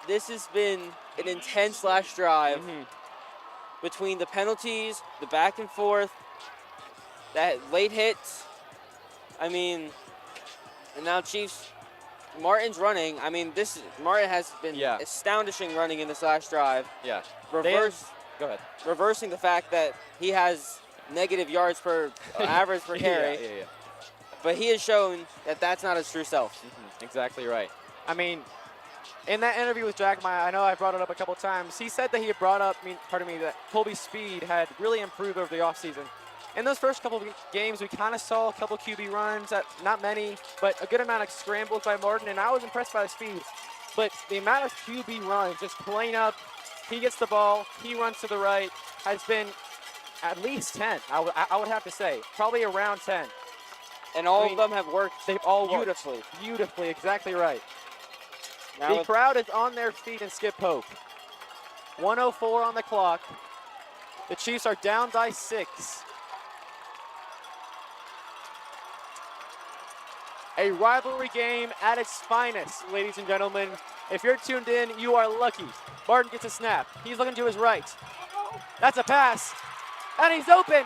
This has been an intense last drive Mhm. between the penalties, the back and forth, that late hits. I mean, and now Chiefs. Martin's running. I mean, Martin has been Yeah. astonishing running in this last drive. Yeah. Go ahead. Reversing the fact that he has negative yards per average per carry. Yeah. But he has shown that that's not his true self. Exactly right. I mean, in that interview with Jack Meyer, I know I brought it up a couple times. He said that he had brought up, that Colby's speed had really improved over the offseason. In those first couple of games, we kind of saw a couple QB runs, not many, but a good amount of scrambles by Martin, and I was impressed by the speed. But the amount of QB runs, just pulling up, he gets the ball, he runs to the right, has been at least 10, I would have to say. Probably around 10. And all of them have worked They've all worked. beautifully. Beautifully, exactly right. Now The with- crowd is on their feet in Skip-Pope. 1:04 on the clock. The Chiefs are down by 6. A rivalry game at its finest, ladies and gentlemen. If you're tuned in, you are lucky. Martin gets a snap. He's looking to his right. That's a pass. And he's open.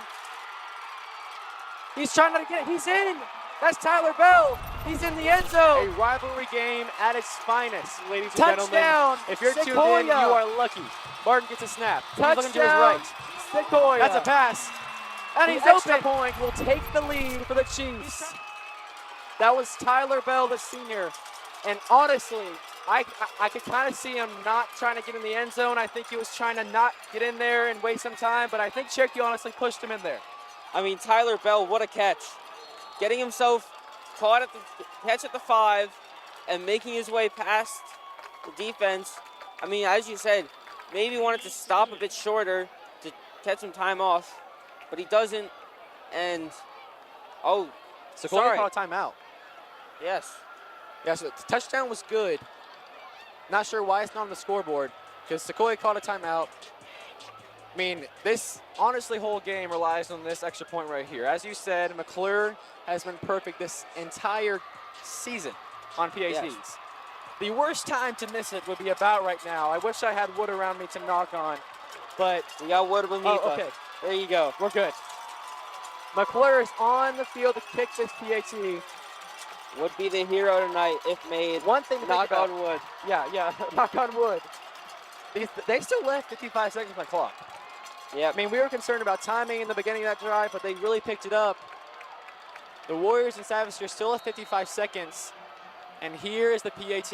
He's trying to get it. He's in. That's Tyler Bell. He's in the end zone. A rivalry game at its finest, ladies and Touchdown, gentlemen. If you're tuned in, Sequoia. you are lucky. Martin gets a snap. He's looking to his Touchdown, right. Sequoia. That's a pass. And The he's extra open. point will take the lead for the Chiefs. That was Tyler Bell, the senior. And honestly, I could kind of see him not trying to get in the end zone. I think he was trying to not get in there and waste some time, but I think Cherokee honestly pushed him in there. I mean, Tyler Bell, what a catch. Getting himself caught at the catch at the 5 and making his way past the defense. I mean, as you said, maybe wanted to stop a bit shorter to catch some time off, but he doesn't. And, oh, Sequoia sorry. called a timeout. Yes. Yeah, so the touchdown was good. Not sure why it's not on the scoreboard because Sequoia called a timeout. I mean, this honestly whole game relies on this extra point right here. As you said, McClure has been perfect this entire season on PATs. Yes. The worst time to miss it would be about right now. I wish I had wood around me to knock on, but We got Wood with oh, okay, There you go. we're good. McClure is on the field to kick this PAT. Would be the hero tonight if made. One thing to Knock think about, on wood. yeah, knock on wood. They still left 55 seconds on the clock. Yep. I mean, we were concerned about timing in the beginning of that drive, but they really picked it up. The Warriors and Savage are still at 55 seconds, and here is the PAT.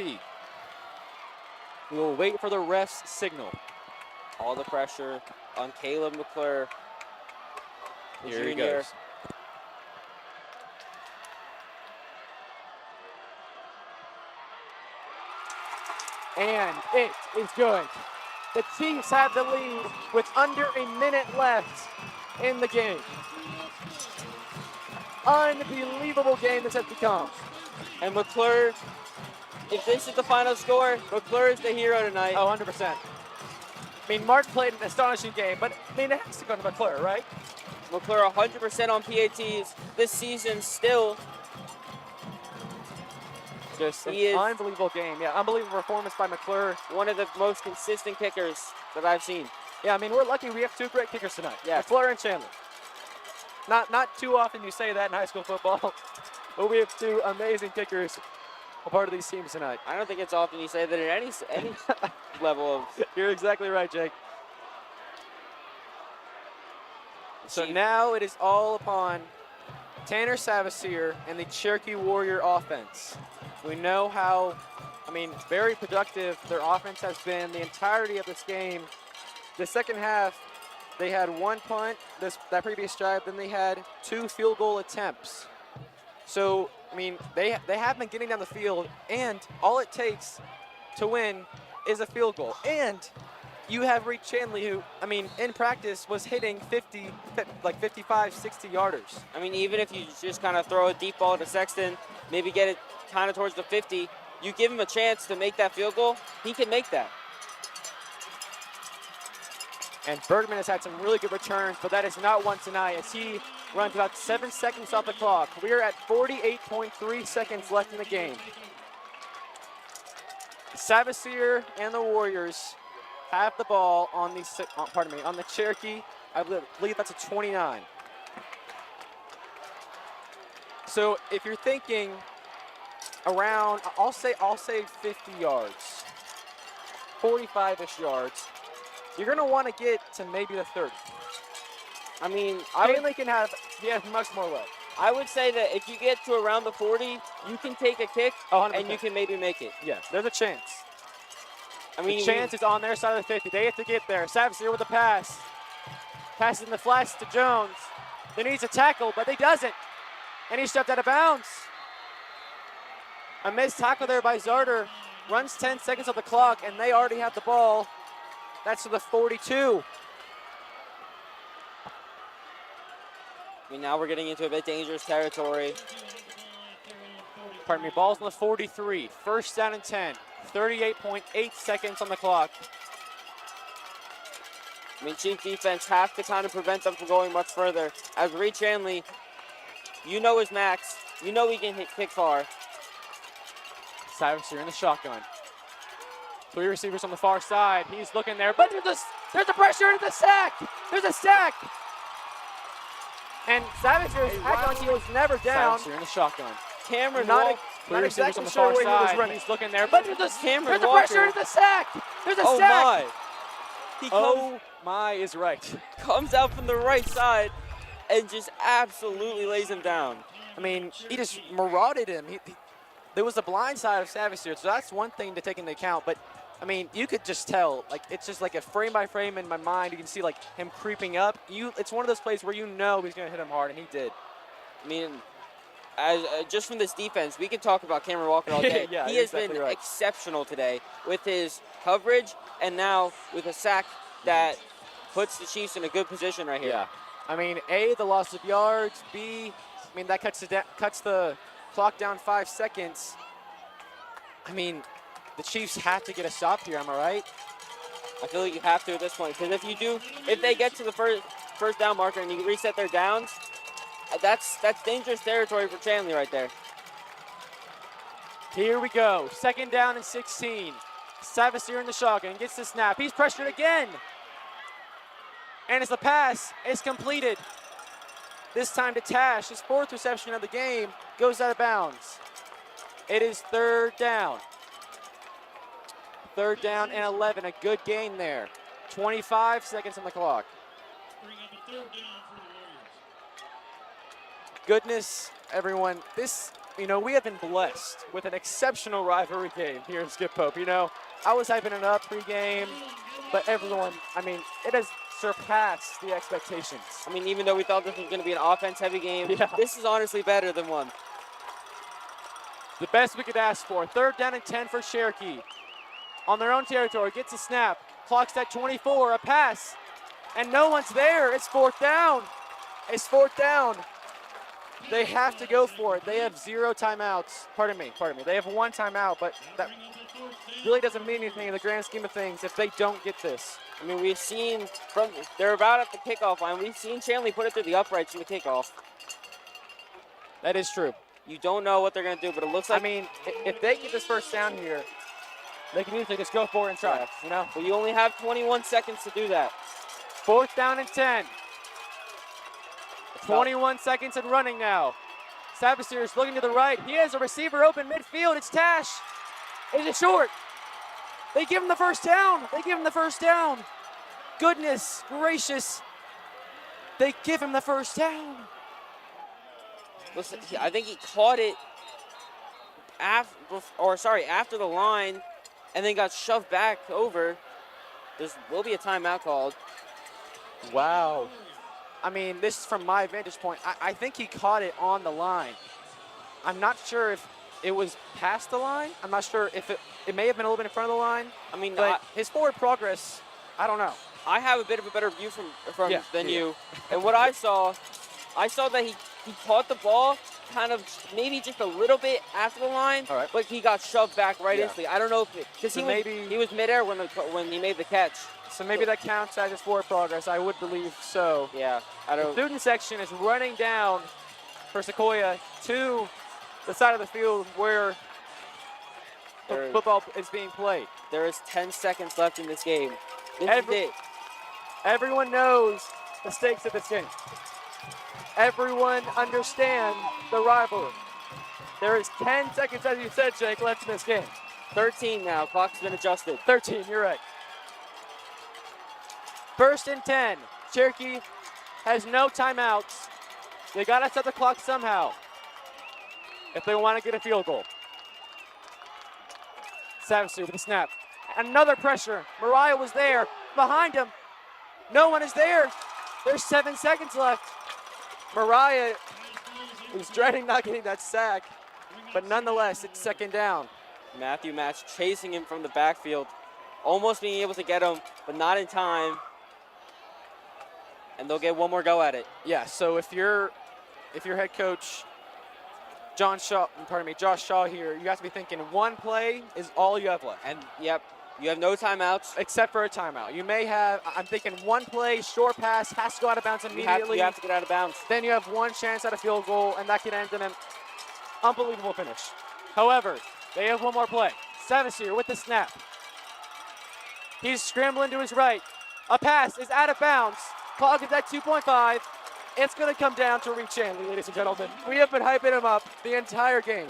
We will wait for the ref's signal. All the pressure on Caleb McClure. the Here he junior. goes. And it is good. The Chiefs have the lead with under a minute left in the game. Unbelievable game this has become. And McClure, if this is the final score, McClure is the hero tonight. Oh, 100%. I mean, Mark played an astonishing game, but I mean, it has to go to McClure, right? McClure 100% on PATs this season still. Just an He is unbelievable game. Yeah, unbelievable performance by McClure. one of the most consistent kickers that I've seen. Yeah, I mean, we're lucky we have two great kickers tonight. Yeah. McClure and Chandler. Not too often you say that in high school football, but we have two amazing kickers a part of these teams tonight. I don't think it's often you say that in any level of. You're exactly right, Jake. So Chief. now it is all upon Tanner Savasier and the Cherokee Warrior offense. We know how, I mean, very productive their offense has been the entirety of this game. The second half, they had one punt that previous drive, then they had 2 field goal attempts. So, I mean, they have been getting down the field, and all it takes to win is a field goal. And you have Reed Chanley, who, I mean, in practice was hitting 55, 60 yarders. I mean, even if you just kind of throw a deep ball to Sexton, maybe get it kind of towards the 50, you give him a chance to make that field goal, he can make that. And Bergman has had some really good returns, but that is not one tonight as he runs about 7 seconds off the clock. We are at 48.3 seconds left in the game. Savasier and the Warriors have the ball on the, on the Cherokee. I believe that's a 29. So if you're thinking around, I'll say 50 yards, 45-ish yards. You're going to want to get to maybe the 30. I mean, Stanley can have much more left. I would say that if you get to around the 40, you can take a kick, Oh, 100%. and you can maybe make it. Yeah, there's a chance. I mean, The chance is on their side of the 50. They have to get there. Savasier with the pass. Passes in the flats to Jones. Then needs a tackle, but he doesn't. And he stepped out of bounds. A missed tackle there by Zarder. Runs 10 seconds off the clock, and they already have the ball. That's to the 42. I mean, now we're getting into a bit dangerous territory. Pardon me, ball's on the 43. First down and 10. 38.8 seconds on the clock. I mean, Chief defense have to kind of prevent them from going much further. As Reed Chanley, you know his max. You know he can kick far. Savasier in the shotgun. 3 receivers on the far side. He's looking there, but there's a pressure into the sack. There's a sack. And Savasier is acting like he was never down. Savasier in the shotgun. Cameron Not 3 exactly receivers on the sure far where he was side. running. He's looking there, but there's a pressure Walker. into the sack. There's a Oh sack. my! He Oh my is right. comes out from the right side and just absolutely lays him down. I mean, he just marauded him. There was the blind side of Savasier, so that's one thing to take into account. But I mean, you could just tell, like, it's just like a frame by frame in my mind. You can see like him creeping up. It's one of those plays where you know he's gonna hit him hard, and he did. I mean, just from this defense, we can talk about Cameron Walker all day. Yeah, he you're has been exactly right. exceptional today with his coverage and now with a sack that puts the Chiefs in a good position right here. Yeah. I mean, A, the loss of yards. B, I mean, that cuts the clock down 5 seconds. I mean, the Chiefs have to get a stop here, am I right? I feel like you have to at this point, because if they get to the first down marker and you reset their downs, that's dangerous territory for Chanley right there. Here we go. 2nd down and 16. Savasier in the shotgun gets the snap. He's pressured again. And as the pass is completed, this time to Tash, his 4th reception of the game, goes out of bounds. It is 3rd down. 3rd down and 11, a good gain there. 25 seconds on the clock. Bring up a 3rd down for the Warriors. Goodness, everyone, this you know, we have been blessed with an exceptional rivalry game here in Skip Pope. You know, I was hyping it up pregame, but everyone, I mean, it has surpassed the expectations. I mean, even though we thought this was going to be an offense-heavy game, Yeah. this is honestly better than one. The best we could ask for. 3rd down and 10 for Cherokee. On their own territory, gets a snap. Clock's at 24, a pass. And no one's there. It's 4th down. It's 4th down. They have to go for it. They have 0 timeouts. Pardon me. They have 1 timeout, but that really doesn't mean anything in the grand scheme of things if they don't get this. I mean, we've seen they're about at the kickoff line. We've seen Shanley put it through the uprights in the kickoff. That is true. You don't know what they're going to do, but it looks like. I mean, if they get this 1st down here, they can usually just go for it and try, you know? But you only have 21 seconds to do that. 4th down and 10. 21 seconds and running now. Savasier is looking to the right. He has a receiver open midfield. It's Tash. Is it short? They give him the 1st down. Goodness gracious. They give him the 1st down. Listen, I think he caught it after the line and then got shoved back over. There will be a timeout called. Wow. I mean, this is from my vantage point. I think he caught it on the line. I'm not sure if it was past the line. I'm not sure if it may have been a little bit in front of the line. I mean, but his forward progress, I don't know. I have a bit of a better view than Yeah. you. And what I saw that he caught the ball kind of maybe just a little bit after the line, All right. but he got shoved back right Yeah. instantly. I don't know if because he was midair when he made the catch. So maybe that counts as his forward progress. I would believe so. Yeah, I The don't. student section is running down for Sequoia to the side of the field where the football is being played. There is 10 seconds left in this game. This is it. Everyone knows the stakes of this game. Everyone understands the rivalry. There is 10 seconds, as you said, Jake, left in this game. 13 now. Clock's been adjusted. 13, you're right. 1st and 10. Cherokee has no timeouts. They got to set the clock somehow if they want to get a field goal. Savasier with a snap. Another pressure. Mariah was there. Behind him. No one is there. There's 7 seconds left. Mariah was dreading not getting that sack, but nonetheless, it's 2nd down. Matthew Match chasing him from the backfield, almost being able to get him, but not in time. And they'll get one more go at it. Yeah, so if you're head coach Josh Shaw here, you have to be thinking 1 play is all you have left. And yep, you have no timeouts. Except for a timeout. You may have, I'm thinking 1 play, short pass, has to go out of bounds immediately. You have to get out of bounds. Then you have 1 chance at a field goal, and that can end in an unbelievable finish. However, they have 1 more play. Savasier with the snap. He's scrambling to his right. A pass is out of bounds. Clock is at 2.5. It's going to come down to Reed Shanley, ladies and gentlemen. We have been hyping him up the entire game.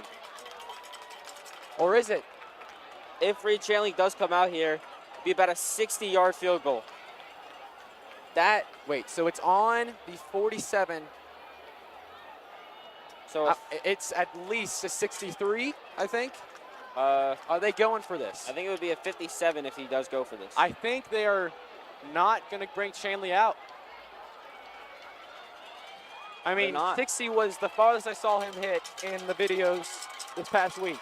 Or is it? If Reed Shanley does come out here, it'd be about a 60-yard field goal. Wait, so it's on the 47. So it's at least a 63, I think. are they going for this? I think it would be a 57 if he does go for this. I think they are not going to bring Shanley out. I mean, 60 was the farthest I saw him hit in the videos this past week.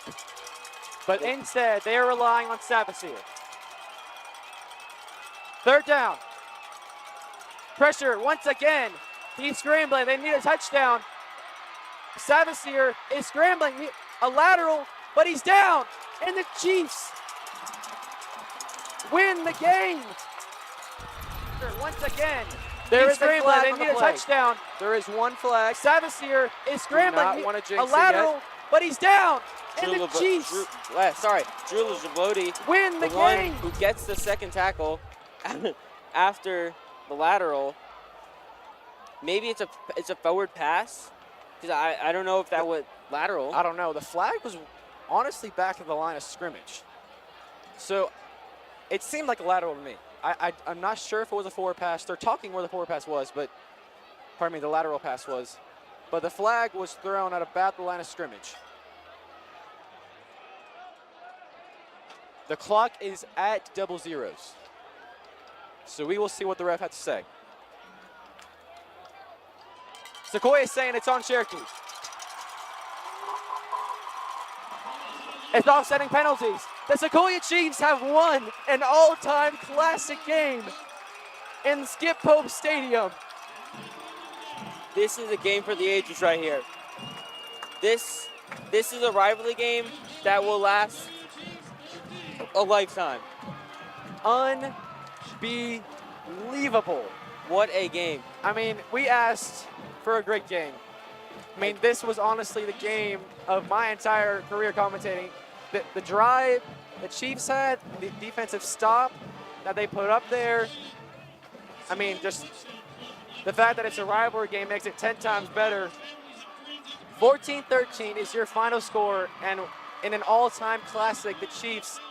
But instead, they are relying on Savasier. 3rd down. Pressure once again. He's scrambling. They need a touchdown. Savasier is scrambling. A lateral, but he's down. And the Chiefs win the game. Once again. There is a flag. They need a touchdown. There is 1 flag. Savasier is scrambling. A lateral, but he's down. And the Chiefs Drew Lajablodi win the game. Who gets the 2nd tackle after the lateral. Maybe it's a forward pass. Because I don't know if that was lateral. I don't know. The flag was honestly back at the line of scrimmage. So it seemed like a lateral to me. I'm not sure if it was a forward pass. They're talking where the forward pass was, but the lateral pass was. But the flag was thrown at about the line of scrimmage. The clock is at double zeros. So we will see what the ref had to say. Sequoia is saying it's on Cherokee. It's offsetting penalties. The Sequoia Chiefs have won an all-time classic game in Skip Pope Stadium. This is a game for the ages right here. This is a rivalry game that will last a lifetime. Unbelievable. What a game. I mean, we asked for a great game. I mean, this was honestly the game of my entire career commentating. The drive the Chiefs had, the defensive stop that they put up there. I mean, just the fact that it's a rivalry game makes it 10 times better. 14-13 is your final score, and in an all-time classic, the Chiefs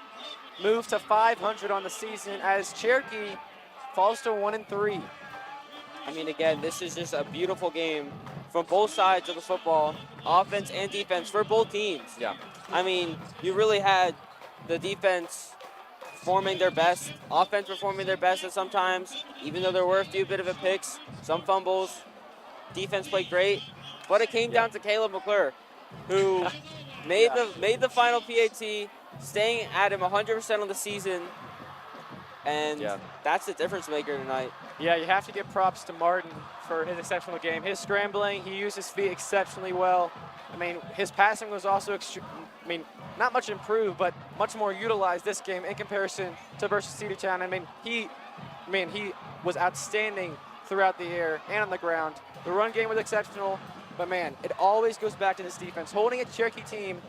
move to 500 on the season as Cherokee falls to 1-3. I mean, again, this is just a beautiful game from both sides of the football, offense and defense for both teams. Yeah. I mean, you really had the defense performing their best, offense performing their best at sometimes, even though there were a few bit of a picks, some fumbles. Defense played great, but it came down to Caleb McClure, who made the final PAT, staying at him 100% on the season, and that's the difference maker tonight. Yeah, you have to give props to Martin for his exceptional game. His scrambling, he used his feet exceptionally well. I mean, his passing was also, not much improved, but much more utilized this game in comparison to versus Cedartown. I mean, he was outstanding throughout the air and on the ground. The run game was exceptional, but man, it always goes back to this defense. Holding a Cherokee team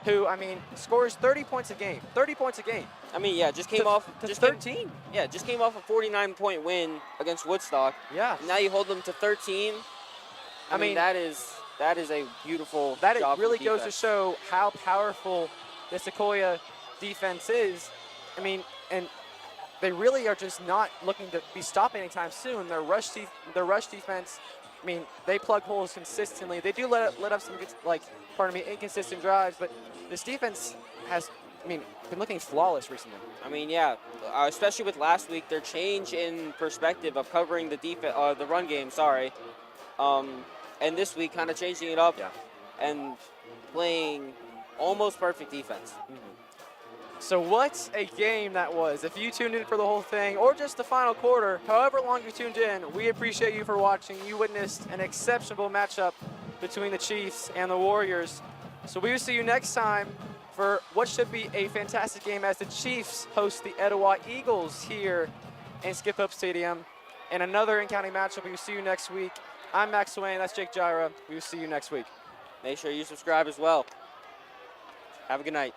who, I mean, scores 30 points a game. 30 points a game. I mean, yeah, just came off to 13. Just came off a 49-point win against Woodstock. Yeah. Now you hold them to 13. I mean, that is a beautiful That job it really for goes to defense. show how powerful the Sequoia defense is. I mean, and they really are just not looking to be stopped anytime soon. Their rush defense, I mean, they plug holes consistently. They do let up some inconsistent drives, but this defense has, been looking flawless recently. I mean, yeah, especially with last week, their change in perspective of covering the the run game. And this week, kind of changing it up and playing almost perfect defense. So what a game that was. If you tuned in for the whole thing or just the final quarter, however long you tuned in, we appreciate you for watching. You witnessed an exceptional matchup between the Chiefs and the Warriors. So we will see you next time for what should be a fantastic game as the Chiefs host the Etowah Eagles here in Skip Pope Stadium. And another in-county matchup. We will see you next week. I'm Max Swain. That's Jake Jira. We will see you next week. Make sure you subscribe as well. Have a good night.